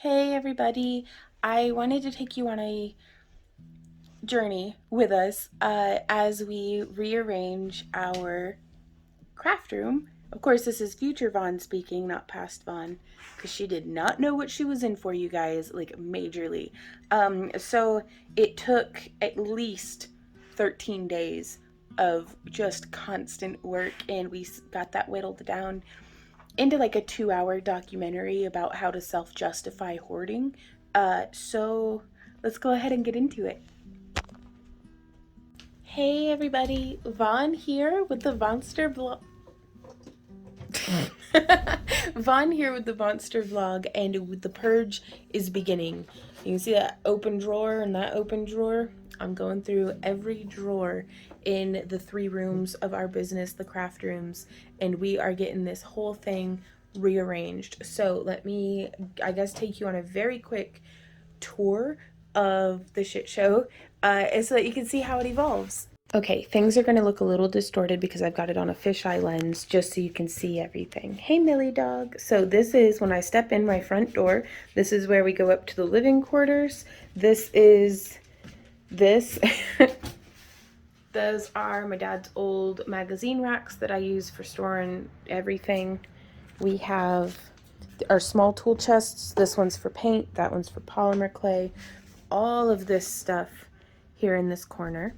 Hey everybody, I wanted to take you on a journey with us as we rearrange our craft room. Of course, this is future Vaughn speaking, not past Vaughn, because she did not know what she was in for, you guys, like majorly. So it took at least 13 days of just constant work, and we got that whittled down into like a 2-hour documentary about how to self-justify hoarding. So let's go ahead and get into it. Hey everybody, Vaughn here with the Monster Vlog. Vaughn here with the Monster Vlog, and the purge is beginning. You can see that open drawer and that open drawer. I'm going through every drawer in the 3 rooms of our business, the craft rooms, and we are getting this whole thing rearranged. So let me, I guess, take you on a very quick tour of the shit show so that you can see how it evolves. Okay, things are going to look a little distorted because I've got it on a fisheye lens just so you can see everything. Hey, Millie dog. So this is when I step in my front door. This is where we go up to the living quarters. This is this. Those are my dad's old magazine racks that I use for storing everything. We have our small tool chests. This one's for paint. That one's for polymer clay. All of this stuff here in this corner.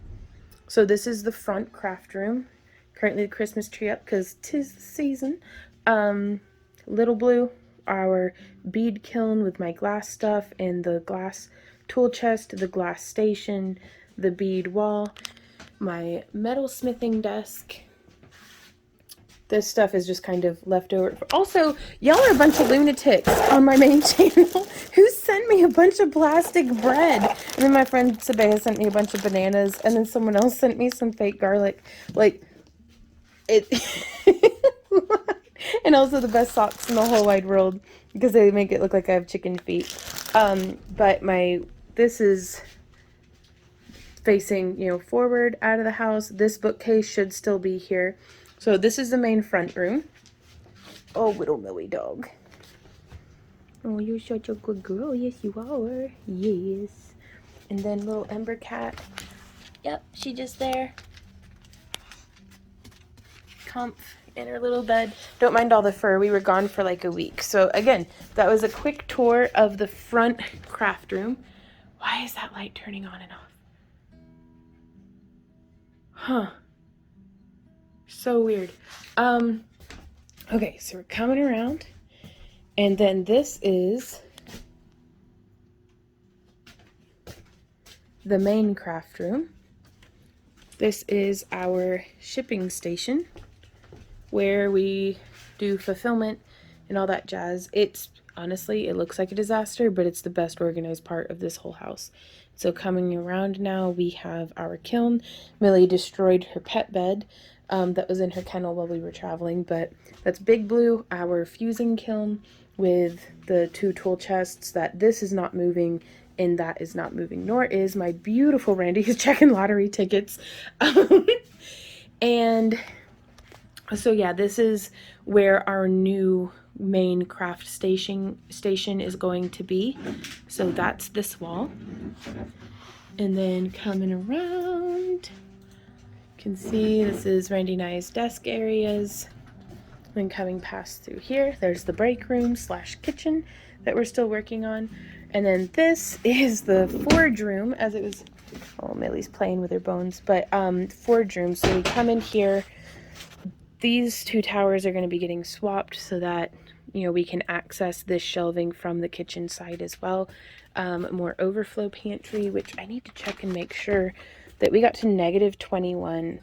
So this is the front craft room. Currently the Christmas tree up because 'tis the season. Little Blue, our bead kiln with my glass stuff, and the glass tool chest, the glass station, the bead wall, my metal smithing desk. This stuff is just kind of leftover. Also, y'all are a bunch of lunatics on my main channel who sent me a bunch of plastic bread. And then my friend Sabea sent me a bunch of bananas, and then someone else sent me some fake garlic. Like, it... And also the best socks in the whole wide world because they make it look like I have chicken feet. But this is facing, forward out of the house. This bookcase should still be here. So this is the main front room. Oh, little Millie dog. Oh, you're such a good girl. Yes, you are. Yes. And then little Ember cat. Yep, she just there. Comf in her little bed. Don't mind all the fur. We were gone for like a week. So again, that was a quick tour of the front craft room. Why is that light turning on and off? Huh. So weird. Okay, so we're coming around. And then this is the main craft room. This is our shipping station where we do fulfillment and all that jazz. It's honestly, it looks like a disaster, but it's the best organized part of this whole house. So coming around now, we have our kiln. Millie destroyed her pet bed that was in her kennel while we were traveling, but that's Big Blue, our fusing kiln with the 2 tool chests that this is not moving and that is not moving, nor is my beautiful Randy who's checking lottery tickets. And so yeah, this is where our new main craft station is going to be. So that's this wall. And then coming around, you can see this is Randy and I's desk areas. Then coming past through here, there's the break room / kitchen that we're still working on. And then this is the forge room, as it was, oh, Millie's playing with her bones, but forge room. So we come in here. These 2 towers are going to be getting swapped so that, we can access this shelving from the kitchen side as well. More overflow pantry, which I need to check and make sure that we got to -21.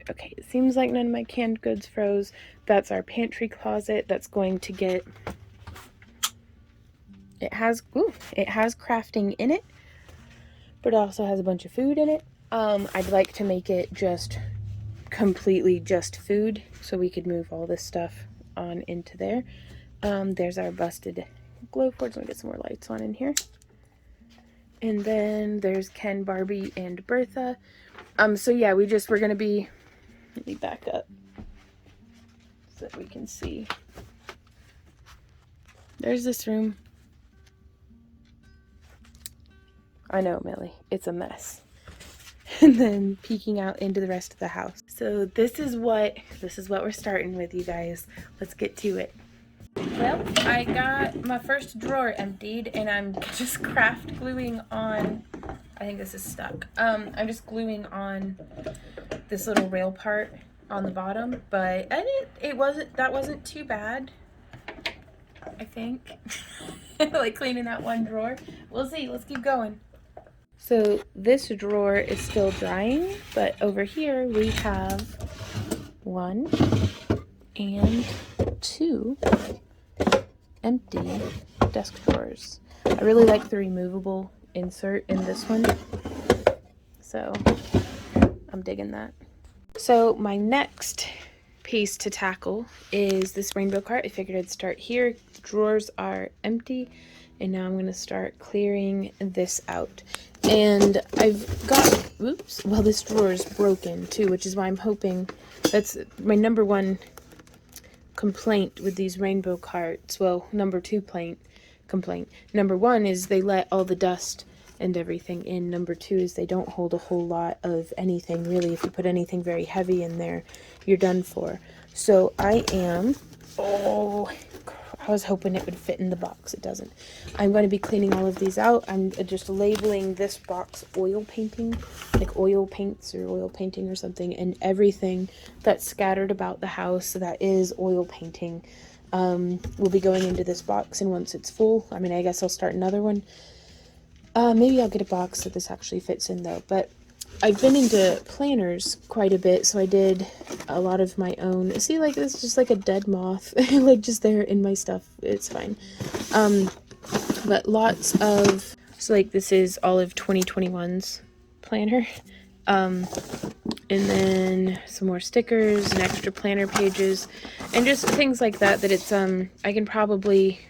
Okay, it seems like none of my canned goods froze. That's our pantry closet. That's going to get... It has crafting in it, but it also has a bunch of food in it. I'd like to make it just completely just food, so we could move all this stuff on into there. There's our busted glow boards. Let me get some more lights on in here. And then there's Ken, Barbie, and Bertha. So yeah, we're gonna be, let me back up so that we can see. There's this room. I know, Millie, it's a mess. And then peeking out into the rest of the house. So this is what we're starting with, you guys. Let's get to it. Well, I got my first drawer emptied and I'm just craft gluing on, I think this is stuck. I'm just gluing on this little rail part on the bottom, but that wasn't too bad, I think. Like cleaning that one drawer. We'll see, let's keep going. So this drawer is still drying, but over here we have 1 and 2 empty desk drawers. I really like the removable insert in this one, so I'm digging that. So my next piece to tackle is this rainbow cart. I figured I'd start here. The drawers are empty, and now I'm going to start clearing this out. And I've got, oops, well, this drawer is broken too, which is why I'm hoping, that's my number 1 complaint with these rainbow carts. Well, number 2 complaint. Number 1 is they let all the dust and everything in. Number 2 is they don't hold a whole lot of anything, really. If you put anything very heavy in there, you're done for. So I was hoping it would fit in the box. It doesn't. I'm going to be cleaning all of these out. I'm just labeling this box oil painting, like oil paints or oil painting or something, and everything that's scattered about the house that is oil painting will be going into this box. And once it's full, I mean, I guess I'll start another one. Maybe I'll get a box that this actually fits in though, but I've been into planners quite a bit, so I did a lot of my own. See, like, this is just like a dead moth, like, just there in my stuff. It's fine. But lots of, so, like, this is all of 2021's planner. And then some more stickers and extra planner pages, and just things like that, it's, I can probably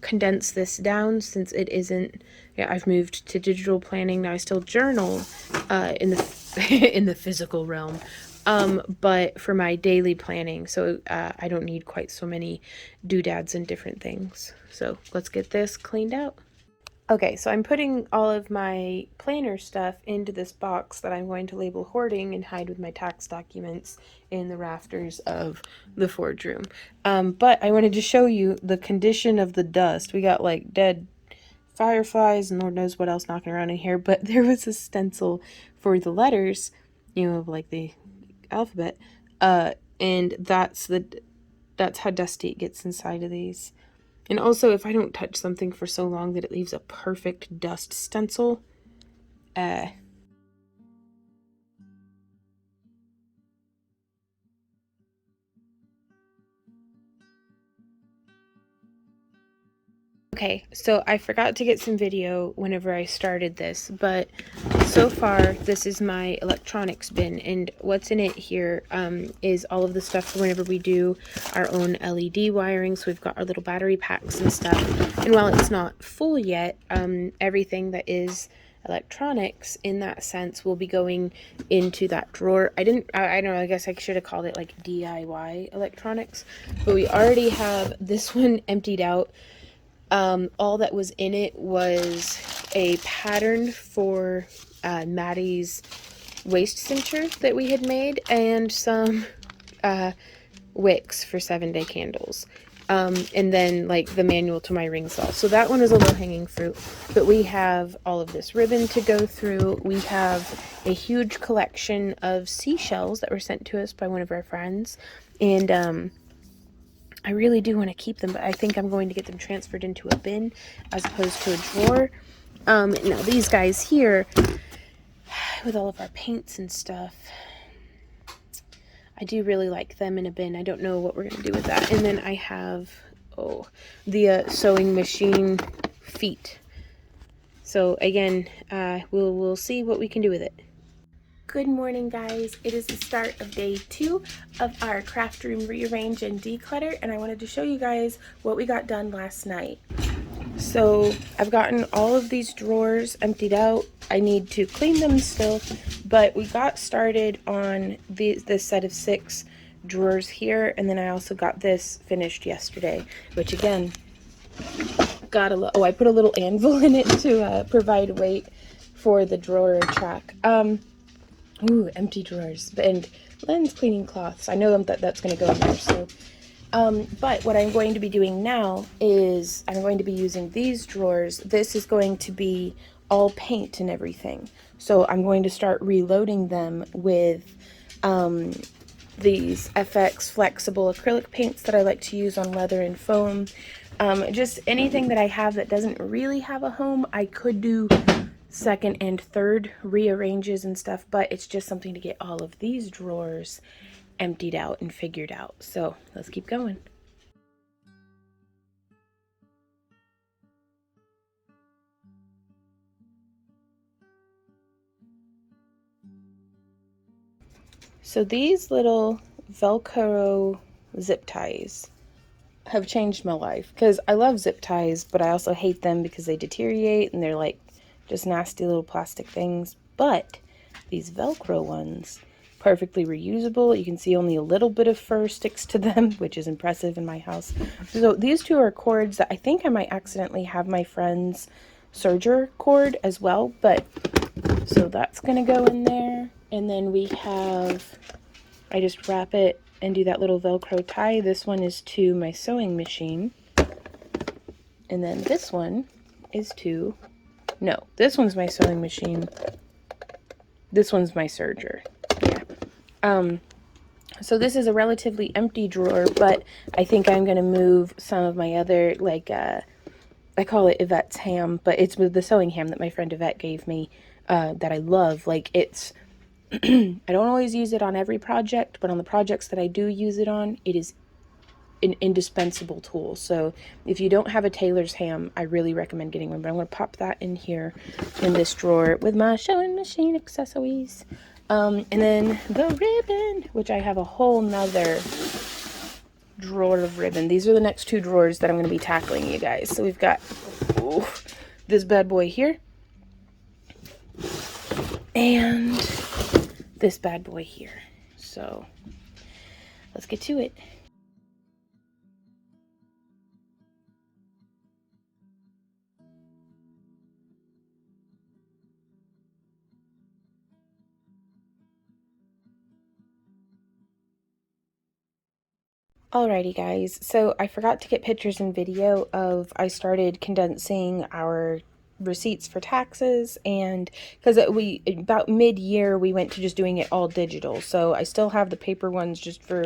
condense this down since it isn't, I've moved to digital planning now. I still journal in the in the physical realm, but for my daily planning, so I don't need quite so many doodads and different things. So let's get this cleaned out. Okay, so I'm putting all of my planner stuff into this box that I'm going to label hoarding and hide with my tax documents in the rafters of the forge room. But I wanted to show you the condition of the dust. We got like dead fireflies and Lord knows what else knocking around in here, but there was a stencil for the letters, you know, like the alphabet, and that's how dusty it gets inside of these. And also, if I don't touch something for so long that it leaves a perfect dust stencil, Okay, so I forgot to get some video whenever I started this, but so far this is my electronics bin, and what's in it here is all of the stuff for whenever we do our own LED wiring. So we've got our little battery packs and stuff, and while it's not full yet, everything that is electronics in that sense will be going into that drawer. I don't know, I guess I should have called it like DIY electronics, but we already have this one emptied out. All that was in it was a pattern for Maddie's waist cincher that we had made, and some wicks for 7-day candles. And then like the manual to my ring saw. So that one is a low-hanging fruit, but we have all of this ribbon to go through. We have a huge collection of seashells that were sent to us by one of our friends, and I really do want to keep them, but I think I'm going to get them transferred into a bin as opposed to a drawer. Now these guys here, with all of our paints and stuff, I do really like them in a bin. I don't know what we're going to do with that. And then I have, the sewing machine feet. So again, we'll see what we can do with it. Good morning, guys. It is the start of day 2 of our craft room rearrange and declutter, and I wanted to show you guys what we got done last night. So I've gotten all of these drawers emptied out. I need to clean them still, but we got started on this set of 6 drawers here, and then I also got this finished yesterday, which again, I put a little anvil in it to provide weight for the drawer track. Ooh, empty drawers and lens cleaning cloths. I know that's going to go in there. So, but what I'm going to be doing now is I'm going to be using these drawers. This is going to be all paint and everything. So I'm going to start reloading them with these FX flexible acrylic paints that I like to use on leather and foam. Just anything that I have that doesn't really have a home. I could do second and third rearranges and stuff, but it's just something to get all of these drawers emptied out and figured out. So let's keep going. So these little Velcro zip ties have changed my life, because I love zip ties, but I also hate them because they deteriorate and they're like just nasty little plastic things. But these Velcro ones, perfectly reusable. You can see only a little bit of fur sticks to them, which is impressive in my house. So these two are cords that I think I might accidentally have my friend's serger cord as well, but so that's gonna go in there. And then we have, I just wrap it and do that little Velcro tie. This one is to my sewing machine. And then this one is to, no, this one's my sewing machine. This one's my serger. Yeah. So this is a relatively empty drawer, but I think I'm going to move some of my other, like, I call it Yvette's ham, but it's with the sewing ham that my friend Yvette gave me, that I love. Like, it's, I don't always use it on every project, but on the projects that I do use it on, it is an indispensable tool. So if you don't have a tailor's ham, I really recommend getting one. But I'm going to pop that in here in this drawer with my sewing machine accessories. And then the ribbon, which I have a whole nother drawer of ribbon. These are the next two drawers that I'm going to be tackling, you guys. So we've got this bad boy here and this bad boy here. So let's get to it. Alrighty guys, so I forgot to get pictures and video of, I started condensing our receipts for taxes, and because about mid-year we went to just doing it all digital, so I still have the paper ones just for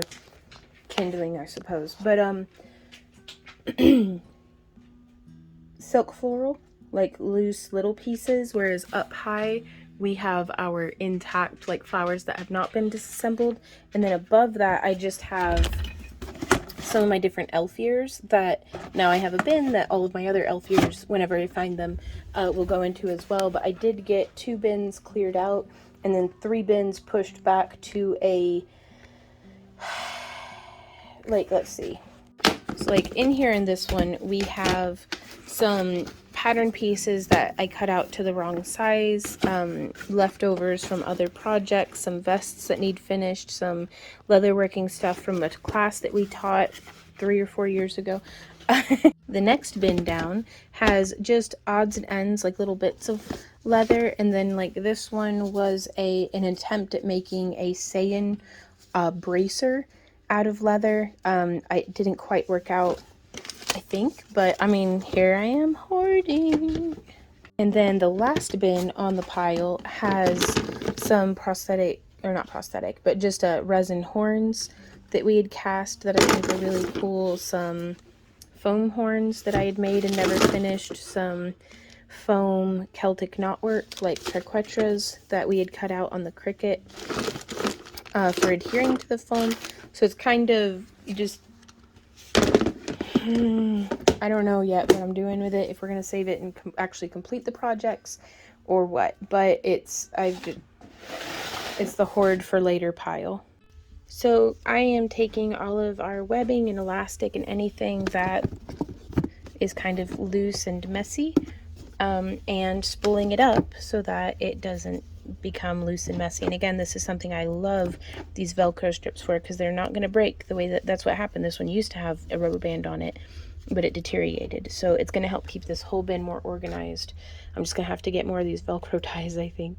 kindling, I suppose. But silk floral, like loose little pieces, whereas up high we have our intact like flowers that have not been disassembled, and then above that I just have some of my different elf ears that now I have a bin that all of my other elf ears, whenever I find them, will go into as well. But I did get 2 bins cleared out and then 3 bins pushed back to a, like, let's see. So like in here in this one, we have some pattern pieces that I cut out to the wrong size, leftovers from other projects, some vests that need finished, some leatherworking stuff from a class that we taught 3 or 4 years ago. The next bin down has just odds and ends, like little bits of leather, and then like this one was an attempt at making a Saiyan bracer out of leather. It didn't quite work out, I think, but I mean, here I am hoarding. And then the last bin on the pile has some prosthetic, or not prosthetic, but just resin horns that we had cast that I think are really cool. Some foam horns that I had made and never finished. Some foam Celtic knotwork, like triquetras, that we had cut out on the Cricut for adhering to the foam. So it's kind of just, I don't know yet what I'm doing with it, if we're going to save it and actually complete the projects or what, but it's the hoard for later pile. So I am taking all of our webbing and elastic and anything that is kind of loose and messy, and spooling it up so that it doesn't become loose and messy. And again, this is something I love these Velcro strips for, because they're not going to break the way that's what happened. This one used to have a rubber band on it, but it deteriorated. So it's going to help keep this whole bin more organized. I'm just going to have to get more of these Velcro ties, I think.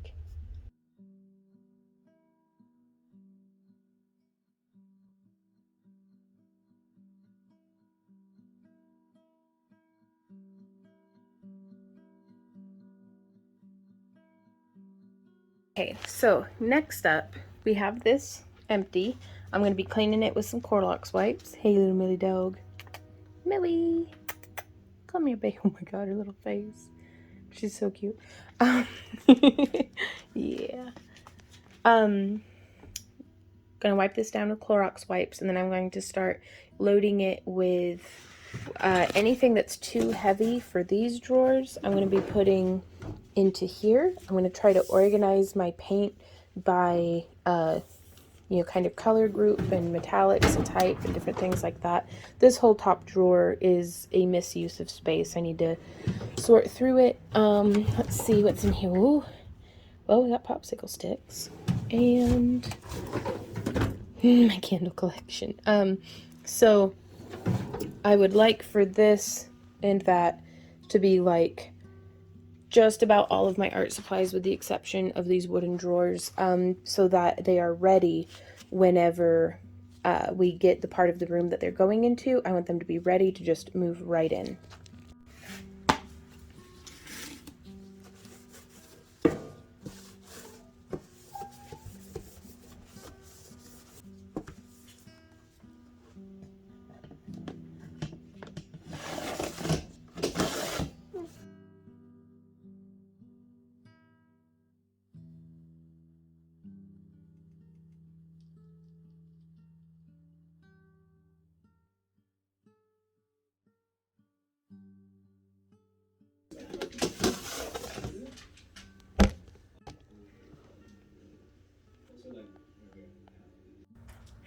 Okay, so next up, we have this empty. I'm going to be cleaning it with some Clorox wipes. Hey, little Millie dog. Millie! Come here, baby. Oh my god, her little face. She's so cute. Yeah. Gonna wipe this down with Clorox wipes, and then I'm going to start loading it with anything that's too heavy for these drawers. I'm going to be putting into here. I'm going to try to organize my paint by you know, kind of color group and metallics and type and different things like that. This whole top drawer is a misuse of space. I need to sort through it. Let's see what's in here. Ooh. Well, we got popsicle sticks and my candle collection. So I would like for this and that to be like just about all of my art supplies with the exception of these wooden drawers, so that they are ready whenever we get the part of the room that they're going into. I want them to be ready to just move right in.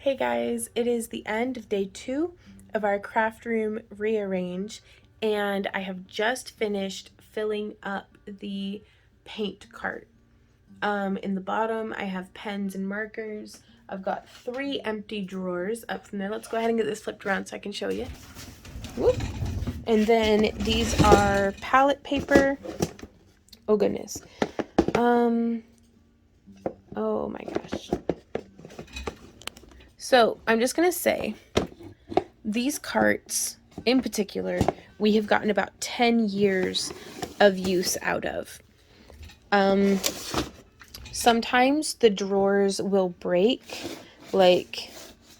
Hey guys, it is the end of day 2 of our craft room rearrange, and I have just finished filling up the paint cart. In the bottom I have pens and markers. I've got 3 empty drawers up from there. Let's go ahead and get this flipped around so I can show you. Whoop. And then these are palette paper. Oh goodness. Oh my gosh. So I'm just gonna say, these carts in particular, we have gotten about 10 years of use out of. Sometimes the drawers will break, like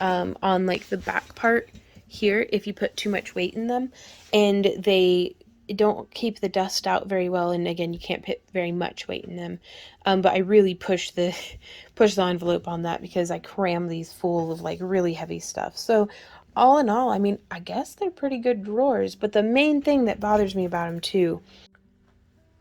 on like the back part here if you put too much weight in them, and they don't keep the dust out very well, and again, you can't put very much weight in them. But I really push the envelope on that because I cram these full of like really heavy stuff. So all in all, I mean, I guess they're pretty good drawers, but the main thing that bothers me about them too,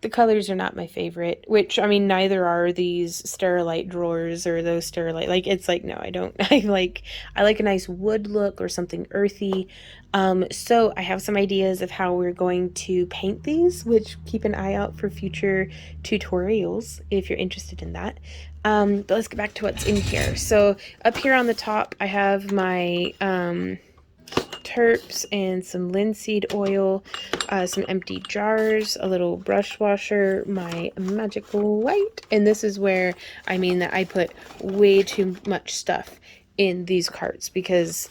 the colors are not my favorite, which, I mean, neither are these Sterilite drawers or those Sterilite. Like, it's like, no, I don't. I like a nice wood look or something earthy. So I have some ideas of how we're going to paint these, which keep an eye out for future tutorials if you're interested in that. But let's get back to what's in here. So up here on the top, I have my terps and some linseed oil, some empty jars, a little brush washer, my magical white, and this is where I mean that I put way too much stuff in these carts because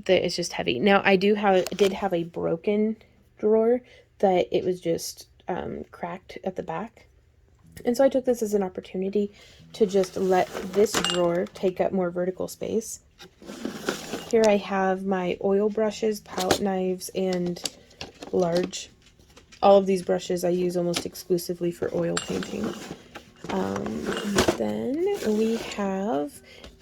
it's just heavy. Now I did have a broken drawer that it was just cracked at the back, and so I took this as an opportunity to just let this drawer take up more vertical space. Here I have my oil brushes, palette knives, and all of these brushes I use almost exclusively for oil painting. Then we have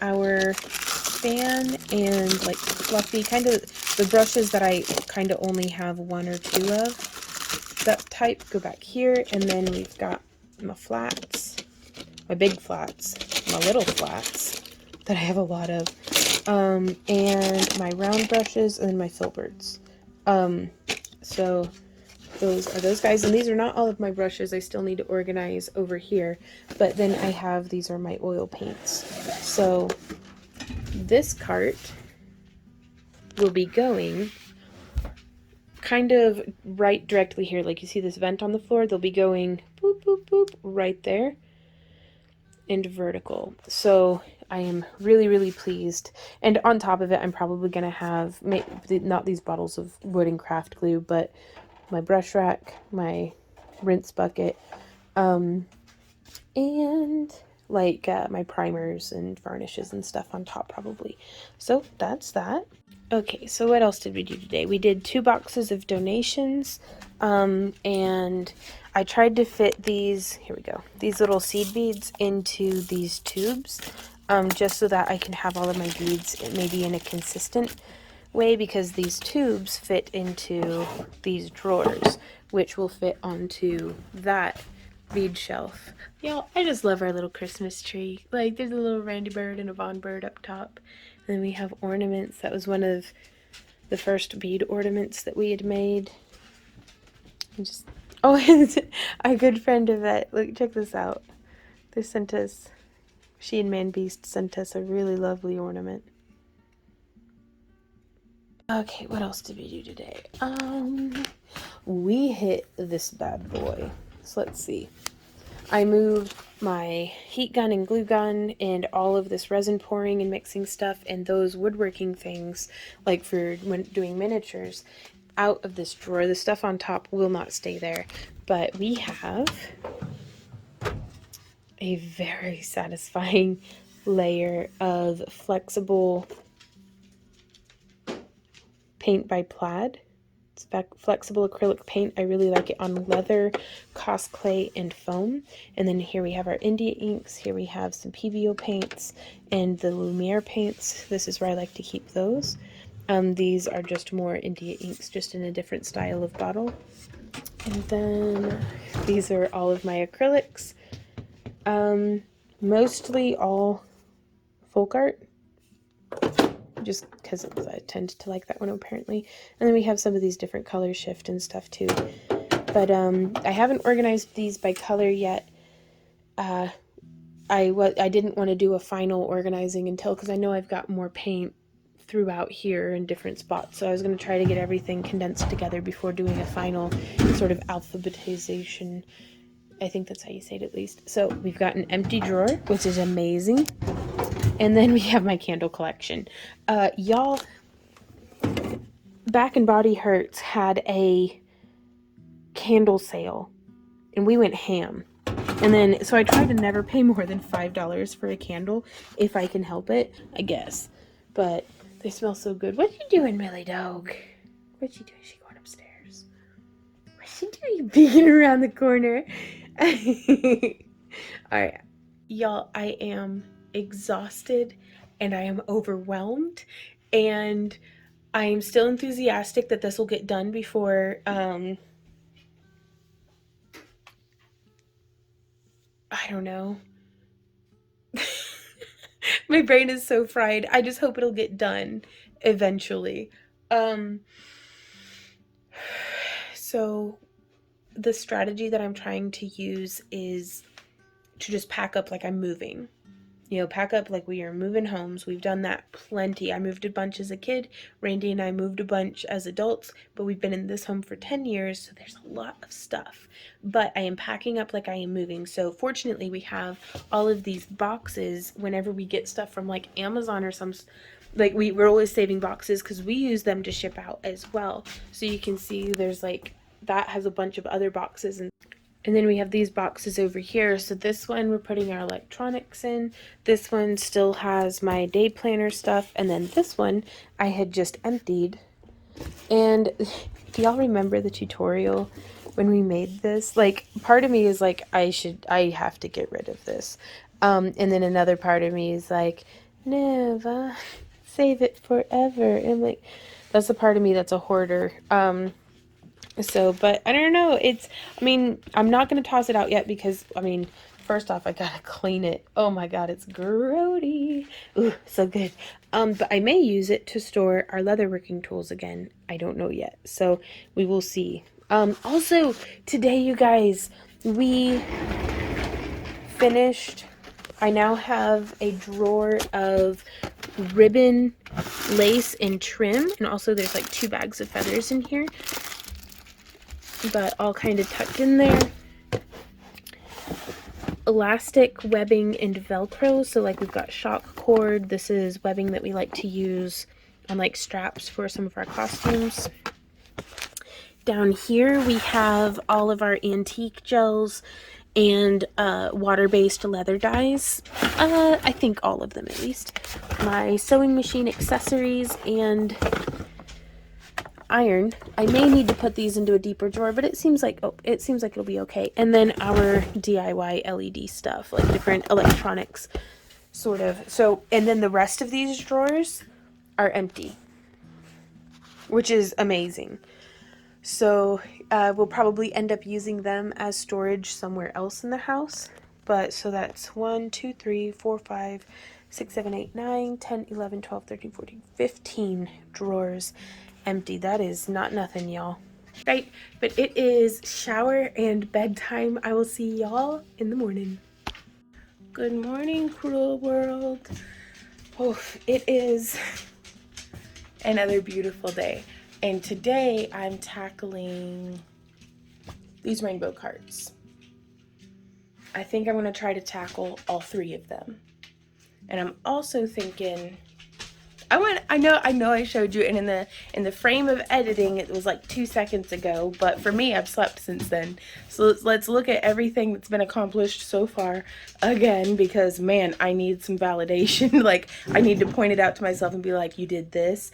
our fan and like fluffy, kind of the brushes that I kind of only have 1 or 2 of. That type go back here, and then we've got my flats, my big flats, my little flats that I have a lot of. And my round brushes and my filberts. So those are those guys, and these are not all of my brushes. I still need to organize over here, but then I have, these are my oil paints. So this cart will be going kind of right directly here. Like you see this vent on the floor, they'll be going boop, boop, boop right there and vertical. So I am really, really pleased. And on top of it, I'm probably going to have, not these bottles of wood and craft glue, but my brush rack, my rinse bucket, and like my primers and varnishes and stuff on top probably. So that's that. Okay, so what else did we do today? We did 2 boxes of donations, and I tried to fit these, here we go, these little seed beads into these tubes, just so that I can have all of my beads maybe in a consistent way, because these tubes fit into these drawers, which will fit onto that bead shelf. Y'all, I just love our little Christmas tree. Like, there's a little Randy bird and a Von bird up top. And then we have ornaments. That was one of the first bead ornaments that we had made. And just, oh, our good friend Yvette, look, check this out. They sent us, she and Man Beast sent us a really lovely ornament. Okay, what else did we do today? We hit this bad boy. So let's see. I moved my heat gun and glue gun and all of this resin pouring and mixing stuff and those woodworking things, like for when doing miniatures, out of this drawer. The stuff on top will not stay there, but we have a very satisfying layer of flexible paint by Plaid. It's flexible acrylic paint. I really like it on leather, Cos clay, and foam. And then here we have our India inks. Here we have some PBO paints and the Lumiere paints. This is where I like to keep those. These are just more India inks, just in a different style of bottle. And then these are all of my acrylics. Mostly all folk art, just because I tend to like that one apparently. And then we have some of these different color shift and stuff too. But I haven't organized these by color yet. I didn't want to do a final organizing until, because I know I've got more paint throughout here in different spots. So I was going to try to get everything condensed together before doing a final sort of alphabetization. I think that's how you say it at least. So we've got an empty drawer, which is amazing. And then we have my candle collection. Y'all, Back and Body Hurts had a candle sale, and we went ham. And then, so I try to never pay more than $5 for a candle, if I can help it, I guess. But they smell so good. What you doing, Millie Dog? What you doing? She going upstairs. What she doing? You peeking around the corner. Alright, y'all, I am exhausted and I am overwhelmed, and I am still enthusiastic that this will get done before I don't know. My brain is so fried. I just hope it'll get done eventually. So the strategy that I'm trying to use is to just pack up like I'm moving. You know, pack up like we are moving homes. We've done that plenty. I moved a bunch as a kid. Randy and I moved a bunch as adults, but we've been in this home for 10 years, so there's a lot of stuff. But I am packing up like I am moving. So fortunately, we have all of these boxes whenever we get stuff from like Amazon or some, like we're always saving boxes because we use them to ship out as well. So you can see there's like, that has a bunch of other boxes, and then we have these boxes over here. So this one we're putting our electronics in. This one still has my day planner stuff. And then this one I had just emptied. And do y'all remember the tutorial when we made this? Like, part of me is like, I have to get rid of this. And then another part of me is like, never, save it forever. And like, that's the part of me that's a hoarder. So, but I don't know, I mean, I'm not going to toss it out yet because, I mean, first off, I gotta clean it. Oh my god, it's grody. Ooh, so good. But I may use it to store our leatherworking tools again. I don't know yet. So, we will see. Also, today, you guys, we finished, I now have a drawer of ribbon, lace, and trim. And also, there's like 2 bags of feathers in here. but all kind of tucked in there. Elastic webbing and Velcro, so like we've got shock cord. This is webbing that we like to use on like straps for some of our costumes. Down here we have all of our antique gels and water-based leather dyes. I think all of them at least. My sewing machine accessories and iron. I may need to put these into a deeper drawer, but it seems like it'll be okay. And then our DIY LED stuff, like different electronics, sort of. So, and then the rest of these drawers are empty, which is amazing. So we'll probably end up using them as storage somewhere else in the house. But so that's 1, 2, 3, 4, 5, 6, 7, 8, 9, 10, 11, 12, 13, 14, 15 drawers empty. That is not nothing, y'all. Right, but it is shower and bedtime. I will see y'all in the morning. Good morning, cruel world. Oh, it is another beautiful day. And today I'm tackling these rainbow carts. I think I'm gonna try to tackle all 3 of them. And I'm also thinking, I know I showed you, and in the frame of editing it was like 2 seconds ago, but for me I've slept since then. So let's look at everything that's been accomplished so far again, because man, I need some validation. Like I need to point it out to myself and be like, you did this.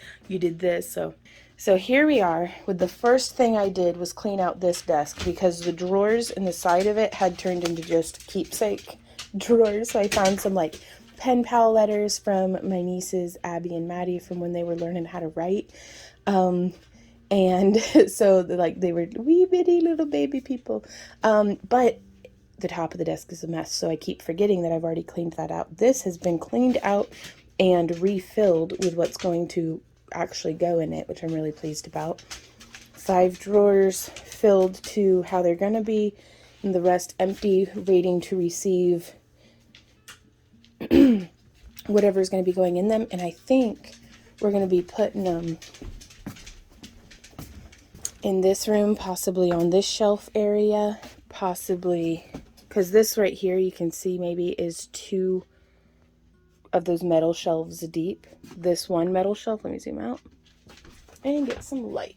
So here we are with the first thing I did was clean out this desk because the drawers in the side of it had turned into just keepsake drawers. So I found some like pen pal letters from my nieces Abby and Maddie from when they were learning how to write. And so they were wee bitty little baby people. But the top of the desk is a mess, so I keep forgetting that I've already cleaned that out. This has been cleaned out and refilled with what's going to actually go in it, which I'm really pleased about. 5 drawers filled to how they're gonna be, and the rest empty, waiting to receive whatever's going to be going in them. And I think we're going to be putting them in this room, possibly on this shelf area, possibly because this right here you can see maybe is 2 of those metal shelves deep. This one metal shelf, let me zoom out and get some light.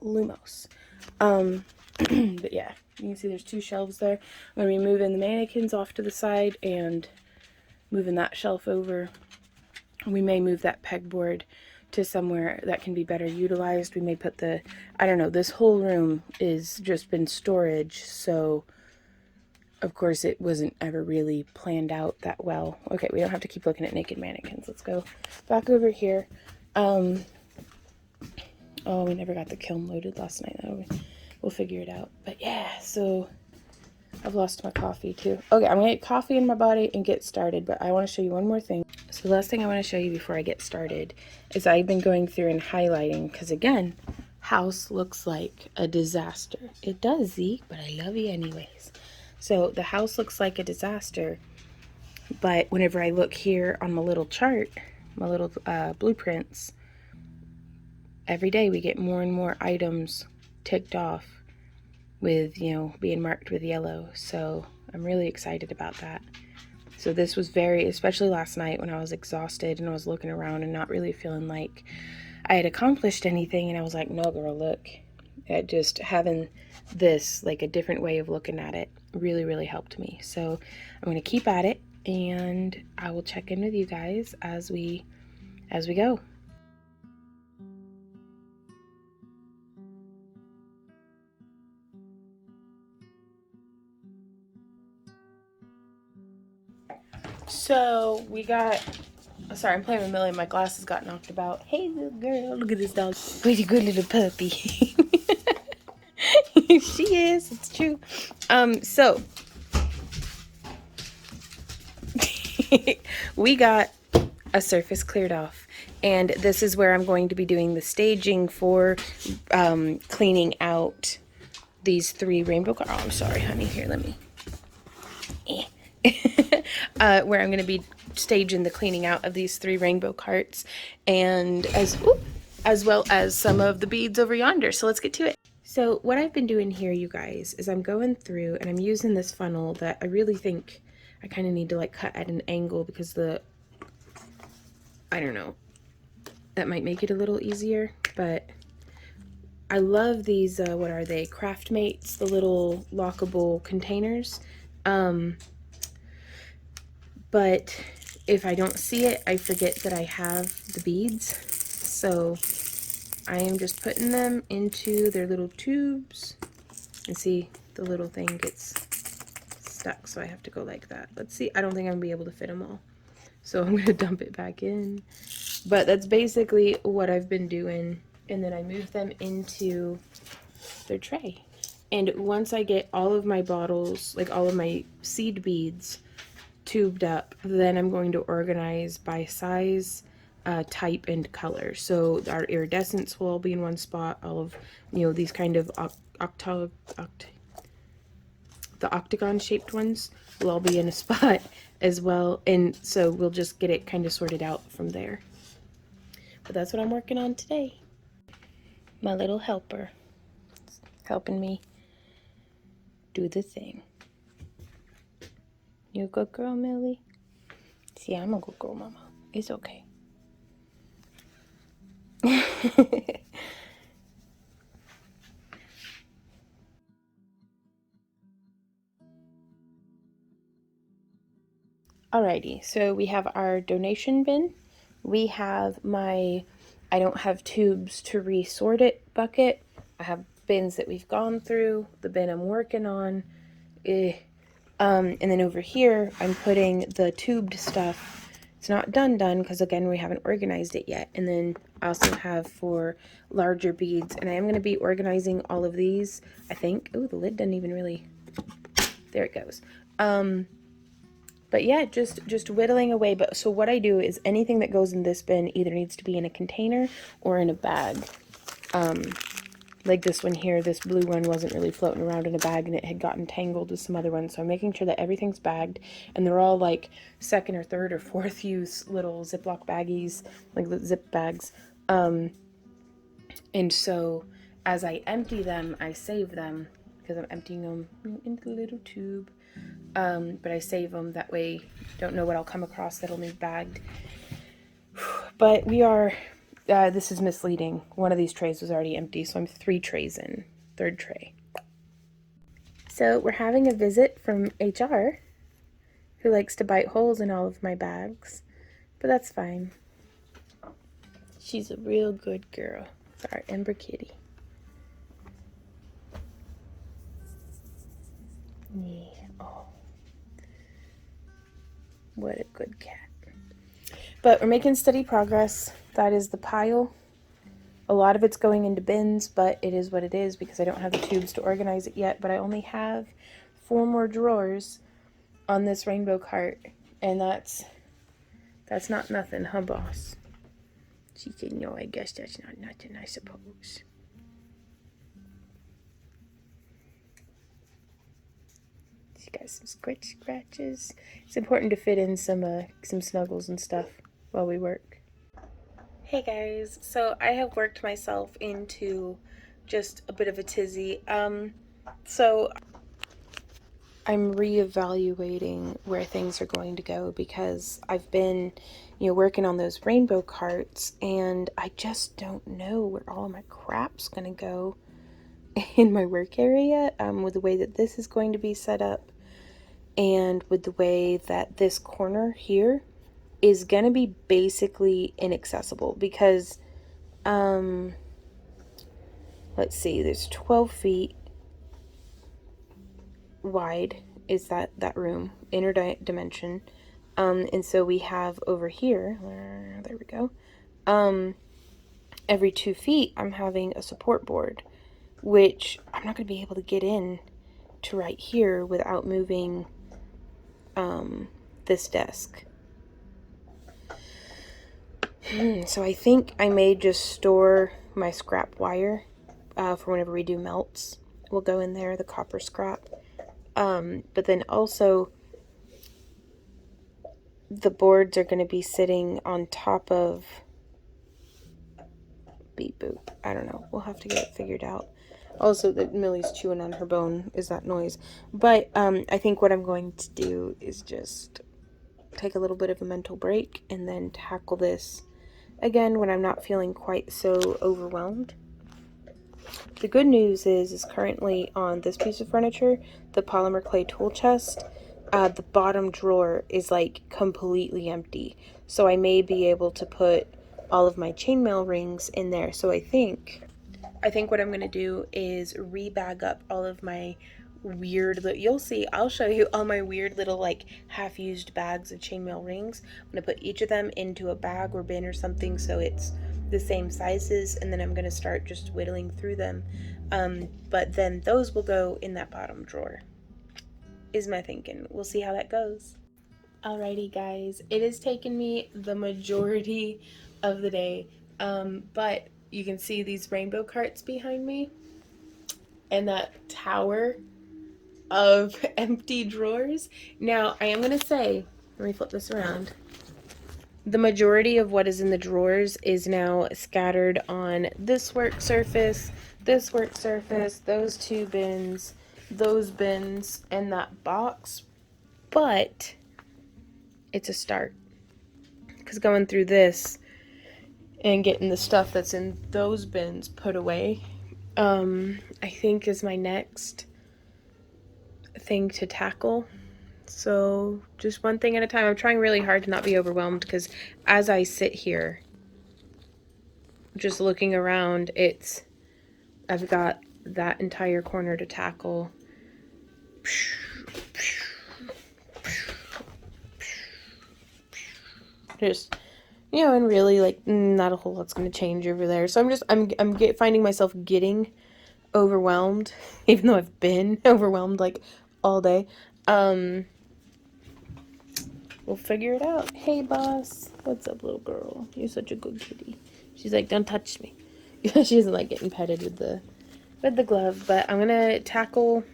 Lumos. But yeah, you can see there's 2 shelves there. I'm going to be moving the mannequins off to the side and moving that shelf over. We may move that pegboard to somewhere that can be better utilized. We may put I don't know, this whole room is just been storage, so of course it wasn't ever really planned out that well. Okay, we don't have to keep looking at naked mannequins. Let's go back over here. Oh, we never got the kiln loaded last night. We'll figure it out. But yeah, so I've lost my coffee too. Okay, I'm gonna get coffee in my body and get started, but I want to show you one more thing. So the last thing I want to show you before I get started is I've been going through and highlighting, because again, house looks like a disaster. It does, Zeke, but I love you anyways. So the house looks like a disaster, but whenever I look here on my little chart, my little blueprints, every day we get more and more items ticked off with, you know, being marked with yellow. So I'm really excited about that. So this was especially last night when I was exhausted and I was looking around and not really feeling like I had accomplished anything, and I was like, no girl, look, at just having this, like a different way of looking at it really, really helped me. So I'm going to keep at it, and I will check in with you guys as we go. So we got, sorry, I'm playing with Millie. My glasses got knocked about. Hey, little girl, look at this dog. Pretty good little puppy. She is, it's true. So we got a surface cleared off, and this is where I'm going to be doing the staging for cleaning out these 3 rainbow cards. Oh, I'm sorry, honey. Here, let me. Where I'm going to be staging the cleaning out of these 3 rainbow carts, and as well as some of the beads over yonder. So let's get to it. So what I've been doing here, you guys, is I'm going through and I'm using this funnel that I really think I kind of need to like cut at an angle because I don't know, that might make it a little easier, but I love these, what are they, Craft Mates, the little lockable containers. But if I don't see it, I forget that I have the beads. So I am just putting them into their little tubes. And see, the little thing gets stuck, so I have to go like that. Let's see, I don't think I'm gonna be able to fit them all. So I'm gonna dump it back in. But that's basically what I've been doing. And then I move them into their tray. And once I get all of my bottles, like all of my seed beads, tubed up, then I'm going to organize by size, type, and color. So our iridescents will all be in one spot. All of, you know, these kind of the octagon shaped ones will all be in a spot as well. And so we'll just get it kind of sorted out from there. But that's what I'm working on today. My little helper helping me do the thing. You a good girl, Millie? See, I'm a good girl, Mama. It's okay. Alrighty, so we have our donation bin. We have my I don't have tubes to resort it bucket. I have bins that we've gone through, the bin I'm working on. And then over here, I'm putting the tubed stuff. It's not done because again, we haven't organized it yet. And then I also have for larger beads, and I am going to be organizing all of these, I think. Oh, the lid doesn't even really, there it goes. But yeah, just whittling away. But so what I do is anything that goes in this bin either needs to be in a container or in a bag. Like this one here, this blue one wasn't really floating around in a bag and it had gotten tangled with some other ones. So I'm making sure that everything's bagged, and they're all like second or third or fourth use little Ziploc baggies, like the zip bags. And so as I empty them, I save them because I'm emptying them into the little tube. But I save them that way. Don't know what I'll come across that'll need bagged. But we are, this is misleading. One of these trays was already empty, so I'm 3 trays in. 3rd tray. So we're having a visit from HR, who likes to bite holes in all of my bags. But that's fine. She's a real good girl. It's our Ember Kitty. Yeah. Oh. What a good cat. But we're making steady progress. That is the pile. A lot of it's going into bins, but it is what it is because I don't have the tubes to organize it yet. But I only have 4 more drawers on this rainbow cart, and that's not nothing, huh, boss? She said, no, I guess that's not nothing, I suppose. She got some scratches. It's important to fit in some snuggles and stuff while we work. Hey guys, so I have worked myself into just a bit of a tizzy. So I'm reevaluating where things are going to go because I've been, working on those rainbow carts, and I just don't know where all my crap's gonna go in my work area, with the way that this is going to be set up and with the way that this corner here is gonna be basically inaccessible because let's see, there's 12 feet wide is that room, inner dimension, and so we have over here, there we go, every 2 feet I'm having a support board, which I'm not going to be able to get in to right here without moving this desk. So I think I may just store my scrap wire for whenever we do melts. We'll go in there, the copper scrap. But then also the boards are going to be sitting on top of beep boop. I don't know. We'll have to get it figured out. Also, that Millie's chewing on her bone is that noise. But I think what I'm going to do is just take a little bit of a mental break and then tackle this again when I'm not feeling quite so overwhelmed. The good news is currently on this piece of furniture, the polymer clay tool chest, the bottom drawer is like completely empty. So I may be able to put all of my chainmail rings in there. So I think what I'm going to do is rebag up all of my weird, you'll see, I'll show you all my weird little like half-used bags of chainmail rings. I'm going to put each of them into a bag or bin or something so it's the same sizes, and then I'm going to start just whittling through them. But then those will go in that bottom drawer, is my thinking. We'll see how that goes. Alrighty guys, it has taken me the majority of the day, but you can see these rainbow carts behind me and that tower of empty drawers. Now, I am going to say, let me flip this around. The majority of what is in the drawers is now scattered on this work surface, those two bins, those bins, and that box. But it's a start. Because going through this and getting the stuff that's in those bins put away, I think is my next thing to tackle. So just one thing at a time. I'm trying really hard to not be overwhelmed because as I sit here just looking around, I've got that entire corner to tackle. Just, you know, and really like not a whole lot's going to change over there. So I'm finding myself getting overwhelmed, even though I've been overwhelmed like all day. We'll figure it out. Hey, boss. What's up, little girl? You're such a good kitty. She's like, don't touch me. She doesn't like getting petted with the glove. But I'm gonna tackle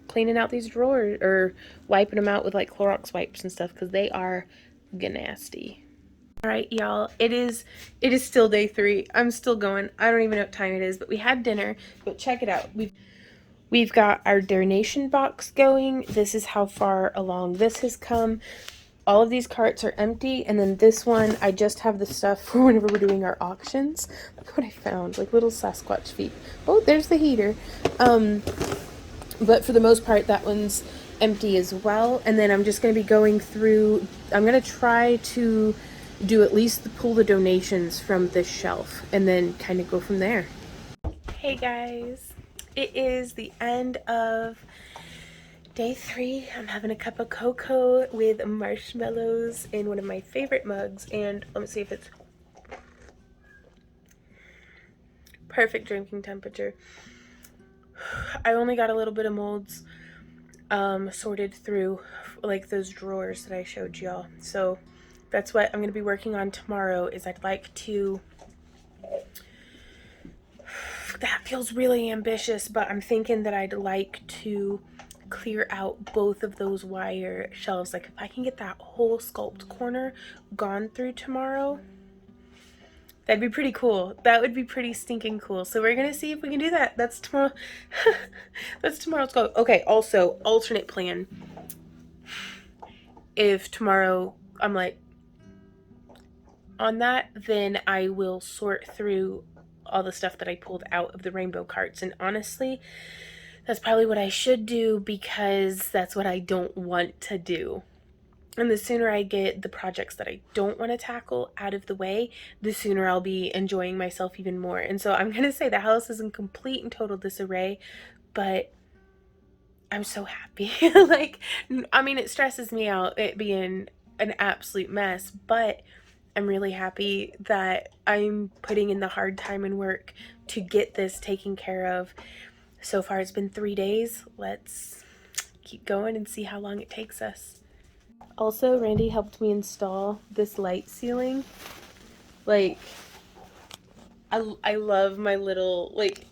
cleaning out these drawers or wiping them out with like Clorox wipes and stuff because they are nasty. All right, y'all. It is still day 3. I'm still going. I don't even know what time it is, but we had dinner. But check it out. We've got our donation box going. This is how far along this has come. All of these carts are empty, and then this one, I just have the stuff for whenever we're doing our auctions. Look what I found, like little Sasquatch feet. Oh, there's the heater. But for the most part, that one's empty as well. And then I'm just going to be going through, I'm going to try to do at least pull the donations from this shelf, and then kind of go from there. Hey guys, it is the end of day 3. I'm having a cup of cocoa with marshmallows in one of my favorite mugs, and let me see if it's perfect drinking temperature. I only got a little bit of molds sorted through like those drawers that I showed y'all. So that's what I'm going to be working on tomorrow. Is I'd like to, that feels really ambitious, but I'm thinking that I'd like to clear out both of those wire shelves. Like if I can get that whole sculpt corner gone through tomorrow, that'd be pretty cool. That would be pretty stinking cool. So we're gonna see if we can do that. That's tomorrow. That's tomorrow's goal. Okay, also alternate plan. If tomorrow I'm like on that, then I will sort through all the stuff that I pulled out of the rainbow carts. And honestly, that's probably what I should do because that's what I don't want to do. And the sooner I get the projects that I don't want to tackle out of the way, the sooner I'll be enjoying myself even more. And so I'm going to say the house is in complete and total disarray, but I'm so happy. Like, I mean, it stresses me out it being an absolute mess, but I'm really happy that I'm putting in the hard time and work to get this taken care of. So far, it's been 3 days. Let's keep going and see how long it takes us. Also, Randy helped me install this light ceiling. Like, I love my little, like,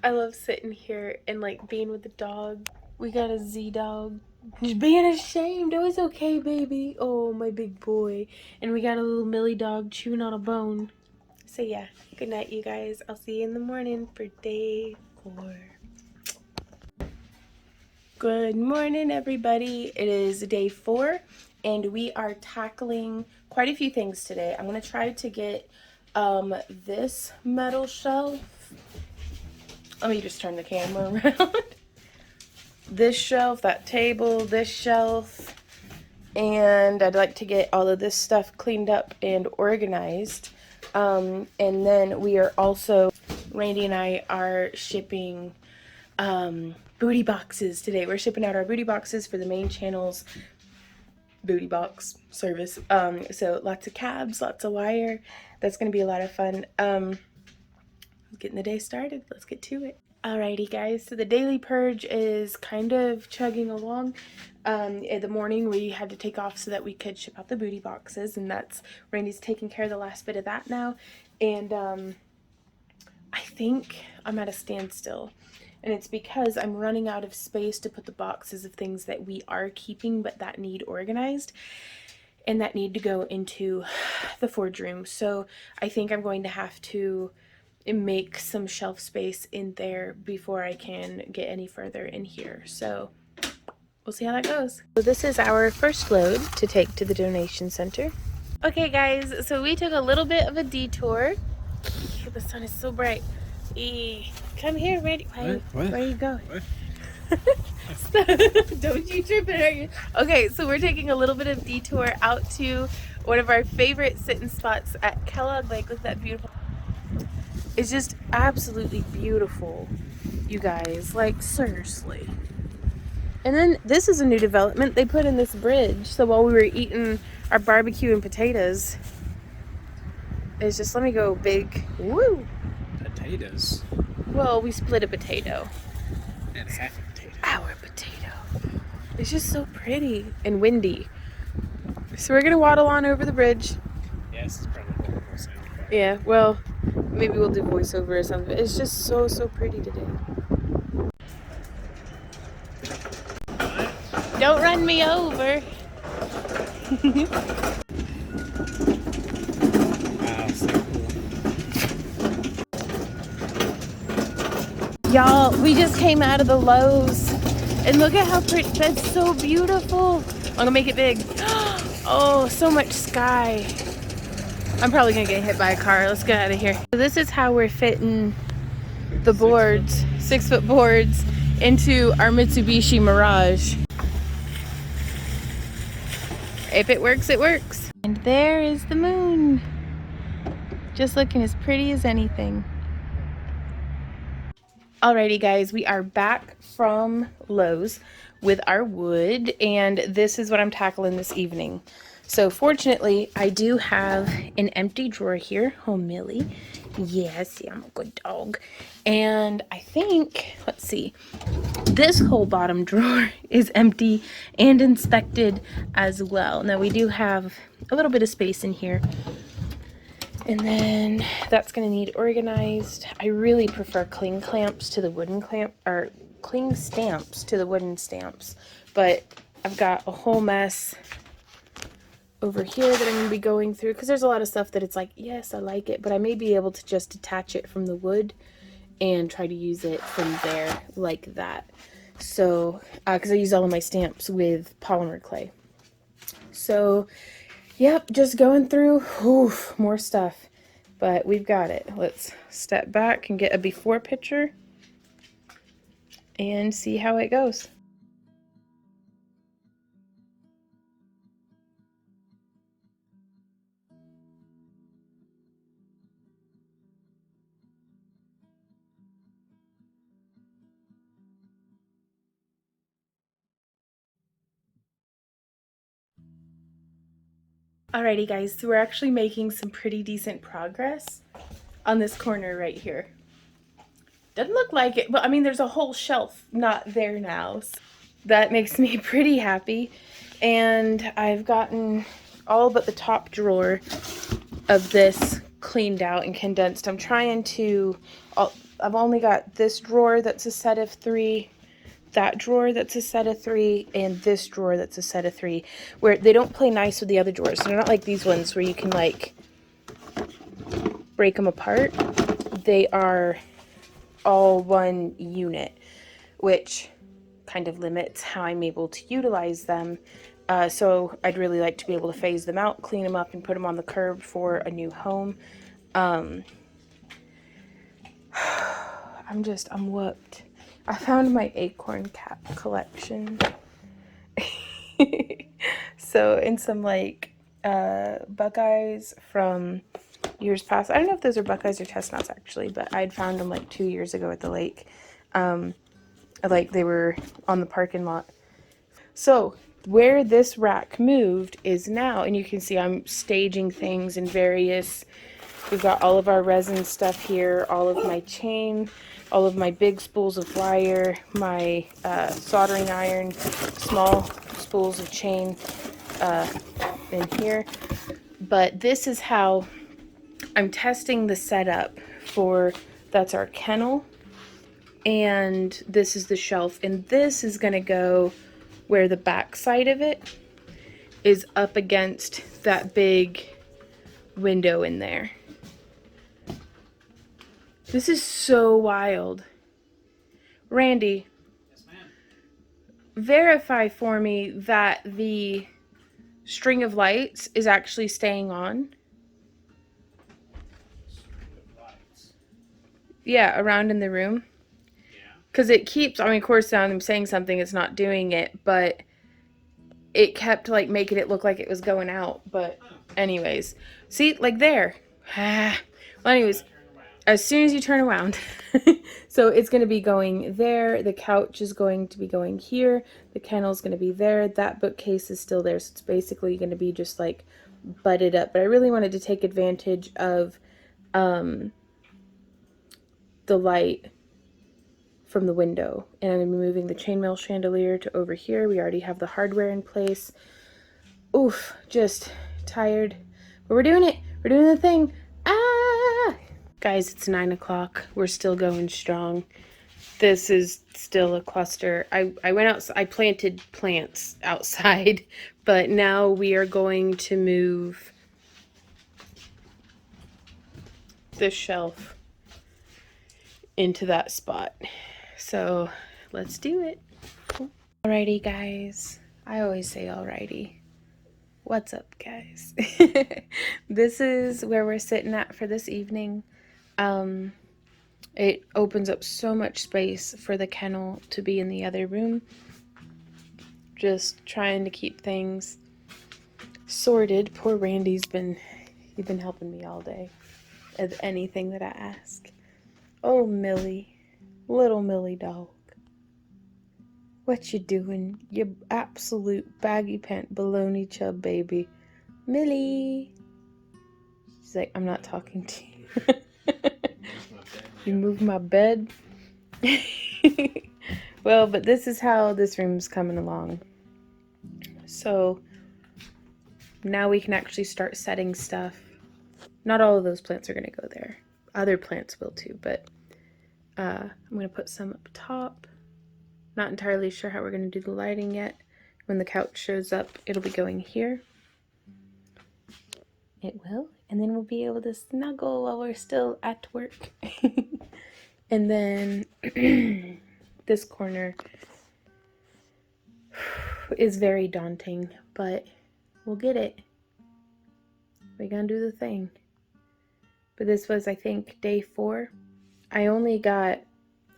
I love sitting here and, like, being with the dog. We got a Z-dog. Just being ashamed. Oh, it's okay, baby. Oh, my big boy. And we got a little Millie dog chewing on a bone. So, yeah. Good night, you guys. I'll see you in the morning for day 4. Good morning, everybody. It is day 4, and we are tackling quite a few things today. I'm going to try to get this metal shelf. Let me just turn the camera around. This shelf, that table, this shelf, and I'd like to get all of this stuff cleaned up and organized. And then we are also, Randy and I are shipping booty boxes today. We're shipping out our booty boxes for the main channel's booty box service. So lots of cabs, lots of wire. That's going to be a lot of fun. Getting the day started. Let's get to it. Alrighty guys, so the daily purge is kind of chugging along. In the morning we had to take off so that we could ship out the booty boxes, and that's Randy's taking care of the last bit of that now. And I think I'm at a standstill, and it's because I'm running out of space to put the boxes of things that we are keeping but that need organized and that need to go into the forge room. So I think I'm going to have to make some shelf space in there before I can get any further in here. So we'll see how that goes. So this is our first load to take to the donation center. Okay guys, so we took a little bit of a detour. The sun is so bright. Come here, Randy. Where are you going? Don't you trip and hurt you. Okay, so we're taking a little bit of detour out to one of our favorite sitting spots at Kellogg Lake. Look at that beautiful. It's just absolutely beautiful, you guys. Like, seriously. And then this is a new development. They put in this bridge. So while we were eating our barbecue and potatoes, it's just, let me go big. Woo! Potatoes. Well, we split a potato. And half a potato. Our potato. It's just so pretty and windy. So we're gonna waddle on over the bridge. Yes, it's probably horrible sound. Yeah, well, maybe we'll do voiceover or something. It's just so pretty today. Don't run me over. Wow, so cool. Y'all, we just came out of the Lowe's and look at how pretty. That's so beautiful. I'm gonna make it big. Oh, so much sky. I'm probably gonna get hit by a car. Let's get out of here. So this is how we're fitting the boards, 6-foot boards, into our Mitsubishi Mirage. If it works, it works. And there is the moon. Just looking as pretty as anything. Alrighty guys, we are back from Lowe's with our wood, and this is what I'm tackling this evening. So fortunately, I do have an empty drawer here. Oh, Millie. Yes, yeah, I'm a good dog. And I think, let's see, this whole bottom drawer is empty and inspected as well. Now we do have a little bit of space in here. And then that's going to need organized. I really prefer cling clamps to the wooden clamp, or cling stamps to the wooden stamps. But I've got a whole mess over here that I'm going to be going through, because there's a lot of stuff that it's like, yes, I like it, but I may be able to just detach it from the wood and try to use it from there like that. So, because I use all of my stamps with polymer clay. So, yep, just going through, more stuff, but we've got it. Let's step back and get a before picture and see how it goes. Alrighty guys, so we're actually making some pretty decent progress on this corner right here. Doesn't look like it, but I mean there's a whole shelf not there now. So that makes me pretty happy. And I've gotten all but the top drawer of this cleaned out and condensed. I'm trying to, I've only got this drawer that's a set of 3, that drawer that's a set of 3, and this drawer that's a set of 3, where they don't play nice with the other drawers. They're not like these ones where you can like break them apart. They are all one unit, which kind of limits how I'm able to utilize them. So I'd really like to be able to phase them out, clean them up, and put them on the curb for a new home. I'm whooped. I found my acorn cap collection. So, in some like Buckeyes from years past. I don't know if those are Buckeyes or chestnuts actually, but I'd found them like 2 years ago at the lake. Like they were on the parking lot. So where this rack moved is now, and you can see I'm staging things in various, we've got all of our resin stuff here, all of my chain, all of my big spools of wire, my soldering iron, small spools of chain in here. But this is how I'm testing the setup for, that's our kennel, and this is the shelf, and this is going to go where the back side of it is up against that big window in there. This is so wild. Randy, Yes, ma'am. verify for me that the string of lights is actually staying on. String of lights. Yeah, around in the room. Yeah. Because it keeps, I mean, of course, now I'm saying something, it's not doing it, but it kept like making it look like it was going out. But anyways, see, like there. Well, anyways, as soon as you turn around. So it's going to be going there. The couch is going to be going here. The kennel's going to be there. That bookcase is still there. So it's basically going to be just like butted up. But I really wanted to take advantage of the light from the window. And I'm going to be moving the chainmail chandelier to over here. We already have the hardware in place. Oof, just tired. But we're doing it. We're doing the thing. Ah! Guys, it's 9 o'clock. We're still going strong. This is still a cluster. I went out, I planted plants outside, but now we are going to move this shelf into that spot. So let's do it. Alrighty, guys. I always say alrighty. What's up, guys? This is where we're sitting at for this evening. It opens up so much space for the kennel to be in the other room. Just trying to keep things sorted. Poor Randy's been helping me all day with anything that I ask. Oh, Millie, little Millie dog. What you doing? You absolute baggy pant baloney chub baby. Millie. She's like, I'm not talking to you. You move my bed. Well, but this is how this room's coming along. So now we can actually start setting stuff. Not all of those plants are going to go there. Other plants will too, but I'm going to put some up top. Not entirely sure how we're going to do the lighting yet. When the couch shows up, it'll be going here. It will. And then we'll be able to snuggle while we're still at work. And then this corner is very daunting, but we'll get it. We're gonna do the thing. But this was, I think, day 4. I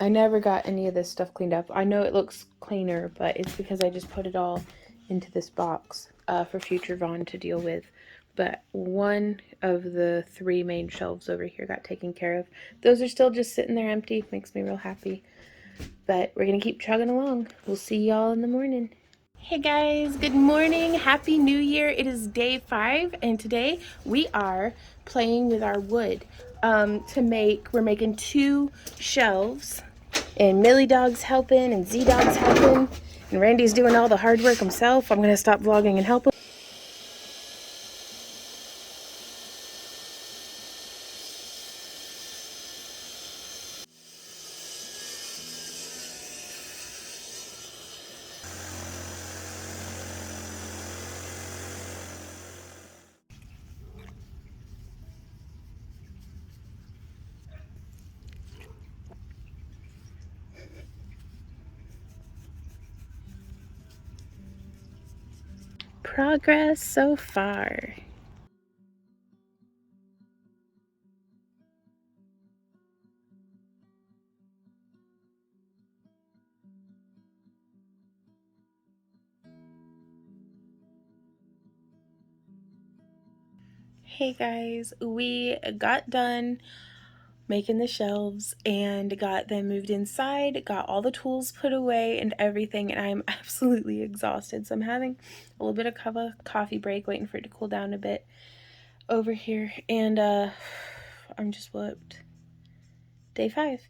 never got any of this stuff cleaned up. I know it looks cleaner, but it's because I just put it all into this box for future Vaughn to deal with. But one of the 3 main shelves over here got taken care of. Those are still just sitting there empty. Makes me real happy. But we're going to keep chugging along. We'll see y'all in the morning. Hey guys, good morning. Happy New Year. It is day 5, and today we are playing with our wood. We're making 2 shelves, and Millie Dog's helping, and Z Dog's helping, and Randy's doing all the hard work himself. I'm going to stop vlogging and help him. progress so far. Hey guys, we got done making the shelves and got them moved inside, got all the tools put away and everything, and I'm absolutely exhausted. So I'm having a little bit of a coffee break, waiting for it to cool down a bit over here, and I'm just whooped. Day 5.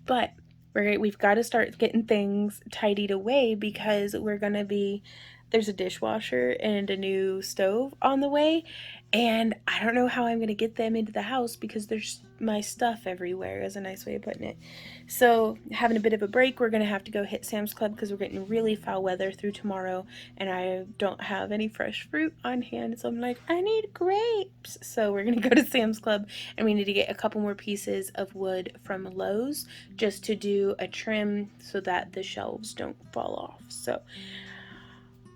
But we've got to start getting things tidied away because there's a dishwasher and a new stove on the way, and I don't know how I'm going to get them into the house because there's my stuff everywhere, is a nice way of putting it. So having a bit of a break, we're going to have to go hit Sam's Club because we're getting really foul weather through tomorrow, and I don't have any fresh fruit on hand, so I'm like, I need grapes. So we're going to go to Sam's Club, and we need to get a couple more pieces of wood from Lowe's just to do a trim so that the shelves don't fall off. So,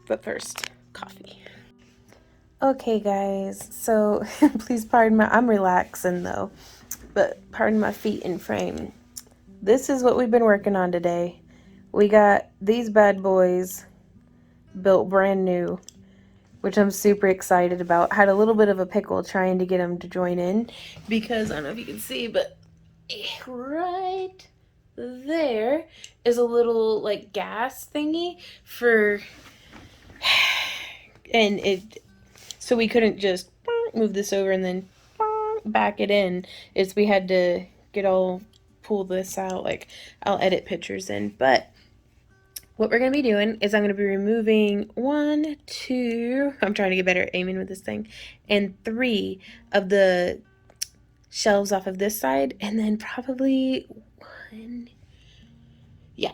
but first, coffee. Okay guys, so please pardon I'm relaxing though, but pardon my feet in frame. This is what we've been working on today. We got these bad boys built brand new, which I'm super excited about. Had a little bit of a pickle trying to get them to join in because I don't know if you can see, but right there is a little like gas thingy for, and it, so we couldn't just move this over and then back it in. We had to pull this out. Like, I'll edit pictures in, but what we're going to be doing is I'm going to be removing 1, 2, I'm trying to get better at aiming with this thing, and 3 of the shelves off of this side, and then probably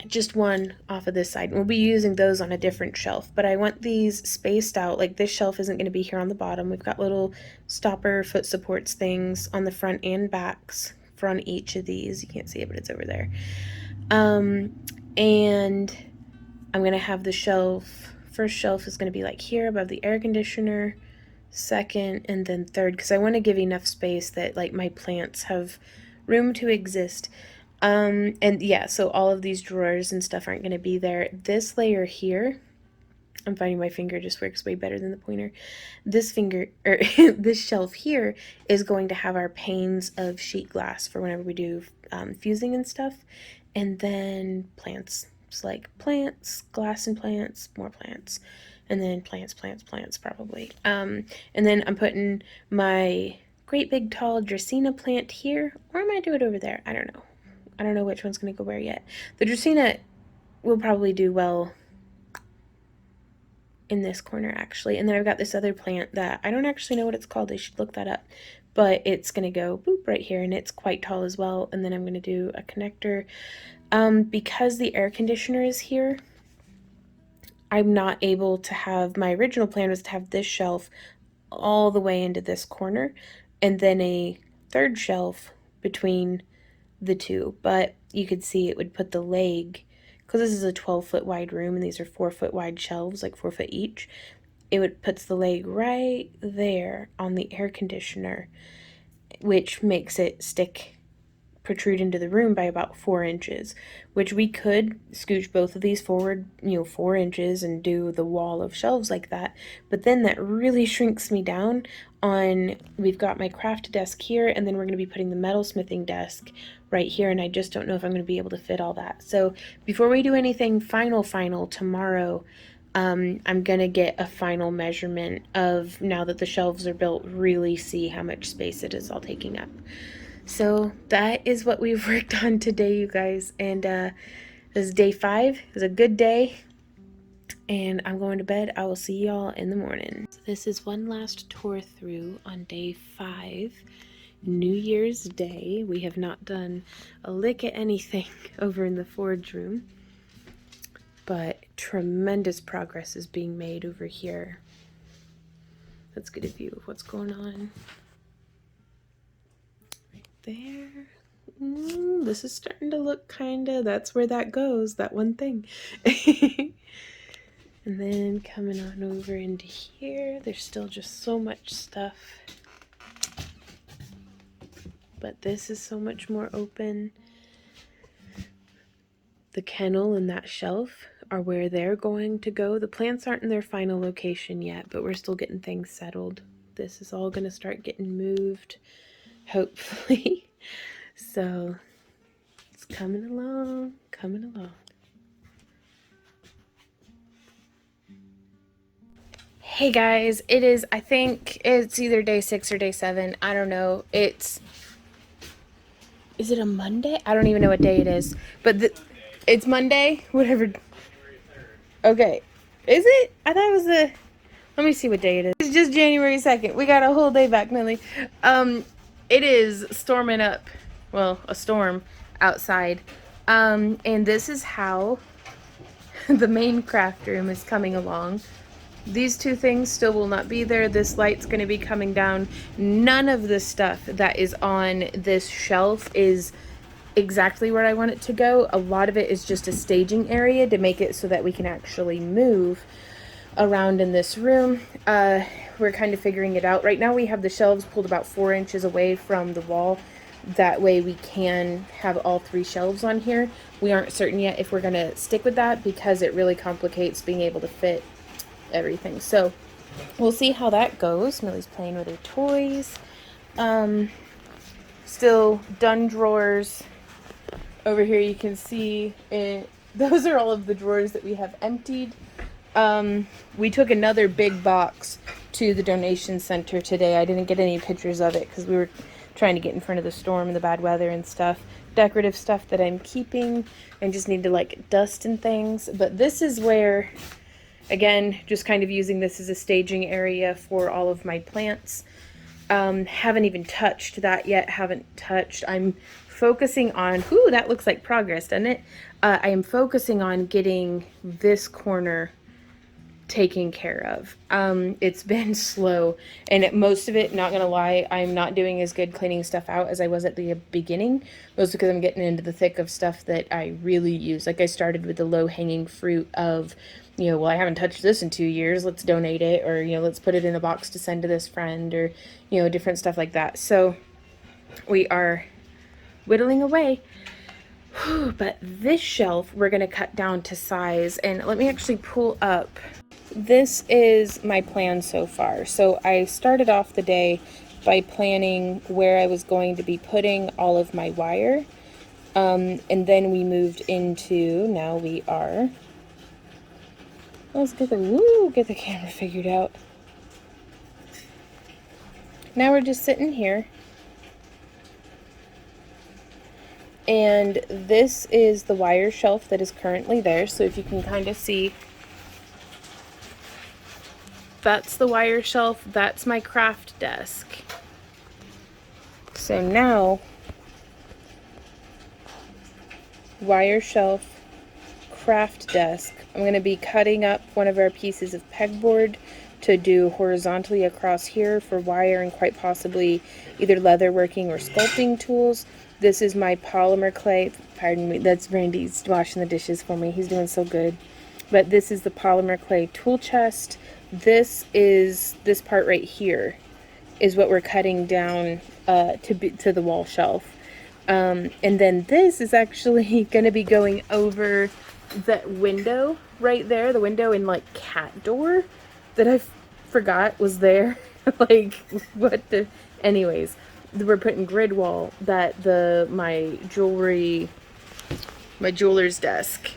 just 1 off of this side. We'll be using those on a different shelf, but I want these spaced out. Like, this shelf isn't going to be here on the bottom. We've got little stopper foot supports things on the front and backs for on each of these. You can't see it, but it's over there. And I'm going to have the first shelf is going to be like here above the air conditioner, second, and then third, because I want to give enough space that like my plants have room to exist. And yeah, so all of these drawers and stuff aren't going to be there. This layer here, I'm finding my finger just works way better than the pointer. This this shelf here is going to have our panes of sheet glass for whenever we do fusing and stuff. And then plants. It's like plants, glass and plants, more plants. And then plants probably. And then I'm putting my great big tall Dracaena plant here, or I might do it over there. I don't know. I don't know which one's going to go where yet. The Dracaena will probably do well in this corner, actually. And then I've got this other plant that I don't actually know what it's called. I should look that up. But it's going to go boop right here, and it's quite tall as well. And then I'm going to do a connector. Because the air conditioner is here, I'm not able to have, my original plan was to have this shelf all the way into this corner, and then a third shelf between the two, but you could see it would put the leg, because this is a 12-foot wide room and these are 4-foot wide shelves, like 4 foot each, puts the leg right there on the air conditioner, which makes it protrude into the room by about 4 inches, which we could scooch both of these forward, 4 inches and do the wall of shelves like that. But then that really shrinks me down we've got my craft desk here, and then we're going to be putting the metalsmithing desk right here, and I just don't know if I'm going to be able to fit all that. So before we do anything final tomorrow, I'm going to get a final measurement of, now that the shelves are built, really see how much space it is all taking up. So that is what we've worked on today, you guys. And this is day 5. It was a good day. And I'm going to bed. I will see y'all in the morning. So this is one last tour through on day 5, New Year's Day. We have not done a lick at anything over in the forge room, but tremendous progress is being made over here. Let's get a view of what's going on. There. This is starting to look that's where that goes, that one thing. And then coming on over into here, there's still just so much stuff. But this is so much more open. The kennel and that shelf are where they're going to go. The plants aren't in their final location yet, but we're still getting things settled. This is all going to start getting moved, hopefully. So it's coming along, coming along. Hey guys, it is, I think it's either day 6 or day 7. I don't know. Is it a Monday? I don't even know what day it is. But it's Monday? Whatever. January 3rd. Okay. Is it? I thought it was let me see what day it is. It's just January 2nd. We got a whole day back, Millie. It is storming up. Well, a storm outside. And this is how the main craft room is coming along. These two things still will not be there. This light's going to be coming down. None of the stuff that is on this shelf is exactly where I want it to go. A lot of it is just a staging area to make it so that we can actually move around in this room. We're kind of figuring it out. Right now we have the shelves pulled about 4 inches away from the wall. That way we can have all 3 shelves on here. We aren't certain yet if we're going to stick with that because it really complicates being able to fit everything. So we'll see how that goes. Millie's playing with her toys. Still done drawers. Over here you can see it. Those are all of the drawers that we have emptied. We took another big box to the donation center today. I didn't get any pictures of it because we were trying to get in front of the storm and the bad weather and stuff. Decorative stuff that I'm keeping and just need to like dust and things. But this is where, again, just kind of using this as a staging area for all of my plants. Haven't even touched that yet. I'm focusing on, whoo, that looks like progress, doesn't it? I am focusing on getting this corner taken care of. It's been slow, and most of it, not gonna lie, I'm not doing as good cleaning stuff out as I was at the beginning, mostly because I'm getting into the thick of stuff that I really use. Like I started with the low-hanging fruit of, well, I haven't touched this in 2 years, let's donate it, or, let's put it in a box to send to this friend, or, different stuff like that. So we are whittling away. But this shelf we're gonna cut down to size, and let me actually pull up. This is my plan so far. So I started off the day by planning where I was going to be putting all of my wire. And then we moved into, now we are, let's get the camera figured out. Now we're just sitting here. And this is the wire shelf that is currently there. So if you can kind of see, that's the wire shelf, that's my craft desk. So now, wire shelf, craft desk. I'm going to be cutting up one of our pieces of pegboard to do horizontally across here for wire and quite possibly either leather working or sculpting tools. This is my polymer clay, pardon me, that's Randy's washing the dishes for me, he's doing so good. But this is the polymer clay tool chest. This part right here is what we're cutting down to the wall shelf. And then this is actually going to be going over that window right there, the window in like cat door that I forgot was there. Like, what the, anyways, we're putting grid wall that my jeweler's desk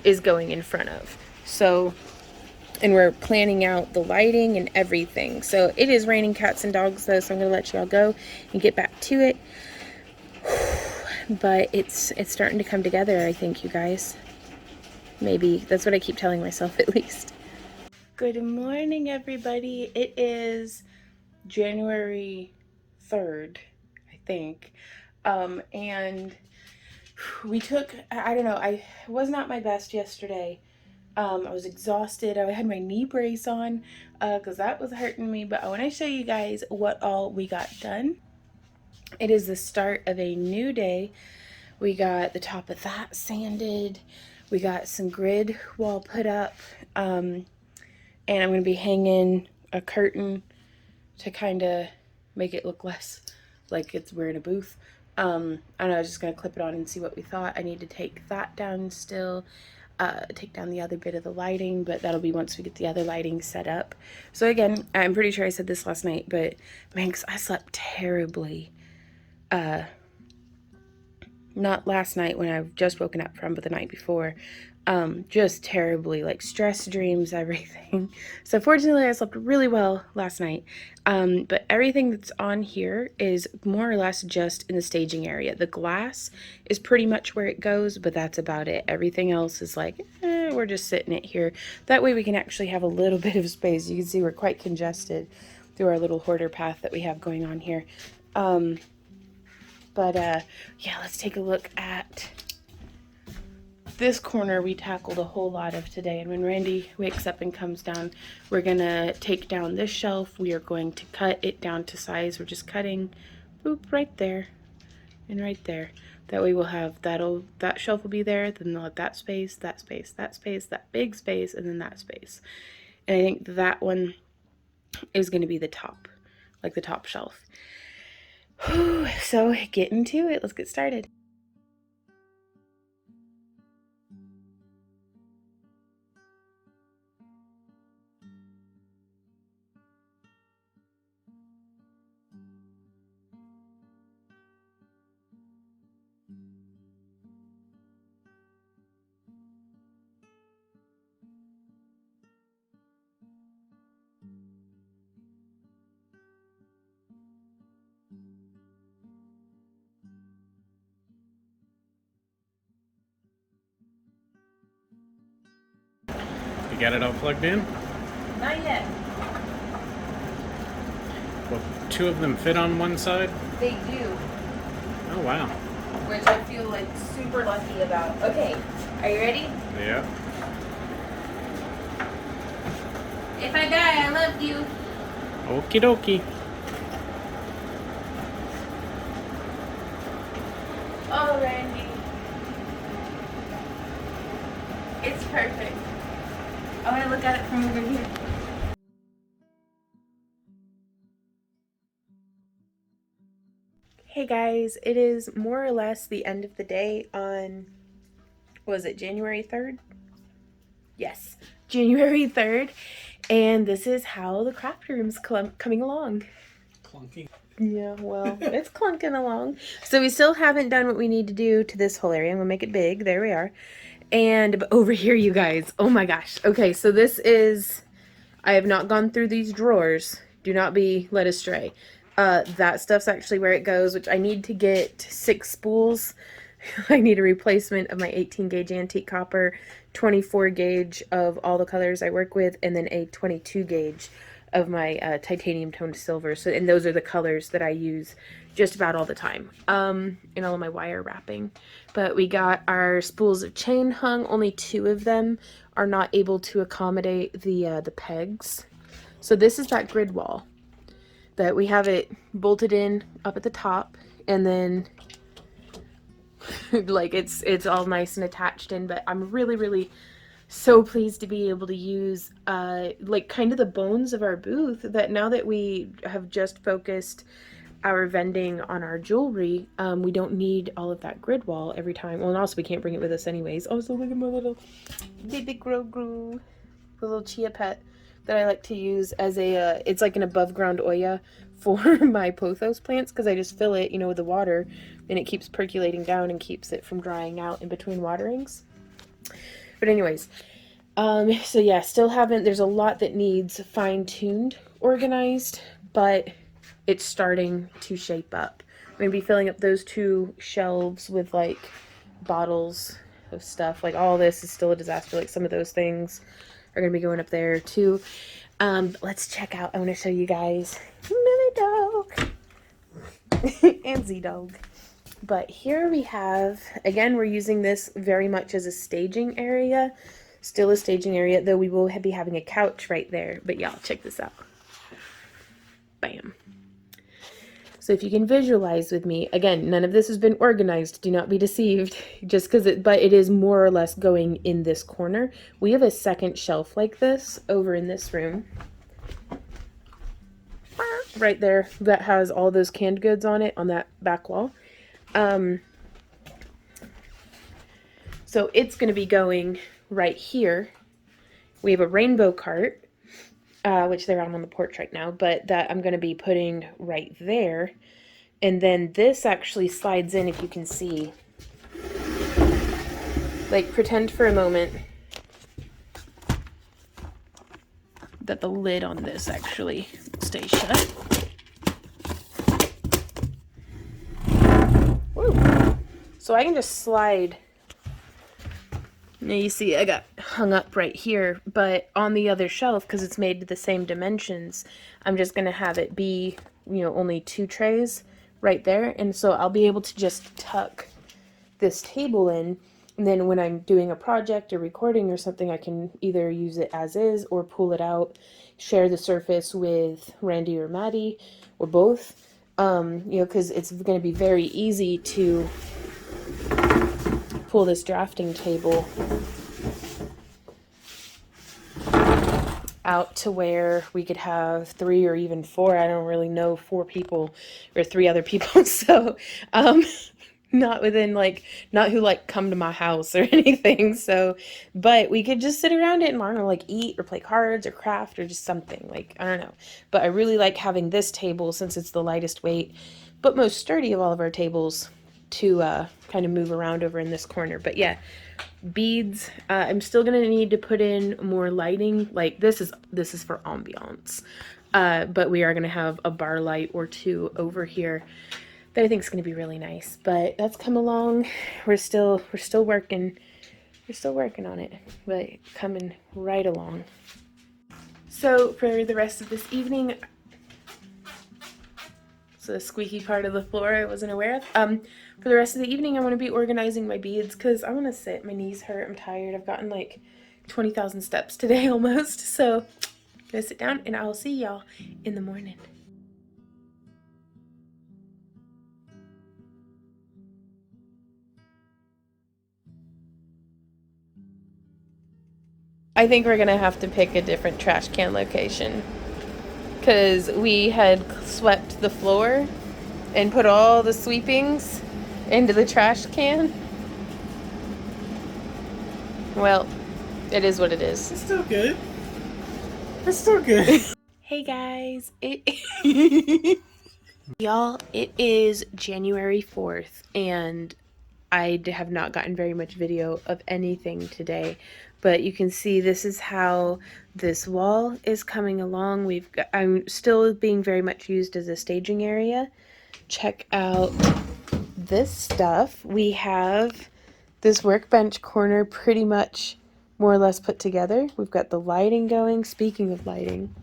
is going in front of. So, and we're planning out the lighting and everything. So it is raining cats and dogs though, so I'm gonna let y'all go and get back to it. But it's starting to come together, I think, you guys. Maybe that's what I keep telling myself, at least. Good morning, everybody. It is January 3rd, I think. And we took, I don't know, I was not my best yesterday. I was exhausted. I had my knee brace on because that was hurting me. But I want to show you guys what all we got done. It is the start of a new day. We got the top of that sanded. We got some grid wall put up, and I'm going to be hanging a curtain to kind of make it look less like we're in a booth. I was just going to clip it on and see what we thought. I need to take that down still, take down the other bit of the lighting, but that'll be once we get the other lighting set up. So again, I'm pretty sure I said this last night, but man, 'cause I slept terribly. Not last night when I've just woken up from, but the night before. Just terribly, like stress dreams, everything. So fortunately I slept really well last night. But everything that's on here is more or less just in the staging area. The glass is pretty much where it goes, but that's about it. Everything else is like, we're just sitting it here. That way we can actually have a little bit of space. You can see we're quite congested through our little hoarder path that we have going on here. Yeah, let's take a look at this corner. We tackled a whole lot of today, and when Randy wakes up and comes down, we're gonna take down this shelf. We are going to cut it down to size. We're just cutting, boop, right there and right there. That way we'll have that shelf will be there, then they'll have that space, that space, that space, that big space, and then that space. And I think that one is gonna be the top, like the top shelf. Whew, so getting to it, let's get started. You got it all plugged in? Not yet. Well, two of them fit on one side? They do. Oh, wow. Which I feel like super lucky about. Okay, are you ready? Yeah. If I die, I love you. Okie dokie. Oh, Randy. It's perfect. I want to look at it from over here. Hey guys, it is more or less the end of the day on, was it January 3rd? Yes, January 3rd. And this is how the craft room's coming along. Clunky. Yeah, well, it's clunking along. So we still haven't done what we need to do to this whole area. I'm gonna make it big. There we are. And over here, you guys. Oh my gosh. Okay, so this is, I have not gone through these drawers. Do not be led astray. That stuff's actually where it goes, which I need to get 6 spools. I need a replacement of my 18 gauge antique copper, 24 gauge of all the colors I work with, and then a 22 gauge of my titanium toned silver. So, and those are the colors that I use just about all the time in all of my wire wrapping. But we got our spools of chain hung. Only 2 of them are not able to accommodate the pegs. So this is that grid wall that we have it bolted in up at the top, and then like it's all nice and attached in. But I'm really so pleased to be able to use like kind of the bones of our booth, that now that we have just focused our vending on our jewelry, we don't need all of that grid wall every time. Well, and also we can't bring it with us anyways. Oh, so look at my little baby Grogu, the little chia pet that I like to use as a it's like an above ground Oya for my pothos plants, because I just fill it, you know, with the water, and it keeps percolating down and keeps it from drying out in between waterings. But anyways, so yeah, still haven't, there's a lot that needs fine-tuned, organized, but it's starting to shape up. I'm gonna be filling up those 2 shelves with like bottles of stuff. Like all this is still a disaster. Like some of those things are gonna be going up there too. But let's check out, I want to show you guys Millie Dog and Z Dog. But here we have, again, we're using this very much as a staging area. Still a staging area, though we will be having a couch right there. But y'all, check this out. Bam. So if you can visualize with me, again, none of this has been organized. Do not be deceived, just because but it is more or less going in this corner. We have a second shelf like this over in this room. Right there, that has all those canned goods on it on that back wall. So it's going to be going right here. We have a rainbow cart, which they're on the porch right now, but that I'm going to be putting right there. And then this actually slides in, if you can see. Like, pretend for a moment that the lid on this actually stays shut. Woo. So I can just slide. Now you see I got hung up right here, but on the other shelf, because it's made to the same dimensions, I'm just going to have it be, only 2 trays right there. And so I'll be able to just tuck this table in. And then when I'm doing a project or recording or something, I can either use it as is or pull it out, share the surface with Randy or Maddie or both. Because it's going to be very easy to pull this drafting table out to where we could have 3 or even 4. I don't really know, 4 people or 3 other people. So, not within not who come to my house or anything. So, but we could just sit around it and I don't know, eat or play cards or craft or just something, I don't know. But I really like having this table since it's the lightest weight, but most sturdy of all of our tables to kind of move around over in this corner. But yeah, beads. I'm still gonna need to put in more lighting. This is for ambiance. But we are gonna have a bar light or 2 over here that I think is going to be really nice. But that's come along. We're still working. We're still working on it, but coming right along. So for the rest of this evening, so the squeaky part of the floor I wasn't aware of. For the rest of the evening, I want to be organizing my beads because I want to sit. My knees hurt. I'm tired. I've gotten 20,000 steps today almost. So I'm gonna sit down and I'll see y'all in the morning. I think we're gonna have to pick a different trash can location because we had swept the floor and put all the sweepings into the trash can. Well, it is what it is. It's still good. It's still good. Hey guys, y'all, it is January 4th and I have not gotten very much video of anything today, but you can see this is how this wall is coming along. I'm still being very much used as a staging area. Check out this stuff. We have this workbench corner pretty much more or less put together. We've got the lighting going. Speaking of lighting,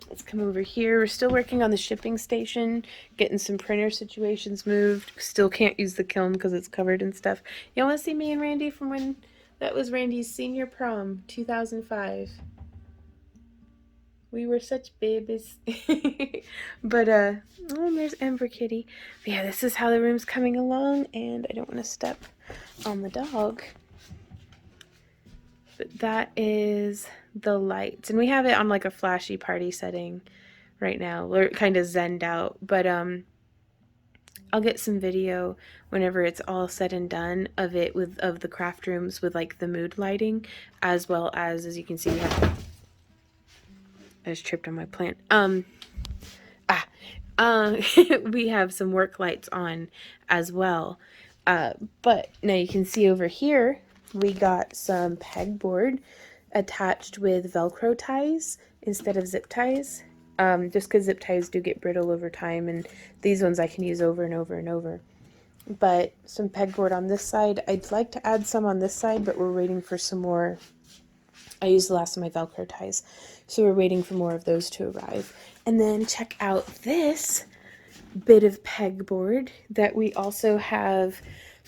let's come over here. We're still working on the shipping station, getting some printer situations moved. Still can't use the kiln because it's covered in stuff. You want to see me and Randy from when that was Randy's senior prom, 2005. We were such babies. But, oh, there's Ember Kitty. But yeah, this is how the room's coming along, and I don't want to step on the dog. But that is the lights. And we have it on a flashy party setting right now. We're kind of zened out. But, I'll get some video whenever it's all said and done of it of the craft rooms with the mood lighting, as well as you can see, we have... I just tripped on my plant. We have some work lights on as well. But now you can see over here, we got some pegboard attached with Velcro ties instead of zip ties. Just because zip ties do get brittle over time, and these ones I can use over and over and over. But some pegboard on this side. I'd like to add some on this side, but we're waiting for some more. I used the last of my Velcro ties, so we're waiting for more of those to arrive. And then check out this bit of pegboard that we also have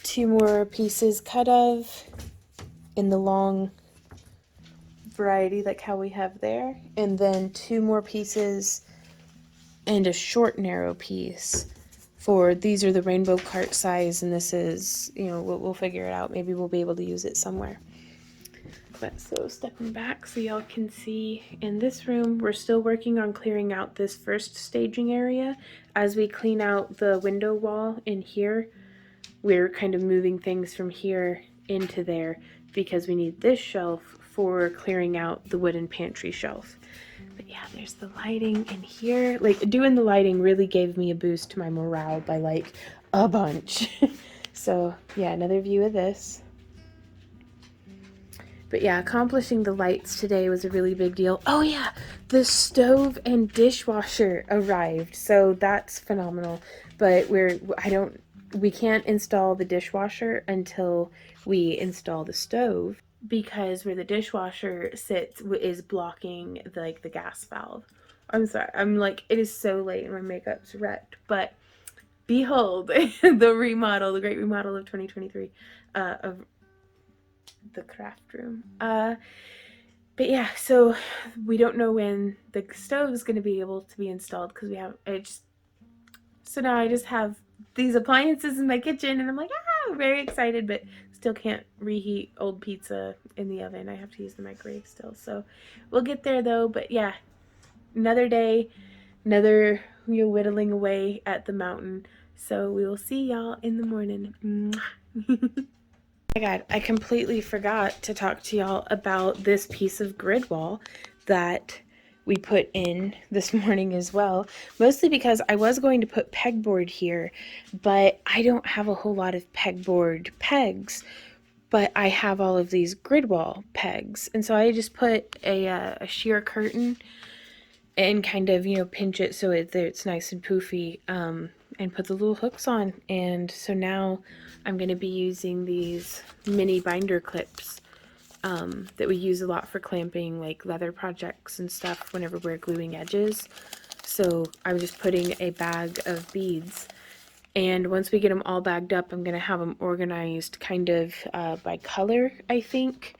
2 more pieces cut of in the long variety, like how we have there, and then 2 more pieces and a short narrow piece for, these are the rainbow cart size, and this is, you know, we'll figure it out. Maybe we'll be able to use it somewhere. But so stepping back so y'all can see, in this room, we're still working on clearing out this first staging area. As we clean out the window wall in here, we're kind of moving things from here into there because we need this shelf for clearing out the wooden pantry shelf. But yeah, there's the lighting in here. Like, doing the lighting really gave me a boost to my morale by like a bunch. So yeah, another view of this. But yeah, accomplishing the lights today was a really big deal. Oh yeah, the stove and dishwasher arrived, so that's phenomenal. But we can't install the dishwasher until we install the stove, because where the dishwasher sits is blocking like the gas valve. I'm sorry, I'm like, it is so late and my makeup's wrecked, but behold, the great remodel of 2023 of the craft room. But yeah, so we don't know when the stove is going to be able to be installed because so now I just have these appliances in my kitchen and I'm like, very excited, but still can't reheat old pizza in the oven. I have to use the microwave still. So we'll get there though. But yeah, another day, another whittling away at the mountain. So we will see y'all in the morning. Oh my god, I completely forgot to talk to y'all about this piece of grid wall that we put in this morning as well. Mostly because I was going to put pegboard here, but I don't have a whole lot of pegboard pegs, but I have all of these grid wall pegs. And so I just put a sheer curtain and kind of, you know, pinch it so it's nice and poofy, and put the little hooks on. And so now I'm going to be using these mini binder clips that we use a lot for clamping like leather projects and stuff whenever we're gluing edges. So I'm just putting a bag of beads, and once we get them all bagged up, I'm going to have them organized kind of by color, I think,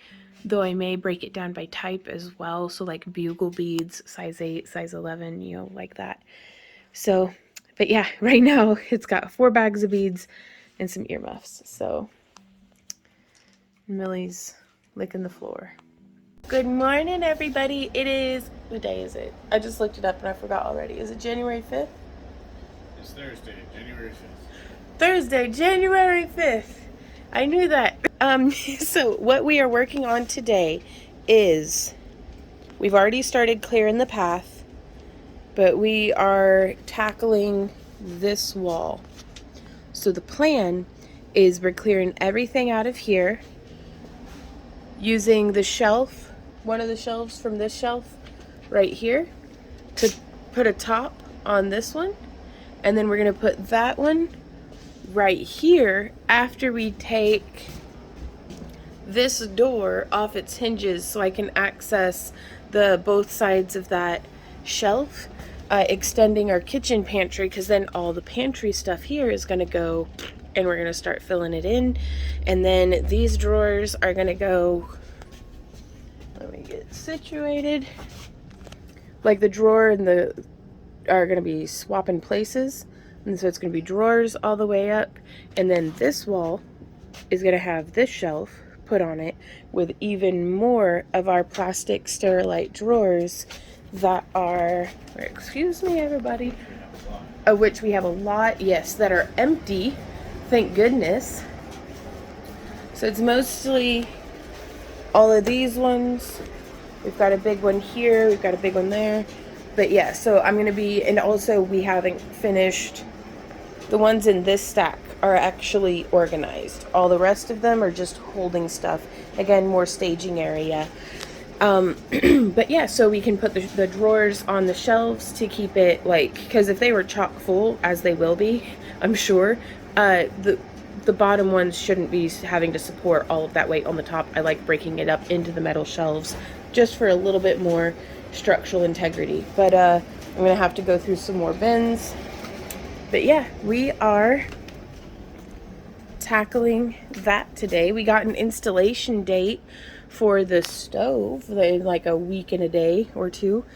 though I may break it down by type as well. So like bugle beads, size 8, size 11, you know, like that. So, but yeah, right now it's got 4 bags of beads and some earmuffs. So Millie's licking the floor. Good morning, everybody. It is, what day is it? I just looked it up and I forgot already. Is it January 5th? It's Thursday, January 5th. Thursday, January 5th. I knew that. So what we are working on today is, we've already started clearing the path, but we are tackling this wall. So the plan is we're clearing everything out of here using the shelf, one of the shelves from this shelf right here, to put a top on this one. And then we're going to put that one right here after we take this door off its hinges so I can access the both sides of that shelf, extending our kitchen pantry, because then all the pantry stuff here is going to go, and we're going to start filling it in. And then these drawers are going to go, let me get situated, like the drawer and the are going to be swapping places, and so it's going to be drawers all the way up, and then this wall is going to have this shelf put on it with even more of our plastic Sterilite drawers that are, excuse me everybody, of which we have a lot, yes, that are empty, thank goodness. So it's mostly all of these ones. We've got a big one here, we've got a big one there. But yeah, so I'm going to be, and also we haven't finished, the ones in this stack are actually organized. All the rest of them are just holding stuff. Again, more staging area. But yeah, so we can put the drawers on the shelves to keep it like, because if they were chock full, as they will be, I'm sure, the bottom ones shouldn't be having to support all of that weight on the top. I like breaking it up into the metal shelves just for a little bit more structural integrity. But I'm gonna have to go through some more bins. But yeah, we are tackling that today. We got an installation date for the stove in like a week and a day or two,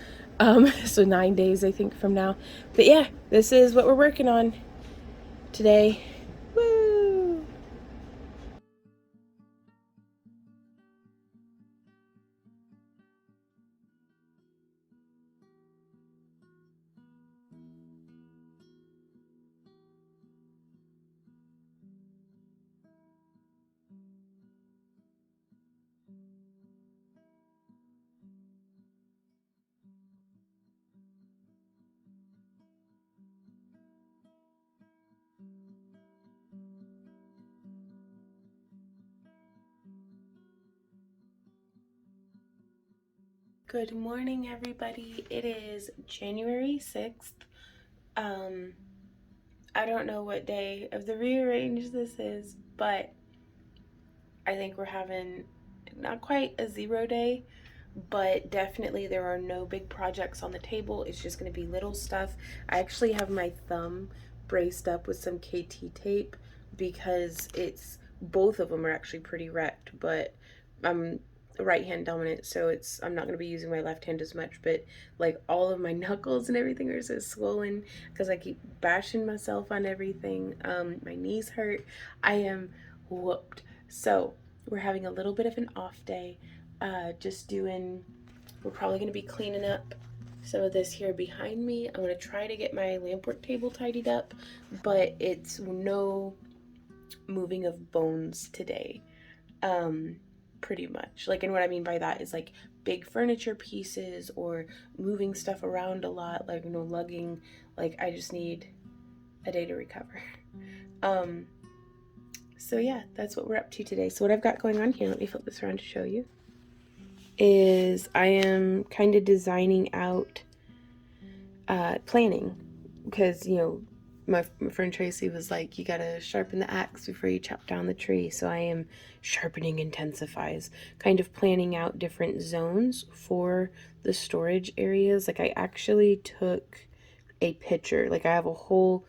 so 9 days I think from now. But yeah, this is what we're working on. today. Woo! Good morning, everybody. It is January 6th. I don't know what day of the rearrange this is, but I think we're having not quite a 0 day, but definitely there are no big projects on the table. It's just going to be little stuff. I actually have my thumb braced up with some KT tape because it's both of them are actually pretty wrecked, but I'm right hand dominant, so I'm not going to be using my left hand as much, but like all of my knuckles and everything are so swollen because I keep bashing myself on everything. My knees hurt. I am whooped. So we're having a little bit of an off day. We're probably going to be cleaning up some of this here behind me. I'm going to try to get my lampwork table tidied up, but it's no moving of bones today. Pretty much. Like, and what I mean by that is like big furniture pieces or moving stuff around a lot, like, lugging. Like, I just need a day to recover. So yeah, that's what we're up to today. So what I've got going on here, let me flip this around to show you, is I am kind of designing out planning, because my friend Tracy was like, you gotta sharpen the axe before you chop down the tree. So I am sharpening intensifies, kind of planning out different zones for the storage areas. Like, I actually took a picture, like I have a whole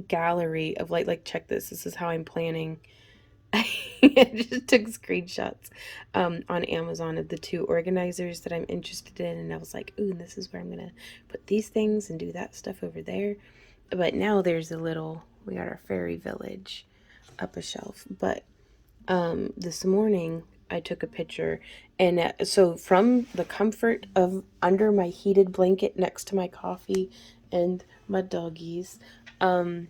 gallery of like check this is how I'm planning. I just took screenshots on Amazon of the two organizers that I'm interested in, and I was like, ooh, this is where I'm gonna put these things and do that stuff over there. But now there's we got our fairy village up a shelf. But this morning I took a picture, and so from the comfort of under my heated blanket next to my coffee and my doggies, I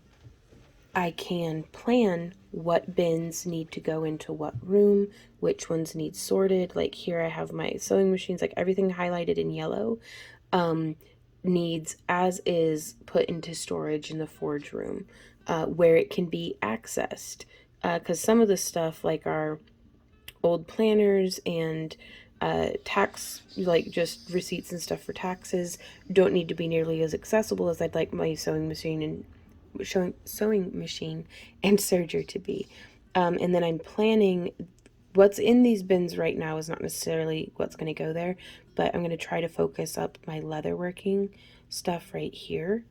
can plan what bins need to go into what room, which ones need sorted. Like, here I have my sewing machines, like everything highlighted in yellow, needs as is put into storage in the forge room, where it can be accessed. Because some of the stuff, like our old planners and tax, like just receipts and stuff for taxes, don't need to be nearly as accessible as I'd like my sewing machine and serger to be. And then I'm planning what's in these bins right now is not necessarily what's going to go there, but I'm going to try to focus up my leatherworking stuff right here.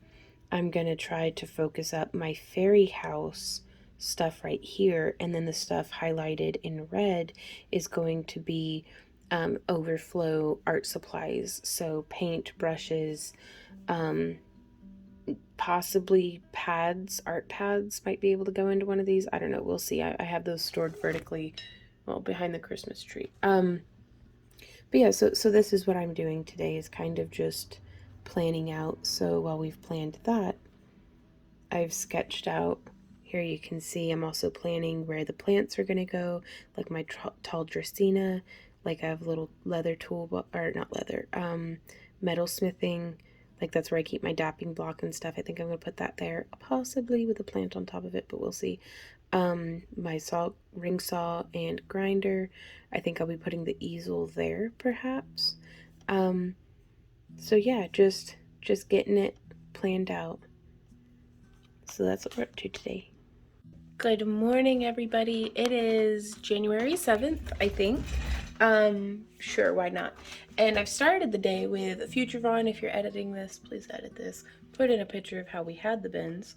I'm going to try to focus up my fairy house stuff right here, and then the stuff highlighted in red is going to be overflow art supplies, so paint, brushes, possibly pads, art pads might be able to go into one of these. I don't know, we'll see. I have those stored vertically, well, behind the Christmas tree. But yeah, so this is what I'm doing today, is kind of just planning out. So while we've planned that, I've sketched out, here you can see I'm also planning where the plants are going to go, like my tall Dracaena. Like, I have a little leather tool, or not leather, metal smithing, like that's where I keep my dapping block and stuff. I think I'm going to put that there, possibly with a plant on top of it, but we'll see. My ring saw and grinder, I think I'll be putting the easel there perhaps. So yeah, just getting it planned out. So that's what we're up to today. Good morning, everybody. It is January 7th, I think. Sure, why not? And I've started the day with a future Vaughn. If you're editing this, please edit this. Put in a picture of how we had the bins.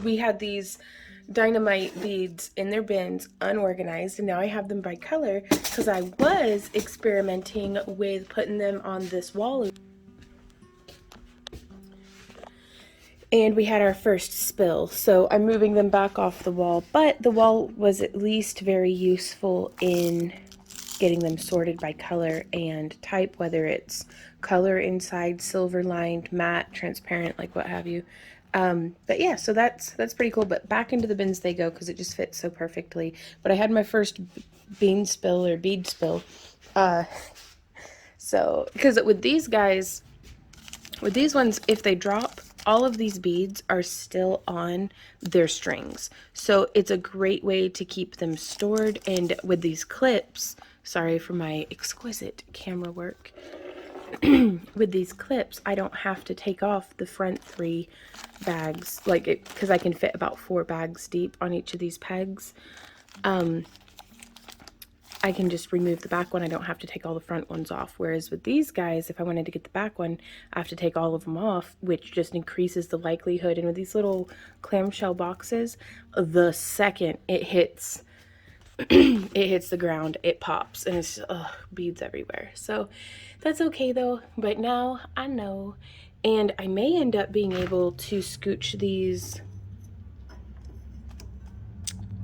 We had these dynamite beads in their bins, unorganized, and now I have them by color because I was experimenting with putting them on this wall. And we had our first spill, so I'm moving them back off the wall, but the wall was at least very useful in getting them sorted by color and type, whether it's color inside, silver lined, matte, transparent, like what have you. But yeah, so that's pretty cool. But back into the bins they go because it just fits so perfectly. But I had my first bead spill. So because with these guys, with these ones, if they drop, all of these beads are still on their strings. So it's a great way to keep them stored. And with these clips, sorry for my exquisite camera work, with these clips, I don't have to take off the front 3 bags, like it, because I can fit about 4 bags deep on each of these pegs. I can just remove the back one. I don't have to take all the front ones off. Whereas with these guys, if I wanted to get the back one, I have to take all of them off, which just increases the likelihood. And with these little clamshell boxes, the second it hits it hits the ground, it pops, and it's beads everywhere. So that's okay though. But now I know, and I may end up being able to scooch these.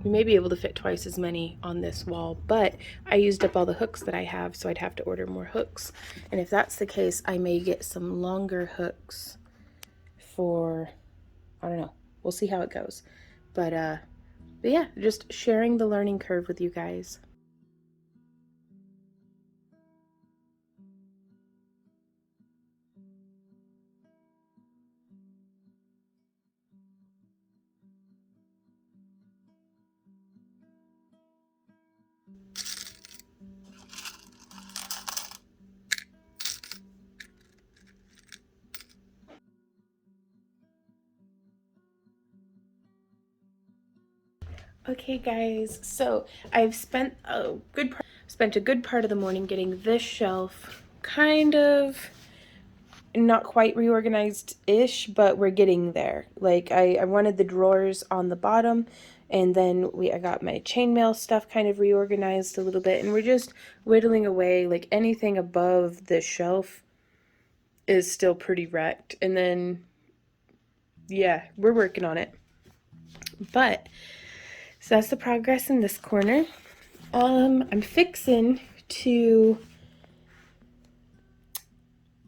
We may be able to fit twice as many on this wall, but I used up all the hooks that I have, so I'd have to order more hooks. And if that's the case, I may get some longer hooks for, I don't know, we'll see how it goes. But yeah, just sharing the learning curve with you guys. Okay guys, so I've spent a good part of the morning getting this shelf kind of not quite reorganized-ish, but we're getting there. Like I wanted the drawers on the bottom, and then I got my chainmail stuff kind of reorganized a little bit, and we're just whittling away. Like anything above the shelf is still pretty wrecked. And then yeah, we're working on it. But so that's the progress in this corner. I'm fixing to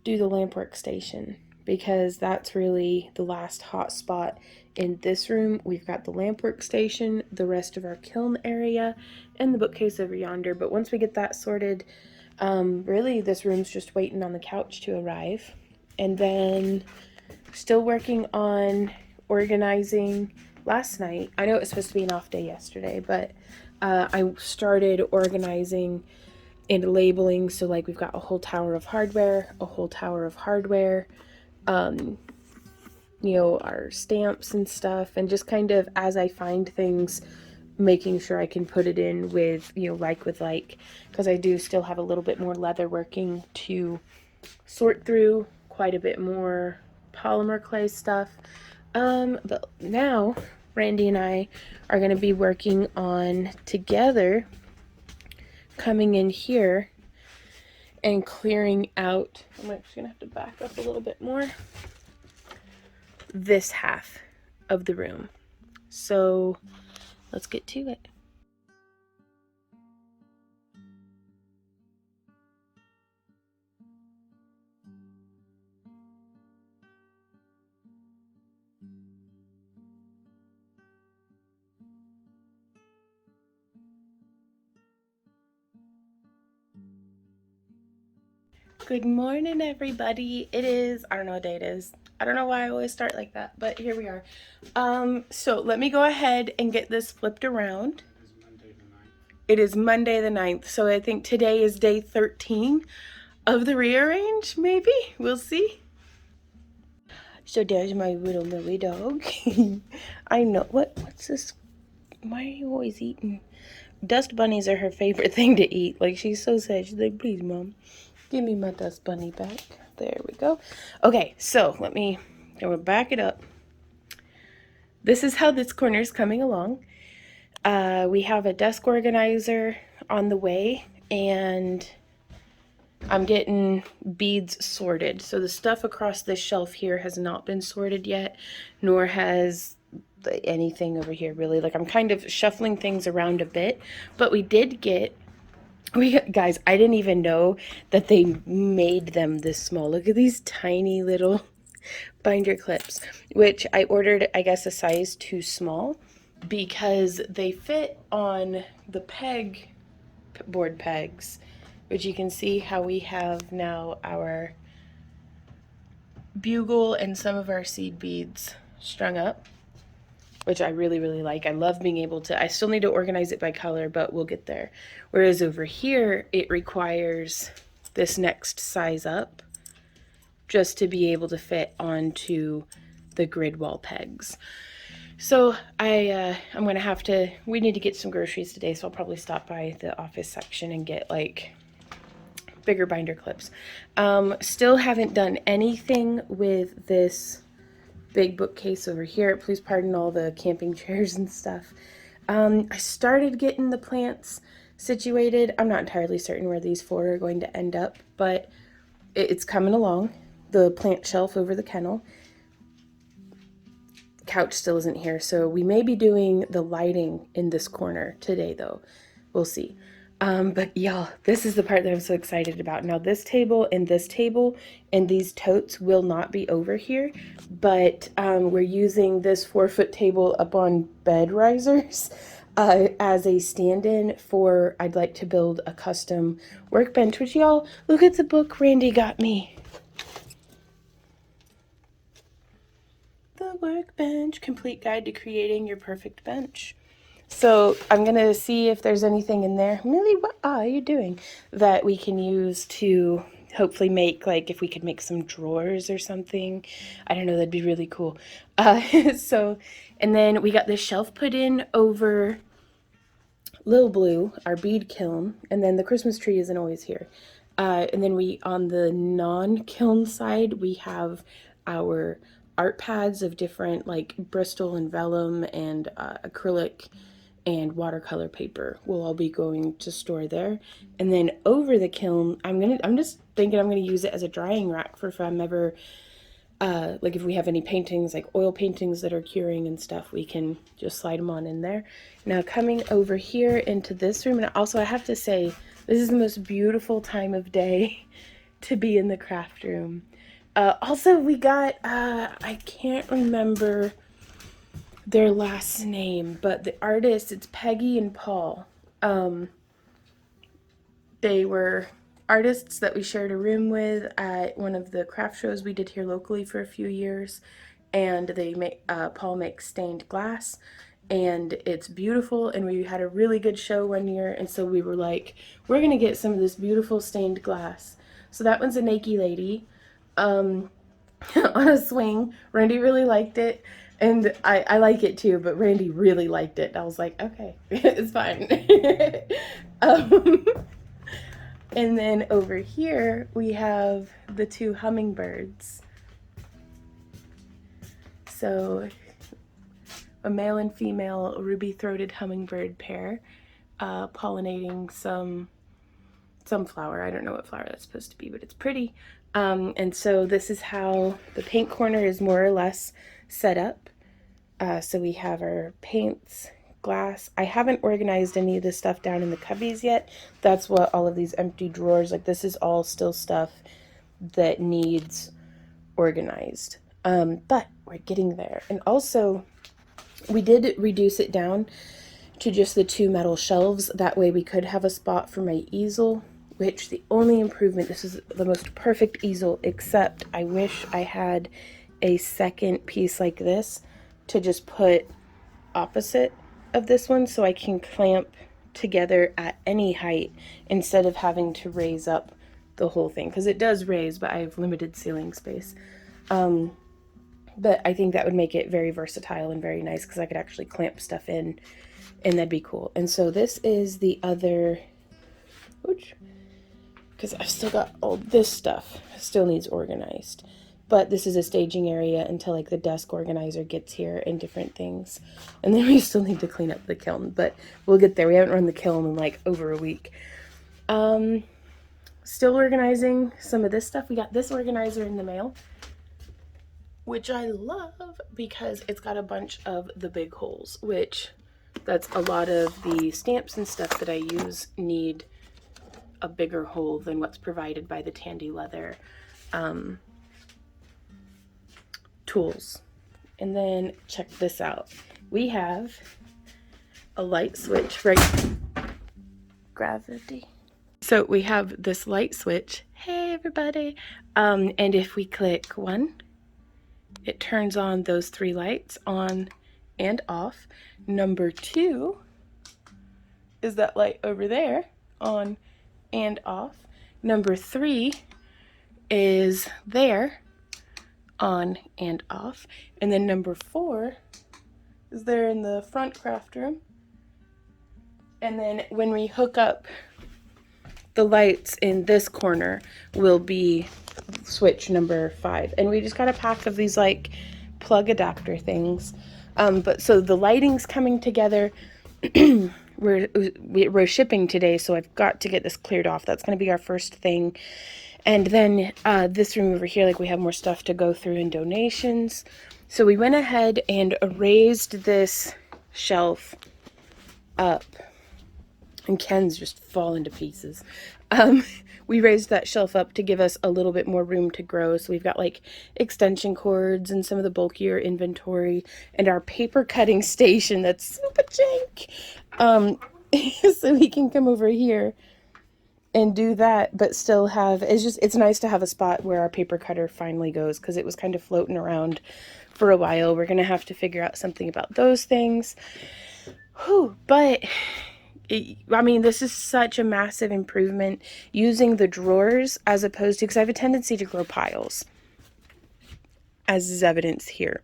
do the lamp workstation because that's really the last hot spot in this room. We've got the lamp workstation, the rest of our kiln area, and the bookcase over yonder. But once we get that sorted, really this room's just waiting on the couch to arrive. And then still working on organizing. Last night, I know it was supposed to be an off day yesterday, but I started organizing and labeling. So like we've got a whole tower of hardware, you know, our stamps and stuff, and just kind of as I find things, making sure I can put it in with, you know, like with like, because I do still have a little bit more leather working to sort through, quite a bit more polymer clay stuff. But now Randy and I are going to be working on together coming in here and clearing out. I'm actually going to have to back up a little bit more. This half of the room. So let's get to it. Good morning, everybody. It is, I don't know what day it is. I don't know why I always start like that, but here we are. So let me go ahead and get this flipped around. It is Monday the 9th, so I think today is day 13 of the rearrange, maybe? We'll see. So there's my little Millie dog. I know, what's this? Why are you always eating? Dust bunnies are her favorite thing to eat. Like, she's so sad. She's like, please, Mom, give me my dust bunny back. There we go. Okay, so I'm gonna back it up. This is how this corner is coming along. We have a desk organizer on the way, and I'm getting beads sorted. So the stuff across this shelf here has not been sorted yet, nor has anything over here really. Like I'm kind of shuffling things around a bit, but we did get, guys, I didn't even know that they made them this small. Look at these tiny little binder clips, which I ordered, I guess, a size too small because they fit on the board pegs, which you can see how we have now our bugle and some of our seed beads strung up, which I really, really like. I love being able to, I still need to organize it by color, but we'll get there. Whereas over here, it requires this next size up just to be able to fit onto the grid wall pegs. So I'm gonna have to, we need to get some groceries today, so I'll probably stop by the office section and get like bigger binder clips. Still haven't done anything with this big bookcase over here. Please pardon all the camping chairs and stuff. I started getting the plants situated. I'm not entirely certain where these four are going to end up, but it's coming along. The plant shelf over the kennel. Couch still isn't here, so we may be doing the lighting in this corner today, though. We'll see. But y'all, this is the part that I'm so excited about. Now, this table and these totes will not be over here, but we're using this 4-foot table up on bed risers as a stand-in for, I'd like to build a custom workbench, which y'all, look at the book Randy got me. The Workbench, Complete Guide to Creating Your Perfect Bench. So I'm going to see if there's anything in there. Millie, what are you doing? That we can use to hopefully make, like, if we could make some drawers or something. I don't know, that'd be really cool. And then we got this shelf put in over Lil Blue, our bead kiln, and then the Christmas tree isn't always here. And then on the non-kiln side, we have our art pads of different, like Bristol and vellum and acrylic and watercolor paper will all be going to store there. And then over the kiln, I'm just thinking I'm gonna use it as a drying rack for if I'm ever like if we have any paintings, like oil paintings that are curing and stuff, we can just slide them on in there. Now coming over here into this room, and also I have to say, this is the most beautiful time of day to be in the craft room. Also, we got, I can't remember their last name, but the artists, it's Peggy and Paul. They were artists that we shared a room with at one of the craft shows we did here locally for a few years. And Paul makes stained glass, and it's beautiful, and we had a really good show one year, and so we were like, we're gonna get some of this beautiful stained glass. So that one's a naked lady on a swing. Randy really liked it, and I like it too, but Randy really liked it. I was like, okay, it's fine. And then over here we have the two hummingbirds. So a male and female ruby-throated hummingbird pair pollinating some flower. I don't know what flower that's supposed to be, but it's pretty. And so this is how the paint corner is more or less set up. So we have our paints, glass. I haven't organized any of this stuff down in the cubbies yet. That's what all of these empty drawers, like this is all still stuff that needs organized. But we're getting there. And also we did reduce it down to just the 2 metal shelves. That way we could have a spot for my easel, which the only improvement, this is the most perfect easel, except I wish I had a second piece like this to just put opposite of this one so I can clamp together at any height instead of having to raise up the whole thing, because it does raise, but I have limited ceiling space. But I think that would make it very versatile and very nice because I could actually clamp stuff in, and that'd be cool. And so this is the other, because I've still got all this stuff, still needs organized. But this is a staging area until like the desk organizer gets here and different things. And then we still need to clean up the kiln, but we'll get there. We haven't run the kiln in like over a week. Still organizing some of this stuff. We got this organizer in the mail, which I love because it's got a bunch of the big holes, which that's a lot of the stamps and stuff that I use need a bigger hole than what's provided by the Tandy Leather tools. And then check this out. We have a light switch, right? Gravity. So we have this light switch. Hey everybody. And if we click one, it turns on those three lights on and off. Number two is that light over there, on and off. Number three is there, on and off. And then number four is there in the front craft room. And then when we hook up the lights in this corner will be switch number 5. And we just got a pack of these like plug adapter things. But so the lighting's coming together. We're shipping today, so I've got to get this cleared off. That's going to be our first thing. And then this room over here, like we have more stuff to go through in donations. So we went ahead and raised this shelf up. And Ken's just falling to pieces. We raised that shelf up to give us a little bit more room to grow. So we've got like extension cords and some of the bulkier inventory and our paper cutting station that's super jank. So we can come over here and do that, but still have, it's nice to have a spot where our paper cutter finally goes, because it was kind of floating around for a while. We're going to have to figure out something about those things. Whew, but I mean, this is such a massive improvement using the drawers as opposed to, because I have a tendency to grow piles, as is evidence here.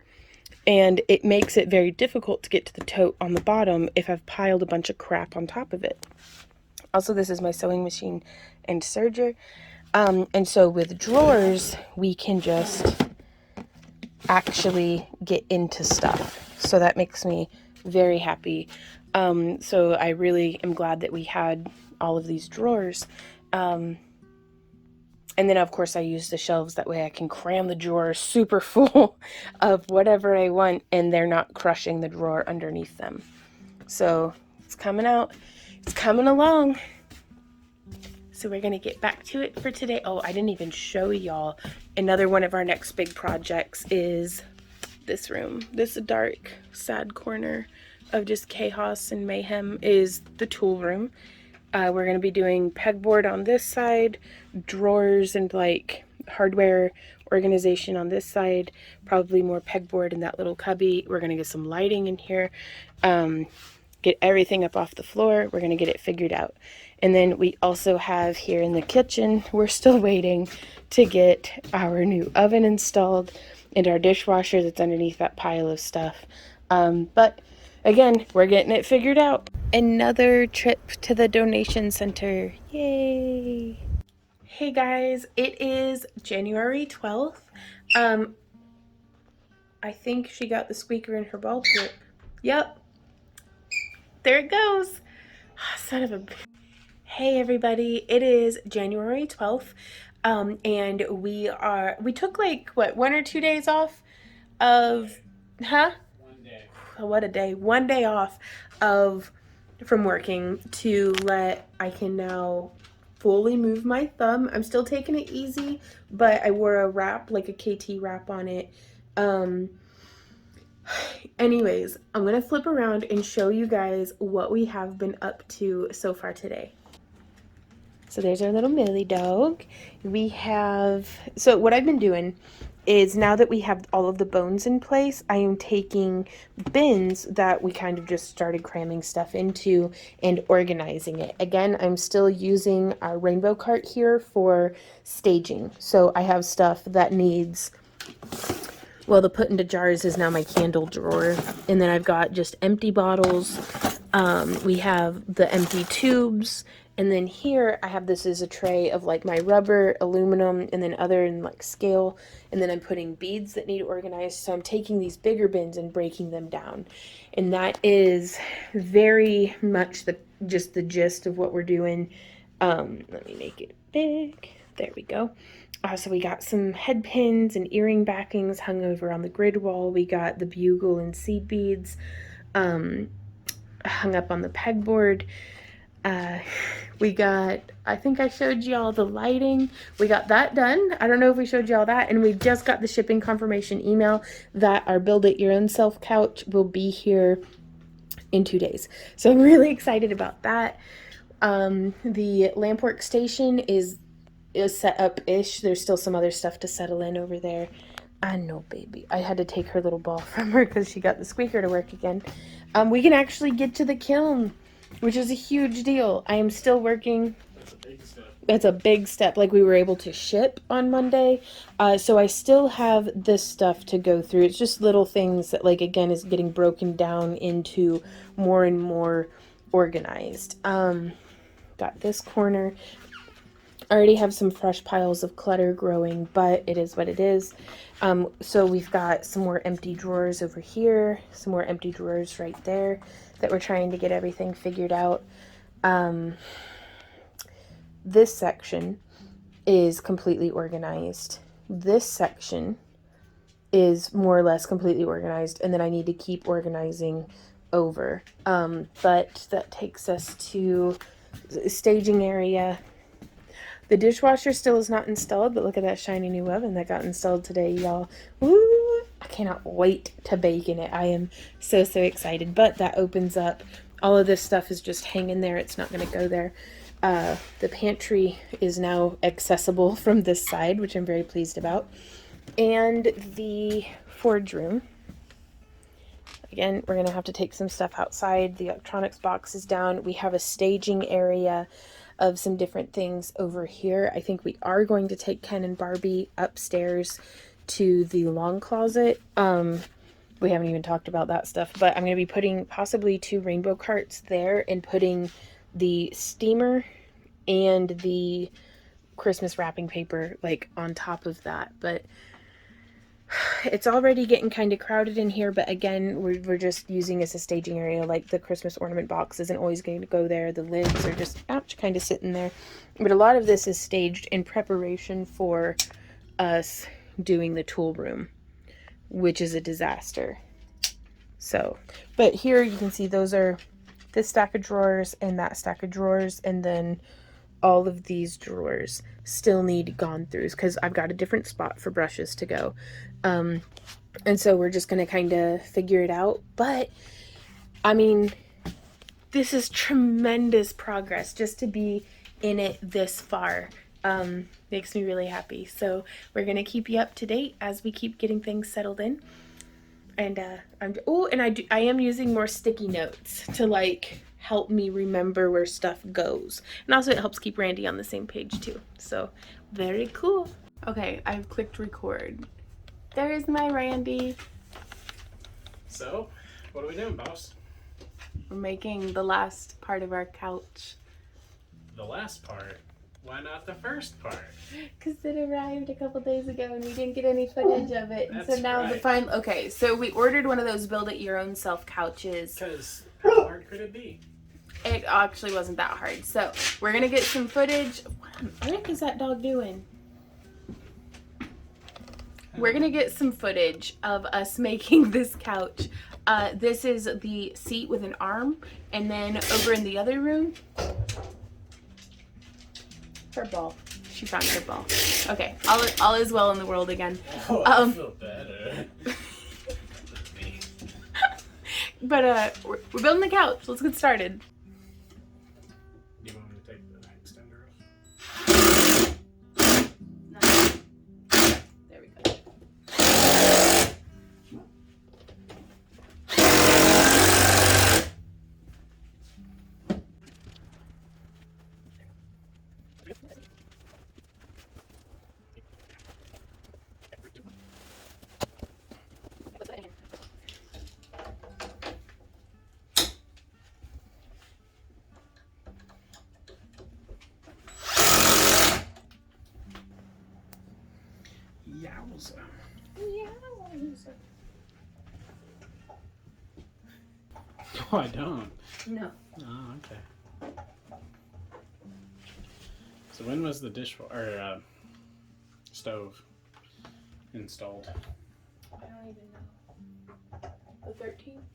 And it makes it very difficult to get to the tote on the bottom if I've piled a bunch of crap on top of it. Also, this is my sewing machine and serger. And so with drawers, we can just actually get into stuff. So that makes me very happy. So I really am glad that we had all of these drawers. And then of course I use the shelves, that way I can cram the drawers super full of whatever I want and they're not crushing the drawer underneath them. So it's coming out, it's coming along. So we're gonna get back to it for today. Oh, I didn't even show y'all. Another one of our next big projects is this room. This dark, sad corner of just chaos and mayhem is the tool room. We're going to be doing pegboard on this side, drawers and like hardware organization on this side, probably more pegboard in that little cubby. We're going to get some lighting in here, get everything up off the floor. We're going to get it figured out. And then we also have here in the kitchen, we're still waiting to get our new oven installed and our dishwasher that's underneath that pile of stuff. But again, we're getting it figured out. Another trip to the donation center. Yay! Hey guys, it is January 12th. I think she got the squeaker in her ball pit. Yep. There it goes. Son of a... Hey everybody, it is January 12th. And we took like, what, 1 or 2 days off of, huh? What a day. 1 day off from working to I can now fully move my thumb. I'm still taking it easy, but I wore a wrap, like a KT wrap on it. Anyways, I'm gonna flip around and show you guys what we have been up to so far today. So there's our little Millie dog. So what I've been doing is, now that we have all of the bones in place, I am taking bins that we kind of just started cramming stuff into and organizing it. Again, I'm still using our rainbow cart here for staging. So I have stuff that needs, well, the put into jars is now my candle drawer. And then I've got just empty bottles. We have the empty tubes. And then here I have, this is a tray of like my rubber, aluminum, and then other in like scale. And then I'm putting beads that need organized. So I'm taking these bigger bins and breaking them down. And that is very much just the gist of what we're doing. Let me make it big. There we go. So we got some head pins and earring backings hung over on the grid wall. We got the bugle and seed beads hung up on the pegboard. We got, I think I showed you all the lighting. We got that done. I don't know if we showed you all that. And we just got the shipping confirmation email that our build it your own self couch will be here in 2 days. So I'm really excited about that. The lamp workstation is set up-ish. There's still some other stuff to settle in over there. I know, baby. I had to take her little ball from her because she got the squeaker to work again. We can actually get to the kiln, which is a huge deal. I am still working. That's a big step. That's a big step. Like, we were able to ship on Monday. So I still have this stuff to go through. It's just little things that, like, again, is getting broken down into more and more organized. Got this corner. I already have some fresh piles of clutter growing, but it is what it is. So we've got some more empty drawers over here, some more empty drawers right there that we're trying to get everything figured out. This section is completely organized. This section is more or less completely organized, and then I need to keep organizing over. But that takes us to the staging area. The dishwasher still is not installed, but look at that shiny new oven that got installed today, y'all. Woo! I cannot wait to bake in it. I am so excited. But that opens up. All of this stuff is just hanging there. It's not going to go there. The pantry is now accessible from this side, which I'm very pleased about. And the forge room. Again, we're going to have to take some stuff outside. The electronics box is down. We have a staging area of some different things over here. I think we are going to take Ken and Barbie upstairs to the long closet. We haven't even talked about that stuff, but I'm going to be putting possibly 2 rainbow carts there and putting the steamer and the Christmas wrapping paper like on top of that. But it's already getting kind of crowded in here, but again, we're just using as a staging area. Like, the Christmas ornament box isn't always going to go there. The lids are just kind of sitting there. But a lot of this is staged in preparation for us doing the tool room, which is a disaster. So, but here you can see those are this stack of drawers and that stack of drawers, and then all of these drawers still need gone throughs because I've got a different spot for brushes to go. And so we're just going to kind of figure it out. But, I mean, this is tremendous progress just to be in it this far. Makes me really happy. So we're going to keep you up to date as we keep getting things settled in. And I am using more sticky notes to, like, help me remember where stuff goes. And also it helps keep Randy on the same page too. So very cool. Okay, I've clicked record. There's my Randy. So, what are we doing, boss? We're making the last part of our couch. The last part? Why not the first part? Because it arrived a couple days ago and we didn't get any footage of it. That's so now right. the final. Okay, so we ordered one of those build it your own self couches. Because how hard could it be? It actually wasn't that hard. So we're gonna get some footage. What on earth is that dog doing? We're gonna get some footage of us making this couch. This is the seat with an arm, and then over in the other room, her ball. She found her ball. Okay, all is well in the world again. Oh, I feel better. But we're building the couch. Let's get started. Do you want me to take the extender off? There we go. Yowza. Oh, I don't. No. Oh, okay. So when was the stove installed? I don't even know. The 13th?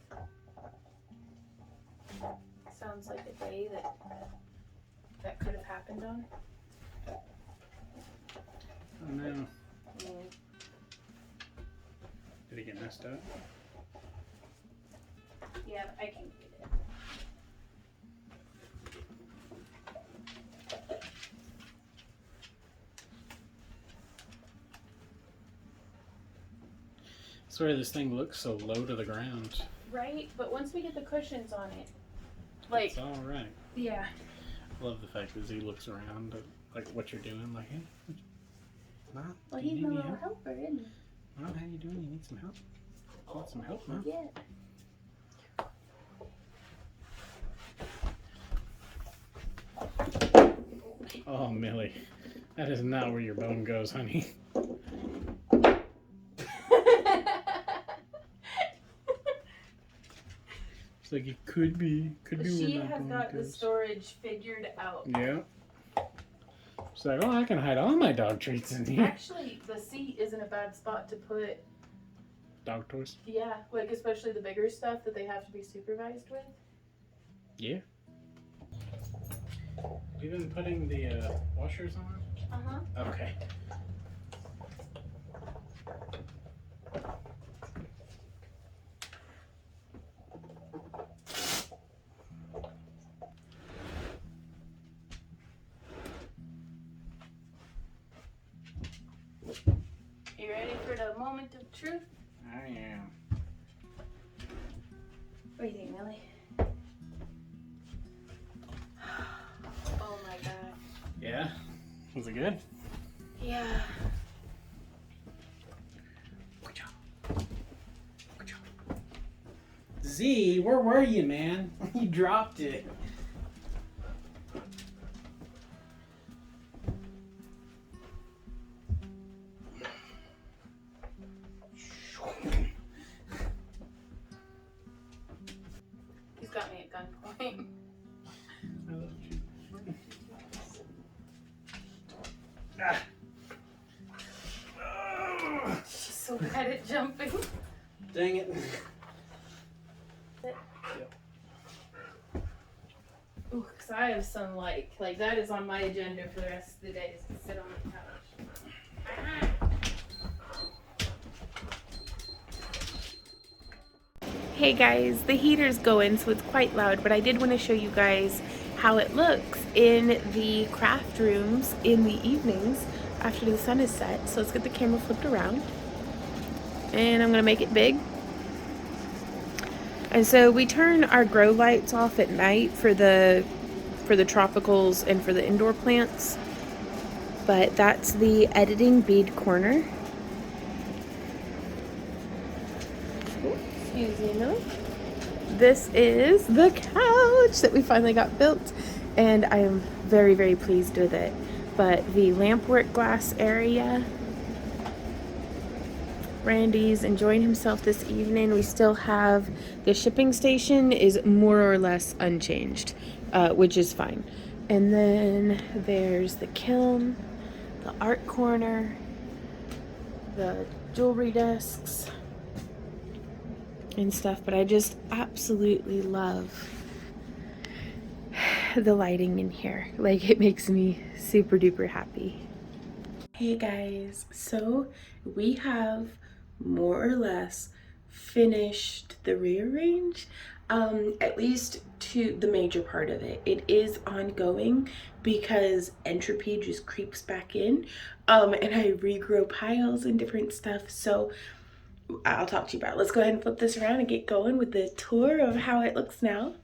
Sounds like a day that could have happened on. Oh no. Did it get messed up? Yeah, I can get it. I swear this thing looks so low to the ground. Right? But once we get the cushions on it, like... It's alright. Yeah. I love the fact that Z looks around at like what you're doing, like, hey, Mom, Well, do you he's need my any little help? helper, isn't he? Mom, how you doing? You need some help? Want some help, Mom? Yeah. Oh, Millie, that is not where your bone goes, honey. It's like it could be where She my has bone got the goes. storage figured out. Yeah. She's like, oh, I can hide all my dog treats in here. Actually, the seat isn't a bad spot to put, Dog toys? yeah, like especially the bigger stuff that they have to be supervised with. Yeah. You been putting the washers on? Uh-huh. Okay. You ready for the moment of truth? I am. What do you think, Millie? Oh my god. Yeah? Was it good? Yeah. Z, where were you, man? You dropped it. He's got me at gunpoint. I love you. Ah. Oh, She's so bad at jumping. dang it. Ooh, cause I have some like that is on my agenda for the rest of the day is to sit on the couch. Hey guys, the heater's going so it's quite loud, but I did want to show you guys how it looks in the craft rooms in the evenings after the sun is set. So let's get the camera flipped around and I'm gonna make it big. And so we turn our grow lights off at night for the tropicals and for the indoor plants. But that's the editing bead corner. Excuse me, Millie. This is the couch that we finally got built, and I am very, very pleased with it. But the lampwork glass area, Randy's enjoying himself this evening. We still have the shipping station is more or less unchanged, which is fine. And then there's the kiln, the art corner, the jewelry desks and stuff. But I just absolutely love the lighting in here. Like, it makes me super duper happy. Hey guys, so we have more or less finished the rearrange, at least to the major part of it. It is ongoing because entropy just creeps back in, and I regrow piles and different stuff. So I'll talk to you about it. Let's go ahead and flip this around and get going with the tour of how it looks now.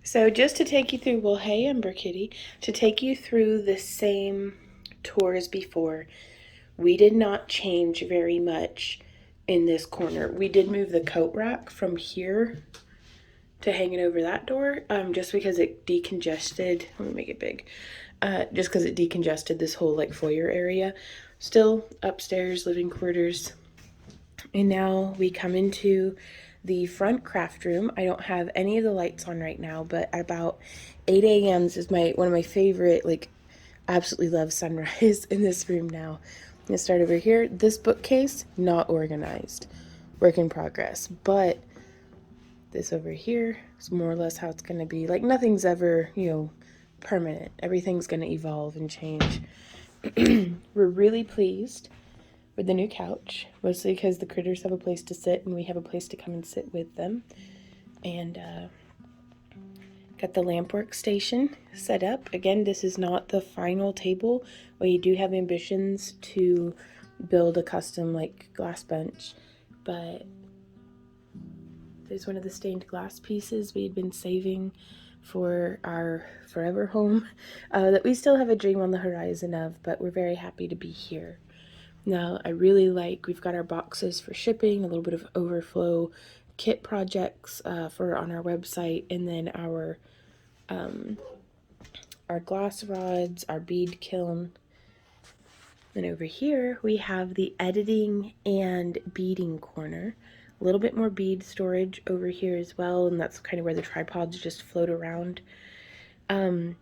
So just to take you through, well, hey Ember Kitty, to take you through the same tour as before, we did not change very much in this corner. We did move the coat rack from here to hang it over that door, just because it decongested. Let me make it big. Just because it decongested this whole like foyer area. Still upstairs, living quarters. And now we come into the front craft room. I don't have any of the lights on right now, but at about 8 a.m. is one of my favorite like absolutely love sunrise in this room now. I'm going to start over here. This bookcase, not organized. Work in progress. But this over here is more or less how it's going to be. Like, nothing's ever, permanent. Everything's going to evolve and change. We're really pleased with the new couch, mostly because the critters have a place to sit and we have a place to come and sit with them. And got the lamp workstation set up. Again, this is not the final table. We do have ambitions to build a custom glass bench, but there's one of the stained glass pieces we had been saving for our forever home that we still have a dream on the horizon of, but we're very happy to be here. Now, I really we've got our boxes for shipping, a little bit of overflow kit projects for on our website, and then our glass rods, our bead kiln. Then over here we have the editing and beading corner. A little bit more bead storage over here as well, and that's kind of where the tripods just float around. I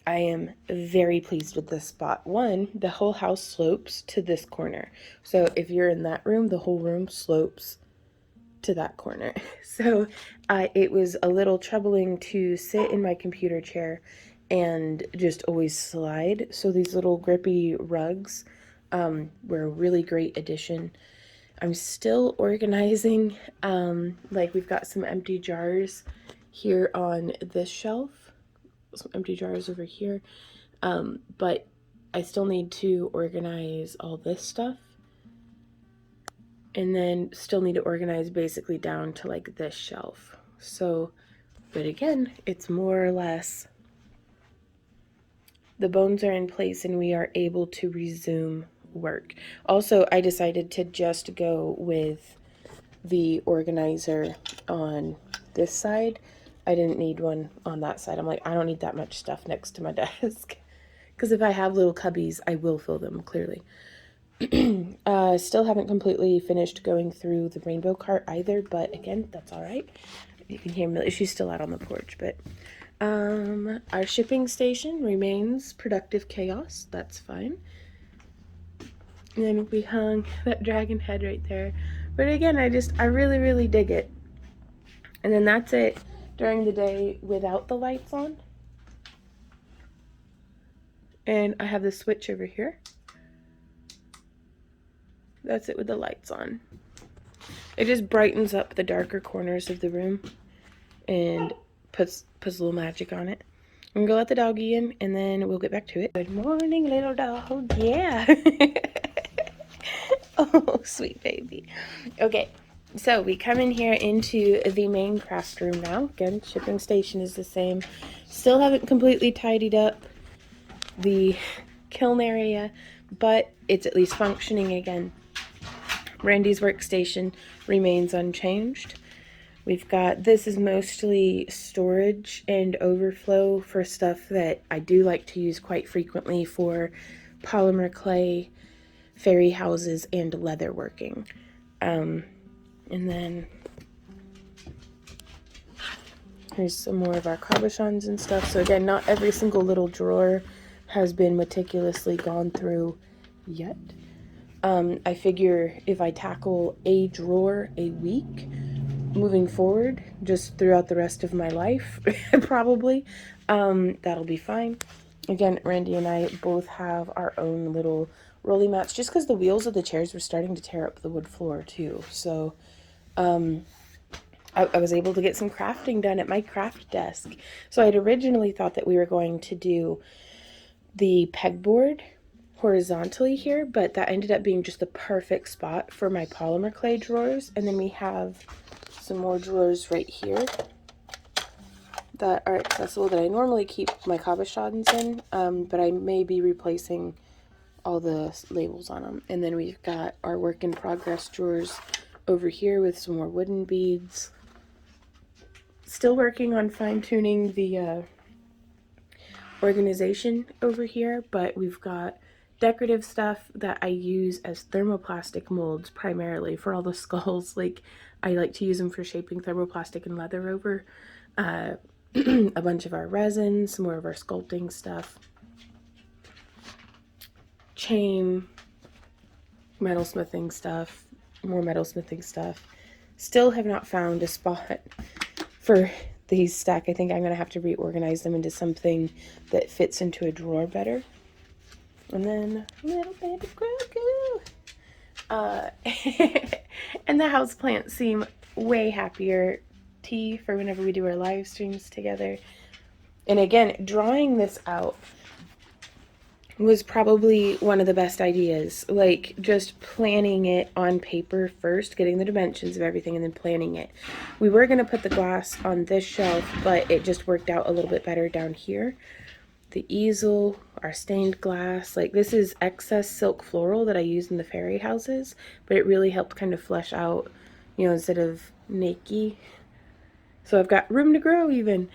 am very pleased with this spot. One, the whole house slopes to this corner. So if you're in that room, the whole room slopes to that corner. So it was a little troubling to sit in my computer chair and just always slide. So these little grippy rugs were a really great addition. I'm still organizing, we've got some empty jars here on this shelf, some empty jars over here, but I still need to organize all this stuff, and then still need to organize basically down to this shelf. So, but again, it's more or less the bones are in place and we are able to resume work. Also, I decided to just go with the organizer on this side. I didn't need one on that side. I'm like, I don't need that much stuff next to my desk. Because if I have little cubbies, I will fill them, clearly. Still haven't completely finished going through the rainbow cart either, but again, that's all right. You can hear Millie, she's still out on the porch, but our shipping station remains productive chaos. That's fine. And then we hung that dragon head right there. But again, I really, really dig it. And then that's it during the day without the lights on. And I have the switch over here. That's it with the lights on. It just brightens up the darker corners of the room and puts a little magic on it. I'm gonna go let the doggy in and then we'll get back to it. Good morning, little dog. Yeah. Oh, sweet baby. Okay, so we come in here into the main craft room now. Again, shipping station is the same. Still haven't completely tidied up the kiln area, but it's at least functioning again. Randy's workstation remains unchanged. We've got, this is mostly storage and overflow for stuff that I do like to use quite frequently for polymer clay, fairy houses, and leather working. And then here's some more of our cabochons and stuff. So again, not every single little drawer has been meticulously gone through yet. I figure if I tackle a drawer a week moving forward, just throughout the rest of my life, probably, that'll be fine. Again, Randy and I both have our own little rolly mats, just because the wheels of the chairs were starting to tear up the wood floor too. So I was able to get some crafting done at my craft desk. So I had originally thought that we were going to do the pegboard horizontally here, but that ended up being just the perfect spot for my polymer clay drawers. And then we have some more drawers right here that are accessible that I normally keep my cabochons in, but I may be replacing all the labels on them. And then we've got our work in progress drawers over here with some more wooden beads. Still working on fine-tuning the organization over here, but we've got decorative stuff that I use as thermoplastic molds primarily for all the skulls. I like to use them for shaping thermoplastic and leather over. A bunch of our resin, some more of our sculpting stuff. chain, metalsmithing stuff, more metalsmithing stuff. Still have not found a spot for these stack. I think I'm going to have to reorganize them into something that fits into a drawer better. And then little baby Grogu. And the houseplants seem way happier. Tea for whenever we do our live streams together. And again, drawing this out was probably one of the best ideas. Like, just planning it on paper first, getting the dimensions of everything, and then planning it. We were going to put the glass on this shelf, but it just worked out a little bit better down here. The easel, our stained glass, like this is excess silk floral that I use in the fairy houses, but it really helped kind of flesh out, you know, instead of naked. So I've got room to grow even.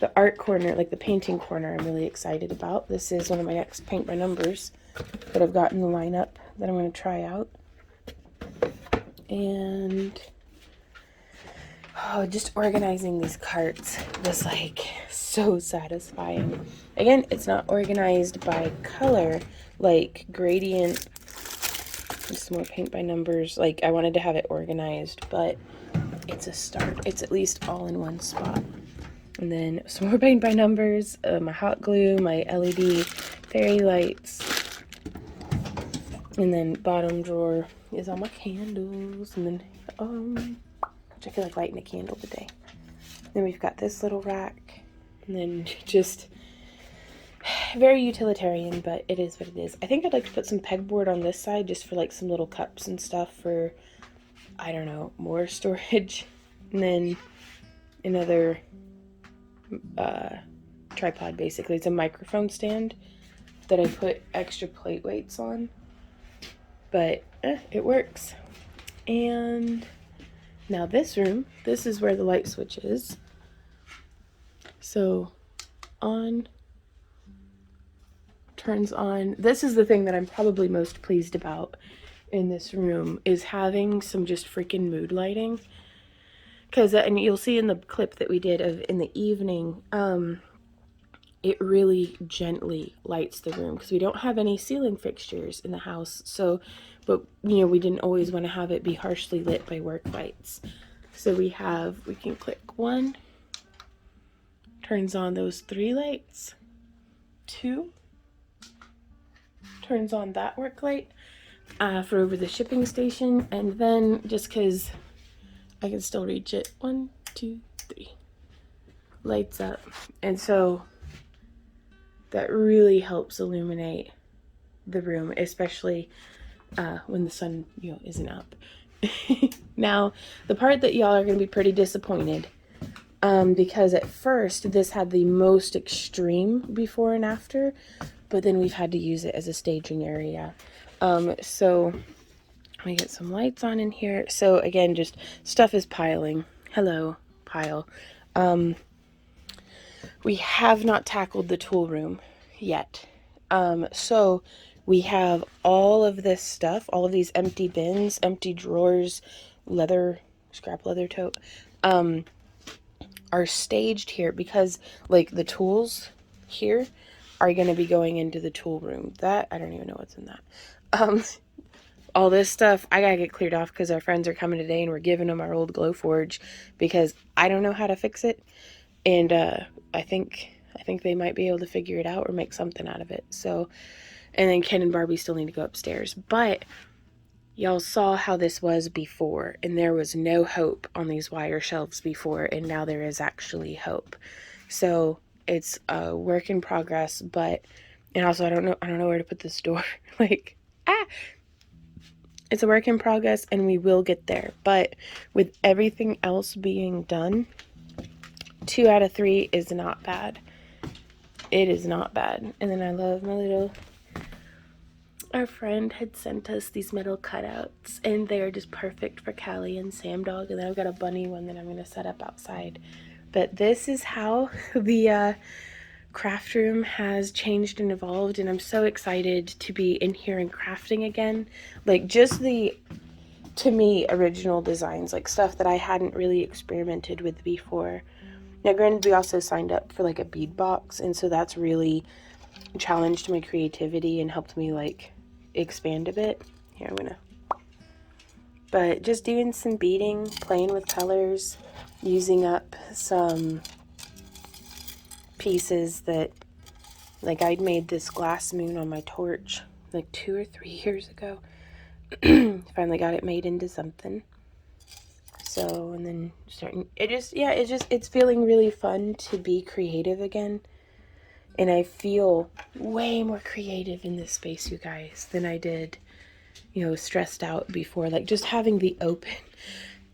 The art corner, like the painting corner, I'm really excited about. This is one of my next paint by numbers that I've got in the lineup that I'm going to try out. And just organizing these carts was like so satisfying. Again, it's not organized by color, like gradient. Just more paint by numbers. Like, I wanted to have it organized, but it's a start. It's at least all in one spot. And then some more paint by numbers, my hot glue, my LED fairy lights. And then bottom drawer is all my candles. And then, which I feel like lighting a candle today. Then we've got this little rack. And then just very utilitarian, but it is what it is. I think I'd like to put some pegboard on this side just for like some little cups and stuff for, I don't know, more storage. And then another tripod, basically. It's a microphone stand that I put extra plate weights on, but it works. And now this room, this is where the light switch is. So on, turns on. This is the thing that I'm probably most pleased about in this room, is having some just freaking mood lighting. Because, and you'll see in the clip that we did of in the evening, it really gently lights the room because we don't have any ceiling fixtures in the house. So, but you know, we didn't always want to have it be harshly lit by work lights. So we can click one, turns on those 3 lights, 2, turns on that work light for over the shipping station, and then just because I can still reach it, 1, 2, 3, lights up. And so that really helps illuminate the room, especially when the sun, you know, isn't up. Now, the part that y'all are going to be pretty disappointed, because at first this had the most extreme before and after, but then we've had to use it as a staging area. So let me get some lights on in here. So again, just stuff is piling. Hello, pile. We have not tackled the tool room yet. So we have all of this stuff, all of these empty bins, empty drawers, leather, scrap leather tote, are staged here because like the tools here are going to be going into the tool room. That, I don't even know what's in that. All this stuff, I gotta get cleared off because our friends are coming today and we're giving them our old Glowforge because I don't know how to fix it. And I think they might be able to figure it out or make something out of it. So, and then Ken and Barbie still need to go upstairs. But y'all saw how this was before, and there was no hope on these wire shelves before, and now there is actually hope. So it's a work in progress, but, and also I don't know where to put this door. Like, it's a work in progress and we will get there. But with everything else being done, 2 out of 3 is not bad. It is not bad. And then I love my little, our friend had sent us these metal cutouts and they're just perfect for Callie and Sam Dog. And then I've got a bunny one that I'm going to set up outside. But this is how the craft room has changed and evolved, and I'm so excited to be in here and crafting again. Like, just the, to me, original designs, like stuff that I hadn't really experimented with before. Now granted, we also signed up for like a bead box, and so that's really challenged my creativity and helped me like expand a bit. Here, but just doing some beading, playing with colors, using up some pieces that, like, I'd made this glass moon on my torch like 2 or 3 years ago. Finally got it made into something. So, and then it's feeling really fun to be creative again. And I feel way more creative in this space, you guys, than I did, stressed out before. Like, just having the open.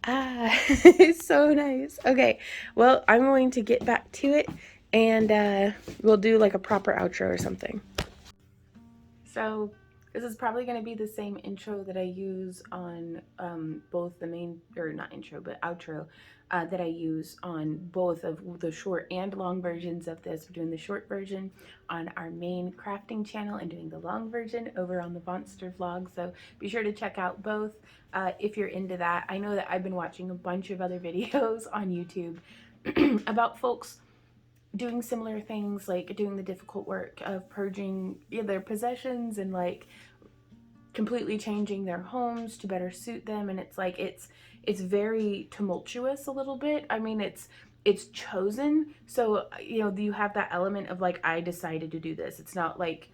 It's so nice. Okay, well, I'm going to get back to it, and we'll do like a proper outro or something. So this is probably going to be the same intro that I use on both the main, or not intro, but outro that I use on both of the short and long versions of this. We're doing the short version on our main crafting channel and doing the long version over on the Monster vlog. So be sure to check out both if you're into that. I know that I've been watching a bunch of other videos on YouTube about folks doing similar things, like doing the difficult work of purging their possessions and like completely changing their homes to better suit them. And it's like it's very tumultuous a little bit. I mean, it's chosen, so you have that element of like, I decided to do this. It's not like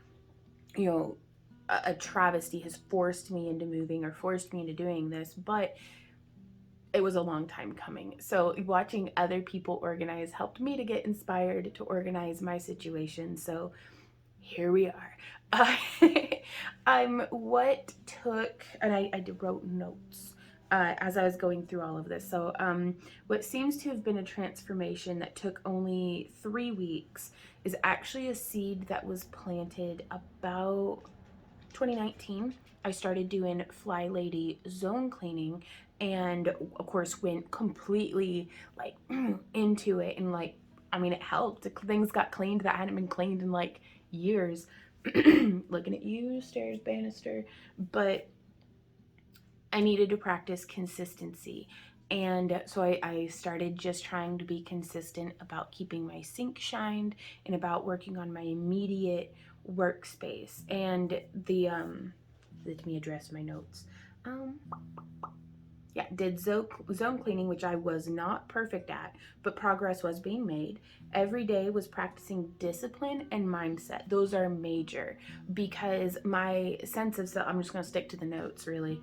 a travesty has forced me into moving or forced me into doing this, but it was a long time coming. So watching other people organize helped me to get inspired to organize my situation. So here we are. What took, and I wrote notes as I was going through all of this. So what seems to have been a transformation that took only 3 weeks is actually a seed that was planted about 2019. I started doing Fly Lady zone cleaning, and of course went completely like into it, and like, I mean, it helped. Things got cleaned that hadn't been cleaned in like years. Looking at you, stairs banister. But I needed to practice consistency. And so I started just trying to be consistent about keeping my sink shined and about working on my immediate workspace. And let me address my notes. Did zone cleaning, which I was not perfect at, but progress was being made. Every day was practicing discipline and mindset. Those are major, because my sense of self, I'm just going to stick to the notes really.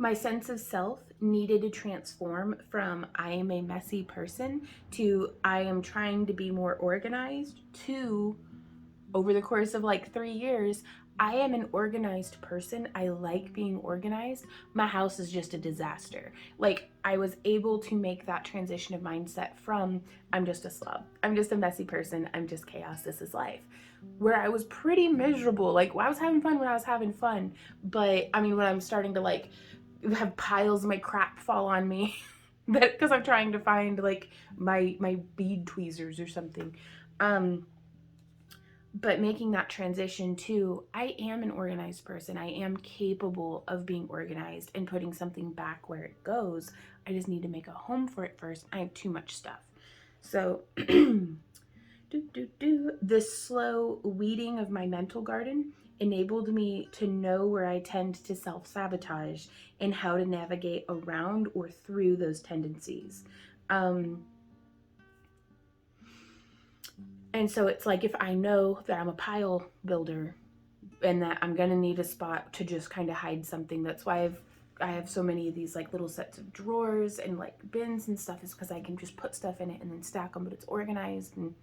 My sense of self needed to transform from I am a messy person to I am trying to be more organized to, over the course of like 3 years, I am an organized person. I like being organized. My house is just a disaster. Like, I was able to make that transition of mindset from I'm just a slob, I'm just a messy person, I'm just chaos, this is life. Where I was pretty miserable. Like, I was having fun when I was having fun, but I mean, when I'm starting to like have piles of my crap fall on me, that because I'm trying to find like my bead tweezers or something. But making that transition to I am an organized person. I am capable of being organized and putting something back where it goes. I just need to make a home for it first. I have too much stuff. So the slow weeding of my mental garden enabled me to know where I tend to self-sabotage and how to navigate around or through those tendencies. And so it's like, if I know that I'm a pile builder and that I'm gonna need a spot to just kind of hide something, that's why I have so many of these like little sets of drawers and like bins and stuff, is because I can just put stuff in it and then stack them, but it's organized, and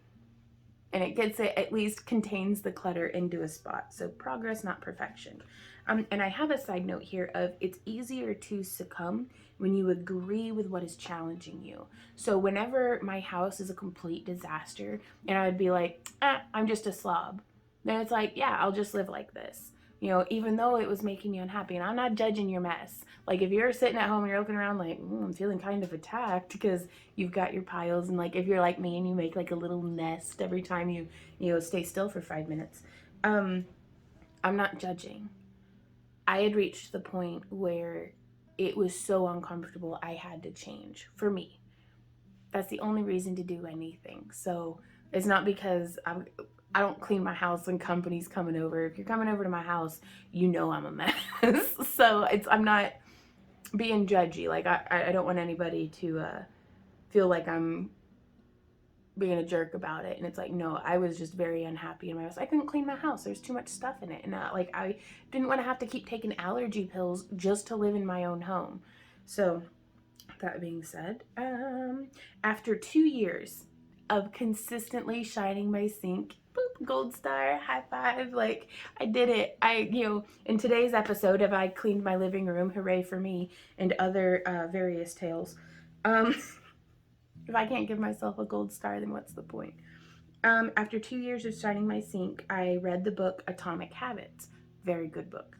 it gets it, at least contains the clutter into a spot. So progress, not perfection. And I have a side note here of it's easier to succumb when you agree with what is challenging you. So whenever my house is a complete disaster and I would be like, I'm just a slob, then it's like, yeah, I'll just live like this. Even though it was making me unhappy, and I'm not judging your mess. Like, if you're sitting at home and you're looking around like, I'm feeling kind of attacked because you've got your piles, and like, if you're like me and you make like a little nest every time you stay still for 5 minutes, I'm not judging. I had reached the point where it was so uncomfortable I had to change. For me, that's the only reason to do anything. So It's not because I don't clean my house when company's coming over. If you're coming over to my house, you know I'm a mess. So I'm not being judgy. Like I don't want anybody to feel like I'm being a jerk about it. And it's like, no, I was just very unhappy in my house. I couldn't clean my house. There's too much stuff in it. And like I didn't want to have to keep taking allergy pills just to live in my own home. So that being said, after 2 years of consistently shining my sink, boop, gold star, high five, like I did it. In today's episode of I cleaned my living room, hooray for me, and other various tales. If I can't give myself a gold star, then what's the point? After 2 years of shining my sink, I read the book Atomic Habits. Very good book.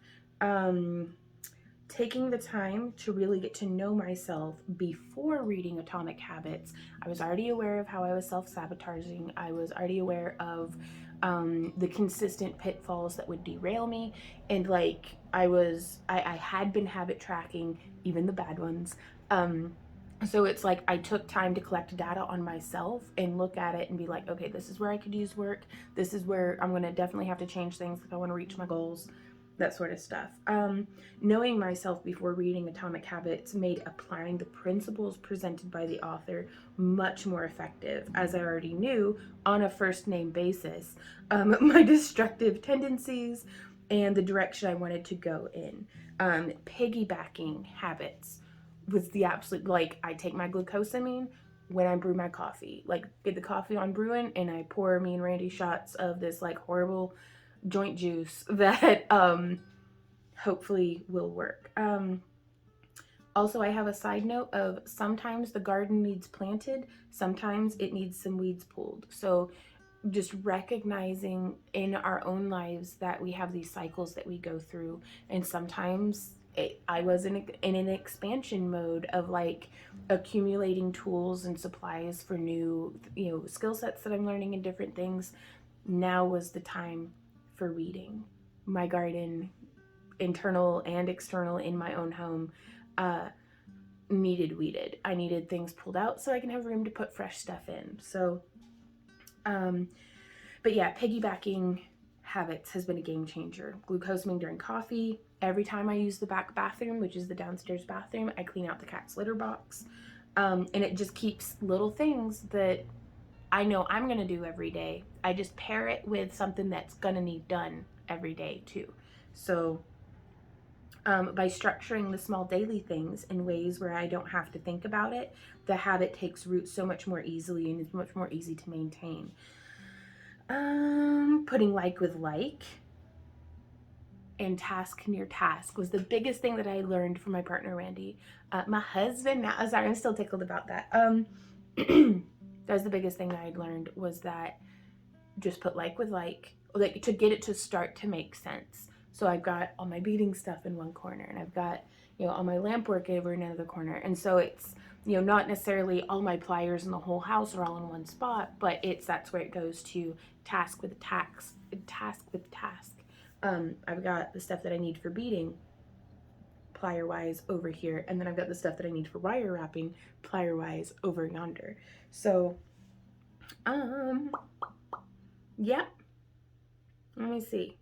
Taking the time to really get to know myself before reading Atomic Habits, I was already aware of how I was self-sabotaging. I was already aware of the consistent pitfalls that would derail me. And like I had been habit tracking, even the bad ones. So it's like I took time to collect data on myself and look at it and be like, okay, this is where I could use work. This is where I'm going to definitely have to change things if I want to reach my goals, that sort of stuff. Knowing myself before reading Atomic Habits made applying the principles presented by the author much more effective, as I already knew on a first name basis my destructive tendencies and the direction I wanted to go in. Piggybacking habits was the absolute, like, I take my glucosamine when I brew my coffee. Like, get the coffee on brewing, and I pour me and Randy shots of this, like, horrible joint juice that hopefully will work. Also, I have a side note of sometimes the garden needs planted, sometimes it needs some weeds pulled. So just recognizing in our own lives that we have these cycles that we go through, and sometimes I was in an expansion mode of like accumulating tools and supplies for new skill sets that I'm learning in different things. Now was the time for weeding my garden, internal and external, in my own home. Needed weeded. I needed things pulled out so I can have room to put fresh stuff in. So but yeah, piggybacking habits has been a game changer. Glucosamine during coffee. Every time I use the back bathroom, which is the downstairs bathroom, I clean out the cat's litter box. And it just keeps little things that I know I'm going to do every day. I just pair it with something that's going to need done every day too. So by structuring the small daily things in ways where I don't have to think about it, the habit takes root so much more easily and is much more easy to maintain. Putting like with like and task near task was the biggest thing that I learned from my partner Randy. My husband now, sorry, I'm still tickled about that. That was the biggest thing that I'd learned, was that just put like with like to get it to start to make sense. So I've got all my beading stuff in one corner, and I've got all my lamp work over in another corner, and so it's not necessarily all my pliers in the whole house are all in one spot, but that's where it goes to task with task with task. I've got the stuff that I need for beading plier wise over here, and then I've got the stuff that I need for wire wrapping plier wise over yonder. So yeah, let me see.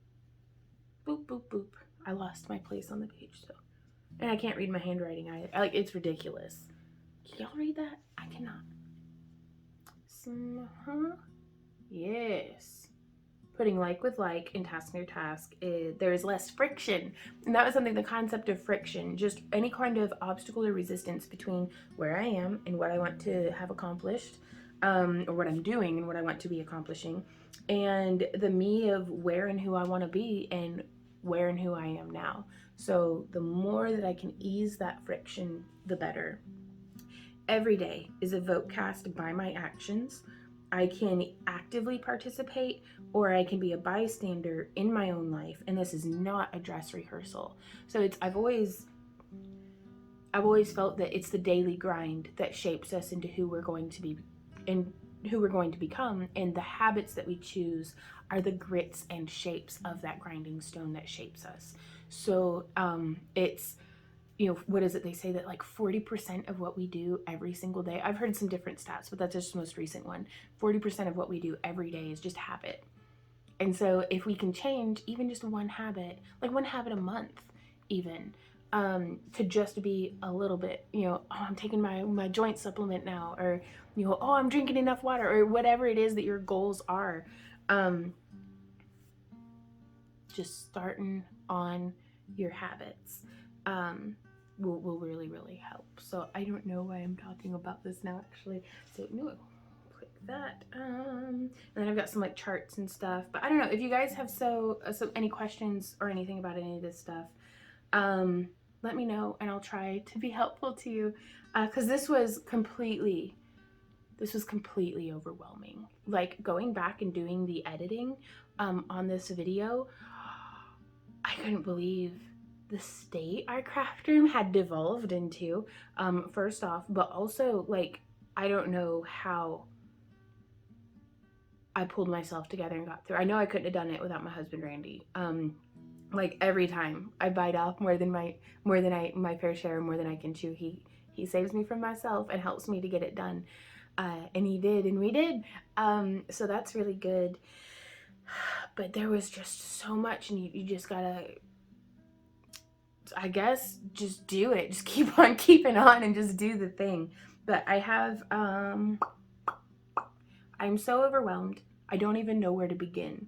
Boop, boop, boop. I lost my place on the page, so. And I can't read my handwriting either. Like, it's ridiculous. Can y'all read that? I cannot. Yes. Putting like with like and task near task, there is less friction. And that was something, the concept of friction, just any kind of obstacle or resistance between where I am and what I want to have accomplished, or what I'm doing and what I want to be accomplishing, and the me of where and who I want to be and where and who I am now. So the more that I can ease that friction, the better. Every day is a vote cast by my actions. I can actively participate, or I can be a bystander in my own life, and this is not a dress rehearsal. So I've always felt that it's the daily grind that shapes us into who we're going to be and who we're going to become, and the habits that we choose are the grits and shapes of that grinding stone that shapes us. So it's you know, what is it? They say that like 40% of what we do every single day, I've heard some different stats, but that's just the most recent one. 40% of what we do every day is just habit. And so if we can change even just one habit, like one habit a month, even, to just be a little bit, you know, oh, I'm taking my joint supplement now, or, you know, oh, I'm drinking enough water, or whatever it is that your goals are. Just starting on your habits will really, really help. So I don't know why I'm talking about this now, actually. So no, click that. And then I've got some like charts and stuff. But I don't know if you guys have so any questions or anything about any of this stuff. Let me know, and I'll try to be helpful to you. Because this was completely overwhelming. Like going back and doing the editing on this video, I couldn't believe the state our craft room had devolved into, first off, but also, like, I don't know how I pulled myself together and got through. I know I couldn't have done it without my husband, Randy. Like every time I bite off more than my fair share, more than I can chew, he saves me from myself and helps me to get it done. And he did, and we did. So that's really good. But there was just so much, and you just gotta, I guess, just do it. Just keep on keeping on and just do the thing. But I have, I'm so overwhelmed. I don't even know where to begin.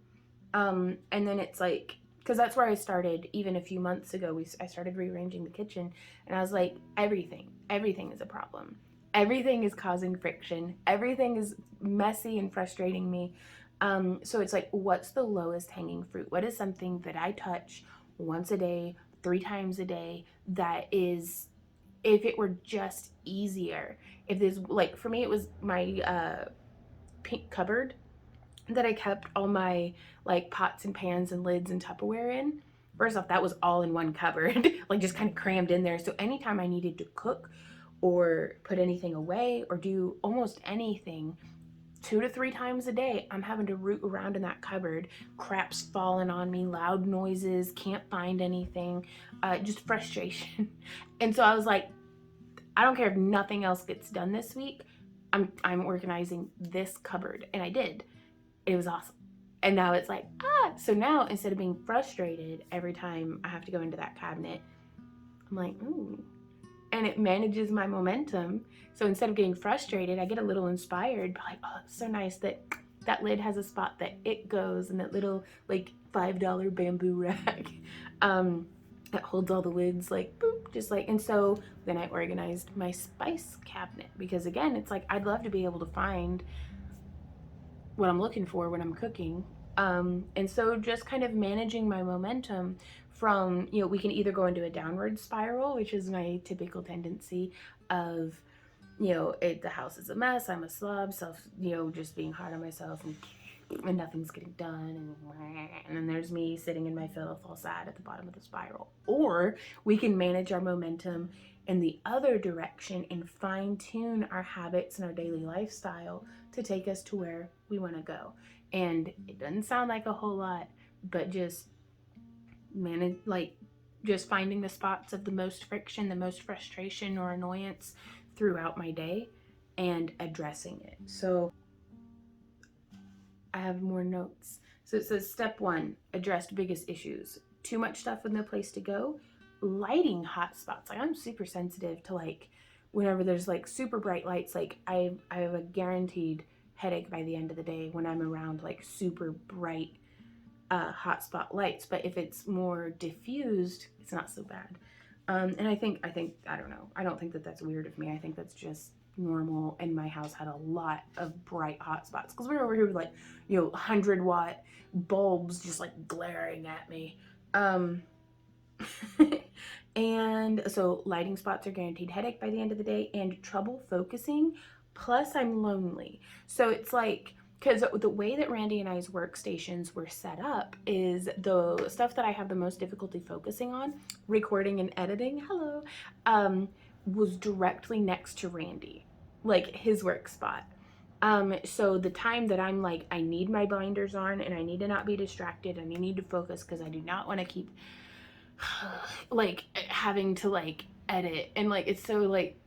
And then it's like, because that's where I started even a few months ago. I started rearranging the kitchen, and I was like, everything is a problem. Everything is causing friction. Everything is messy and frustrating me. So it's like, what's the lowest hanging fruit? What is something that I touch once a day, 3 times a day, that is, if it were just easier, if there's, like, for me, it was my pink cupboard that I kept all my like pots and pans and lids and Tupperware in. First off, that was all in one cupboard, like just kind of crammed in there. So anytime I needed to cook or put anything away or do almost anything 2 to 3 times a day, I'm having to root around in that cupboard. Crap's falling on me, loud noises, can't find anything, just frustration. And so I was like, I don't care if nothing else gets done this week. I'm organizing this cupboard, and I did. It was awesome. And now it's like, so now instead of being frustrated every time I have to go into that cabinet, I'm like, ooh. And it manages my momentum. So instead of getting frustrated, I get a little inspired by like, oh, it's so nice that that lid has a spot that it goes, and that little like $5 bamboo rack that holds all the lids, like boop, just like. And so then I organized my spice cabinet, because again, it's like, I'd love to be able to find what I'm looking for when I'm cooking. And so just kind of managing my momentum from, you know, we can either go into a downward spiral, which is my typical tendency of, you know, the house is a mess, I'm a slob, you know, just being hard on myself, and nothing's getting done, and then there's me sitting in my filth all sad at the bottom of the spiral. Or we can manage our momentum in the other direction and fine tune our habits and our daily lifestyle to take us to where we want to go. And it doesn't sound like a whole lot, but just manage, like, just finding the spots of the most friction, the most frustration or annoyance throughout my day, and addressing it. So I have more notes. So it says step 1, addressed biggest issues. Too much stuff with no place to go. Lighting hot spots. Like, I'm super sensitive to, like, whenever there's like super bright lights, like I have a guaranteed headache by the end of the day when I'm around like super bright hotspot lights. But if it's more diffused, it's not so bad. And I think I don't know. I don't think that that's weird of me. I think that's just normal. And my house had a lot of bright hot spots because we were over here with like, you know, 100-watt bulbs just like glaring at me. And so lighting spots are guaranteed headache by the end of the day, and trouble focusing. Plus, I'm lonely. So it's like, because the way that Randy and I's workstations were set up is the stuff that I have the most difficulty focusing on, recording and editing, was directly next to Randy, like his work spot. So the time that I'm like, I need my blinders on and I need to not be distracted and I need to focus because I do not want to keep like having to like edit, and like it's so like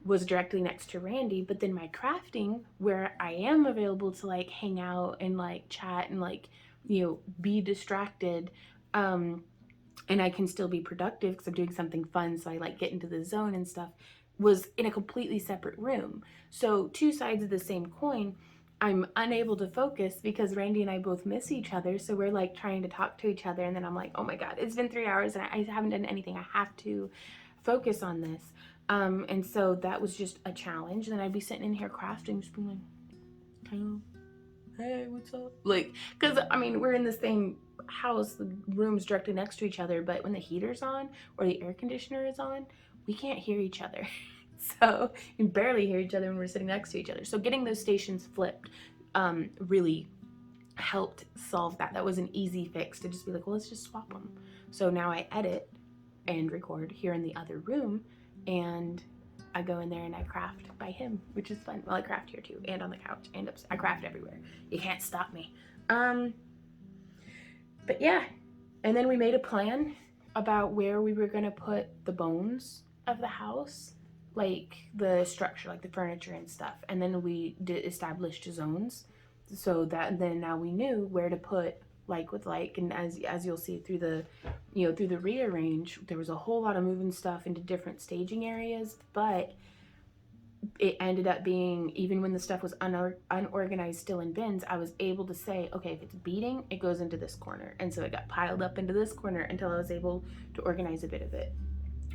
was directly next to Randy. But then my crafting, where I am available to like hang out and like chat and like, you know, be distracted, and I can still be productive because I'm doing something fun, so I like get into the zone and stuff, was in a completely separate room. So two sides of the same coin. I'm unable to focus because Randy and I both miss each other, so we're like trying to talk to each other, and then I'm like, oh my god, it's been 3 hours and I haven't done anything. I have to focus on this. And so that was just a challenge. And then I'd be sitting in here crafting, just being like, hello, hey, what's up? Like, because I mean, we're in the same house, the rooms directly next to each other, but when the heater's on or the air conditioner is on, we can't hear each other. So you can barely hear each other when we're sitting next to each other. So getting those stations flipped really helped solve that. That was an easy fix to just be like, well, let's just swap them. So now I edit and record here in the other room, and I go in there and I craft by him, which is fun. Well, I craft here too, and on the couch, and upstairs. I craft everywhere. You can't stop me. But yeah, and then we made a plan about where we were gonna put the bones of the house, like the structure, like the furniture and stuff. And then we established zones, so that then now we knew where to put like with like. And as you'll see through the, you know, through the rearrange, there was a whole lot of moving stuff into different staging areas, but it ended up being, even when the stuff was unorganized still in bins, I was able to say, okay, if it's beading, it goes into this corner. And so it got piled up into this corner until I was able to organize a bit of it.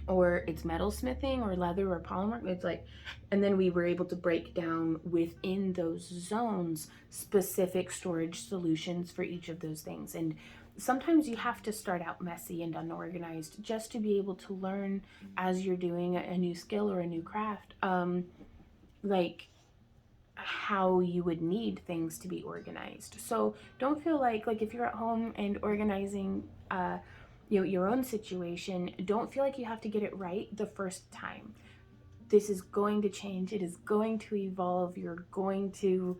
Or it's metal smithing or leather or polymer. It's like, and then we were able to break down within those zones specific storage solutions for each of those things. And sometimes you have to start out messy and unorganized just to be able to learn as you're doing a new skill or a new craft. Like how you would need things to be organized. So don't feel like if you're at home and organizing you know, your own situation, don't feel like you have to get it right the first time. This is going to change. It is going to evolve. You're going to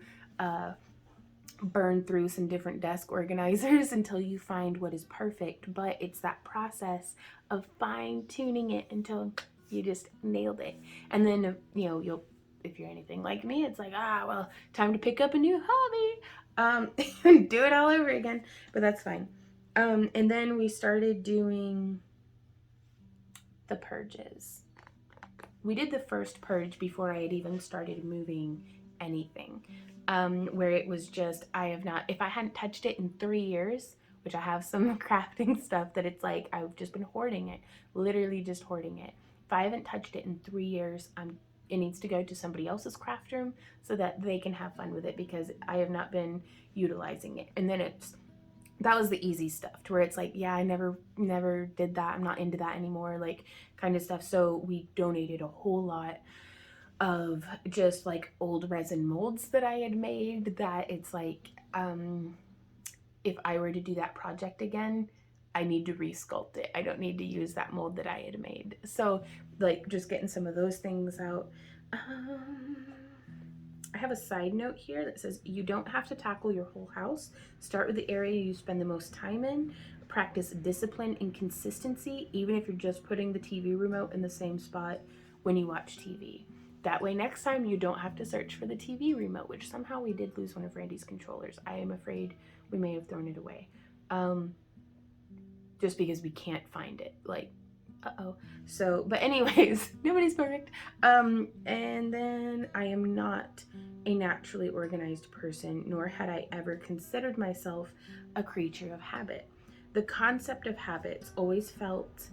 burn through some different desk organizers until you find what is perfect. But it's that process of fine tuning it until you just nailed it. And then, you know, you'll, if you're anything like me, it's like, well, time to pick up a new hobby, do it all over again. But that's fine. And then we started doing the purges. We did the first purge before I had even started moving anything, where it was just, if I hadn't touched it in 3 years, which I have some crafting stuff that it's like, I've just been hoarding it, literally just hoarding it. If I haven't touched it in 3 years, it needs to go to somebody else's craft room so that they can have fun with it, because I have not been utilizing it. And then that was the easy stuff, to where it's like, yeah, I never did that. I'm not into that anymore, like kind of stuff. So we donated a whole lot of just like old resin molds that I had made, that it's like, if I were to do that project again, I need to resculpt it. I don't need to use that mold that I had made. So like just getting some of those things out. I have a side note here that says you don't have to tackle your whole house. Start with the area you spend the most time in. Practice discipline and consistency, even if you're just putting the TV remote in the same spot when you watch TV. That way next time you don't have to search for the TV remote, which somehow we did lose one of Randy's controllers. I am afraid we may have thrown it away. Just because we can't find it. Like, uh-oh. So, but anyways, nobody's perfect. And then I am not a naturally organized person, nor had I ever considered myself a creature of habit. The concept of habits always felt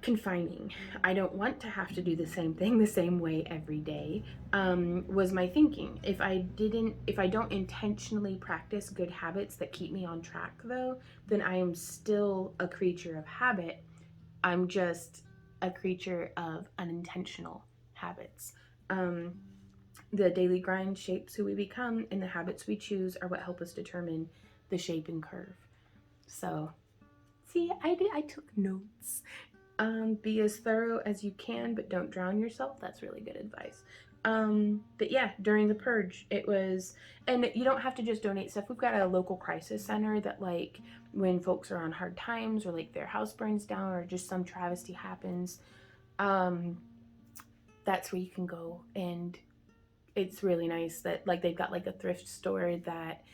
confining. I don't want to have to do the same thing the same way every day, was my thinking. If I don't intentionally practice good habits that keep me on track though, then I am still a creature of habit. I'm just a creature of unintentional habits. The daily grind shapes who we become, and the habits we choose are what help us determine the shape and curve. So, see, I took notes. Be as thorough as you can, but don't drown yourself. That's really good advice. But yeah, during the purge, it was, and you don't have to just donate stuff. We've got a local crisis center that, like, when folks are on hard times or like their house burns down or just some travesty happens, um, that's where you can go. And it's really nice that, like, they've got like a thrift store that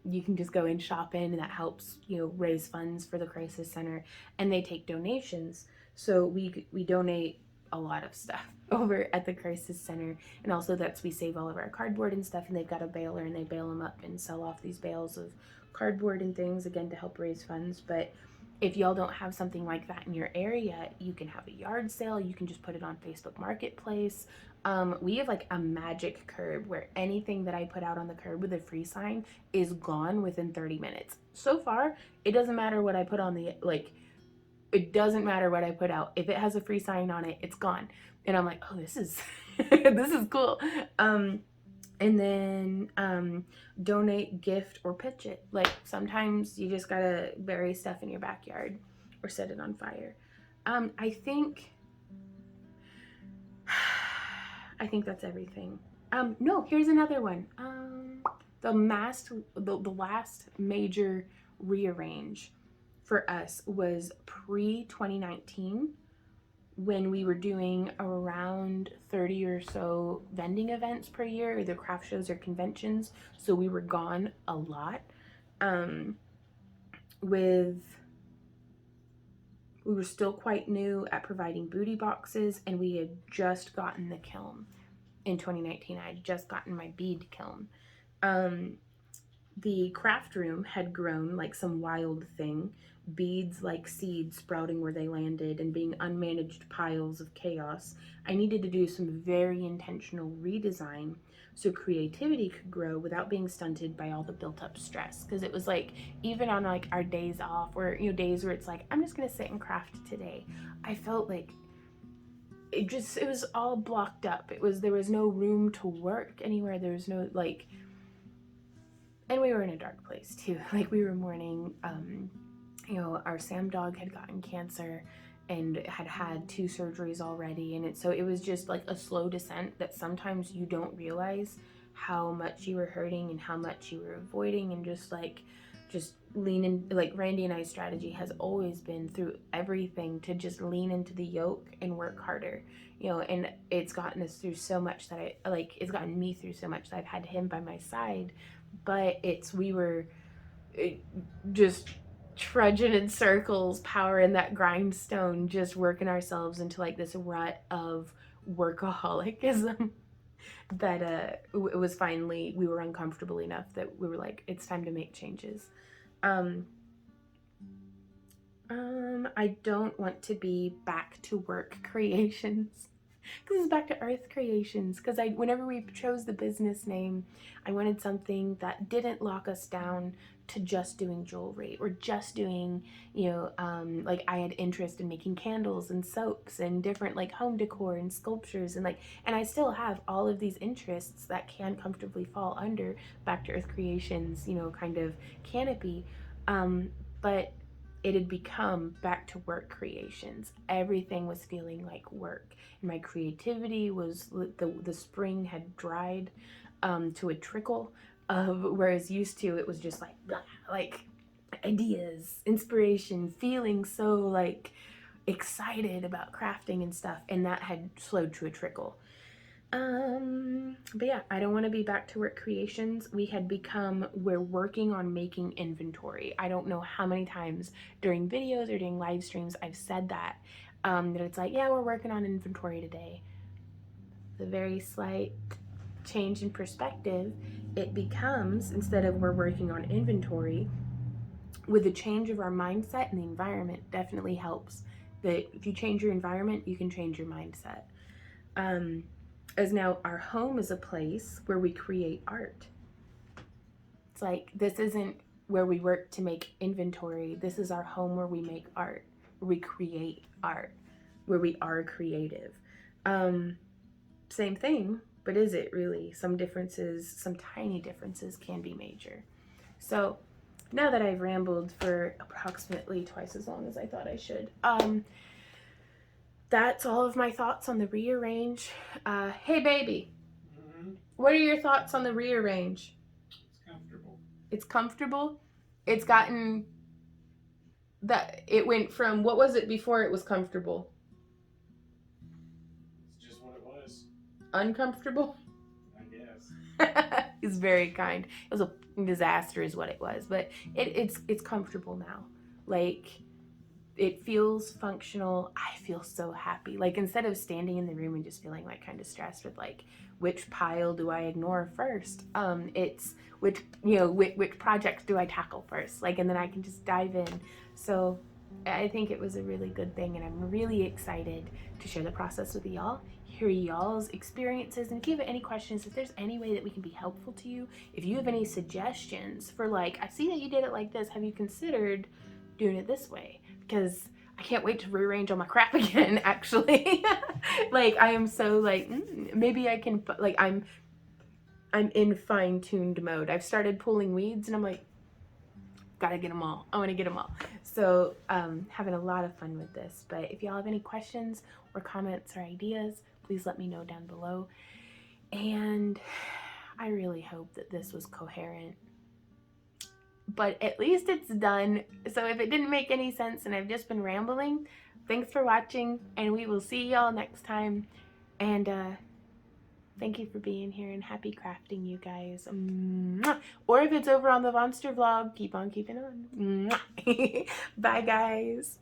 you can just go and shop in, and that helps, you know, raise funds for the crisis center, and they take donations. So we donate a lot of stuff over at the crisis center, and also that's, we save all of our cardboard and stuff, and they've got a baler and they bale them up and sell off these bales of cardboard and things, again, to help raise funds. But if y'all don't have something like that in your area, you can have a yard sale, you can just put it on Facebook Marketplace. We have like a magic curb where anything that I put out on the curb with a free sign is gone within 30 minutes. So far, it doesn't matter what I put on the, like, it doesn't matter what I put out. If it has a free sign on it, it's gone. And I'm like, oh, this is, this is cool. And then donate, gift, or pitch it. Like, sometimes you just gotta bury stuff in your backyard or set it on fire. I think I think that's everything. No, here's another one. The last major rearrange for us was pre 2019, when we were doing around 30 or so vending events per year, either craft shows or conventions. So we were gone a lot. Um, with We were still quite new at providing booty boxes, and we had just gotten the kiln in 2019. I had just gotten my bead kiln. Um, the craft room had grown like some wild thing, beads like seeds sprouting where they landed and being unmanaged piles of chaos. I needed to do some very intentional redesign so creativity could grow without being stunted by all the built up stress. Because it was like, even on like our days off, or, you know, days where it's like, I'm just gonna sit and craft today, I felt like it was all blocked up. There was no room to work anywhere. There was no, like, and we were in a dark place too. Like, we were mourning, you know, our Sam dog had gotten cancer and had had 2 surgeries already, and so it was just like a slow descent that sometimes you don't realize how much you were hurting and how much you were avoiding, and just lean in. Like, Randy and I's strategy has always been through everything to just lean into the yoke and work harder, you know. And it's gotten us through so much that it's gotten me through so much that I've had him by my side. But we were just trudging in circles, power in that grindstone, just working ourselves into like this rut of workaholicism that it was finally, we were uncomfortable enough that we were like, it's time to make changes. um I don't want to be back to work creations, because it's back to earth creations. Because whenever we chose the business name, I wanted something that didn't lock us down to just doing jewelry or just doing, you know, like, I had interest in making candles and soaps and different like home decor and sculptures, and like, and I still have all of these interests that can comfortably fall under back to earth creations, you know, kind of canopy. But it had become back to work creations. Everything was feeling like work. And my creativity was, the spring had dried to a trickle of, whereas used to it was just like blah, like ideas, inspiration, feeling so like excited about crafting and stuff, and that had slowed to a trickle. But yeah, I don't want to be back to work creations. We're working on making inventory. I don't know how many times during videos or during live streams I've said that, that it's like, yeah, we're working on inventory today. The very slight change in perspective, it becomes, instead of we're working on inventory, with the change of our mindset, and the environment definitely helps. That if you change your environment, you can change your mindset. As now our home is a place where we create art. It's like, this isn't where we work to make inventory. This is our home where we make art, where we create art, where we are creative. Same thing, but is it really? Some differences, some tiny differences, can be major. So now that I've rambled for approximately twice as long as I thought I should, that's all of my thoughts on the rearrange. Hey, baby, Mm-hmm. what are your thoughts on the rearrange? It's comfortable. It's comfortable. It's gotten that it went from what was it before it was comfortable? It's just what it was, Uncomfortable. I guess. He's very kind. It was a disaster, is what it was, but it's comfortable now. Like, it feels functional. I feel so happy. Like, instead of standing in the room and just feeling like kind of stressed with like which pile do I ignore first, it's which projects do I tackle first, like, and then I can just dive in. So I think it was a really good thing, and I'm really excited to share the process with y'all, hear y'all's experiences, and if you have any questions, if there's any way that we can be helpful to you, if you have any suggestions for, like, I see that you did it like this, have you considered doing it this way? Because I can't wait to rearrange all my crap again, actually. Like, I am so, like, maybe I can, like, I'm in fine-tuned mode. I've started pulling weeds, and I'm like, gotta get them all. I want to get them all. So having a lot of fun with this. But if y'all have any questions or comments or ideas, please let me know down below. And I really hope that this was coherent. But at least it's done. So if it didn't make any sense and I've just been rambling, thanks for watching, and we will see y'all next time. And thank you for being here, and happy crafting, you guys. Mwah. Or if it's over on the Monster vlog, keep on keeping on. Mwah. Bye, guys.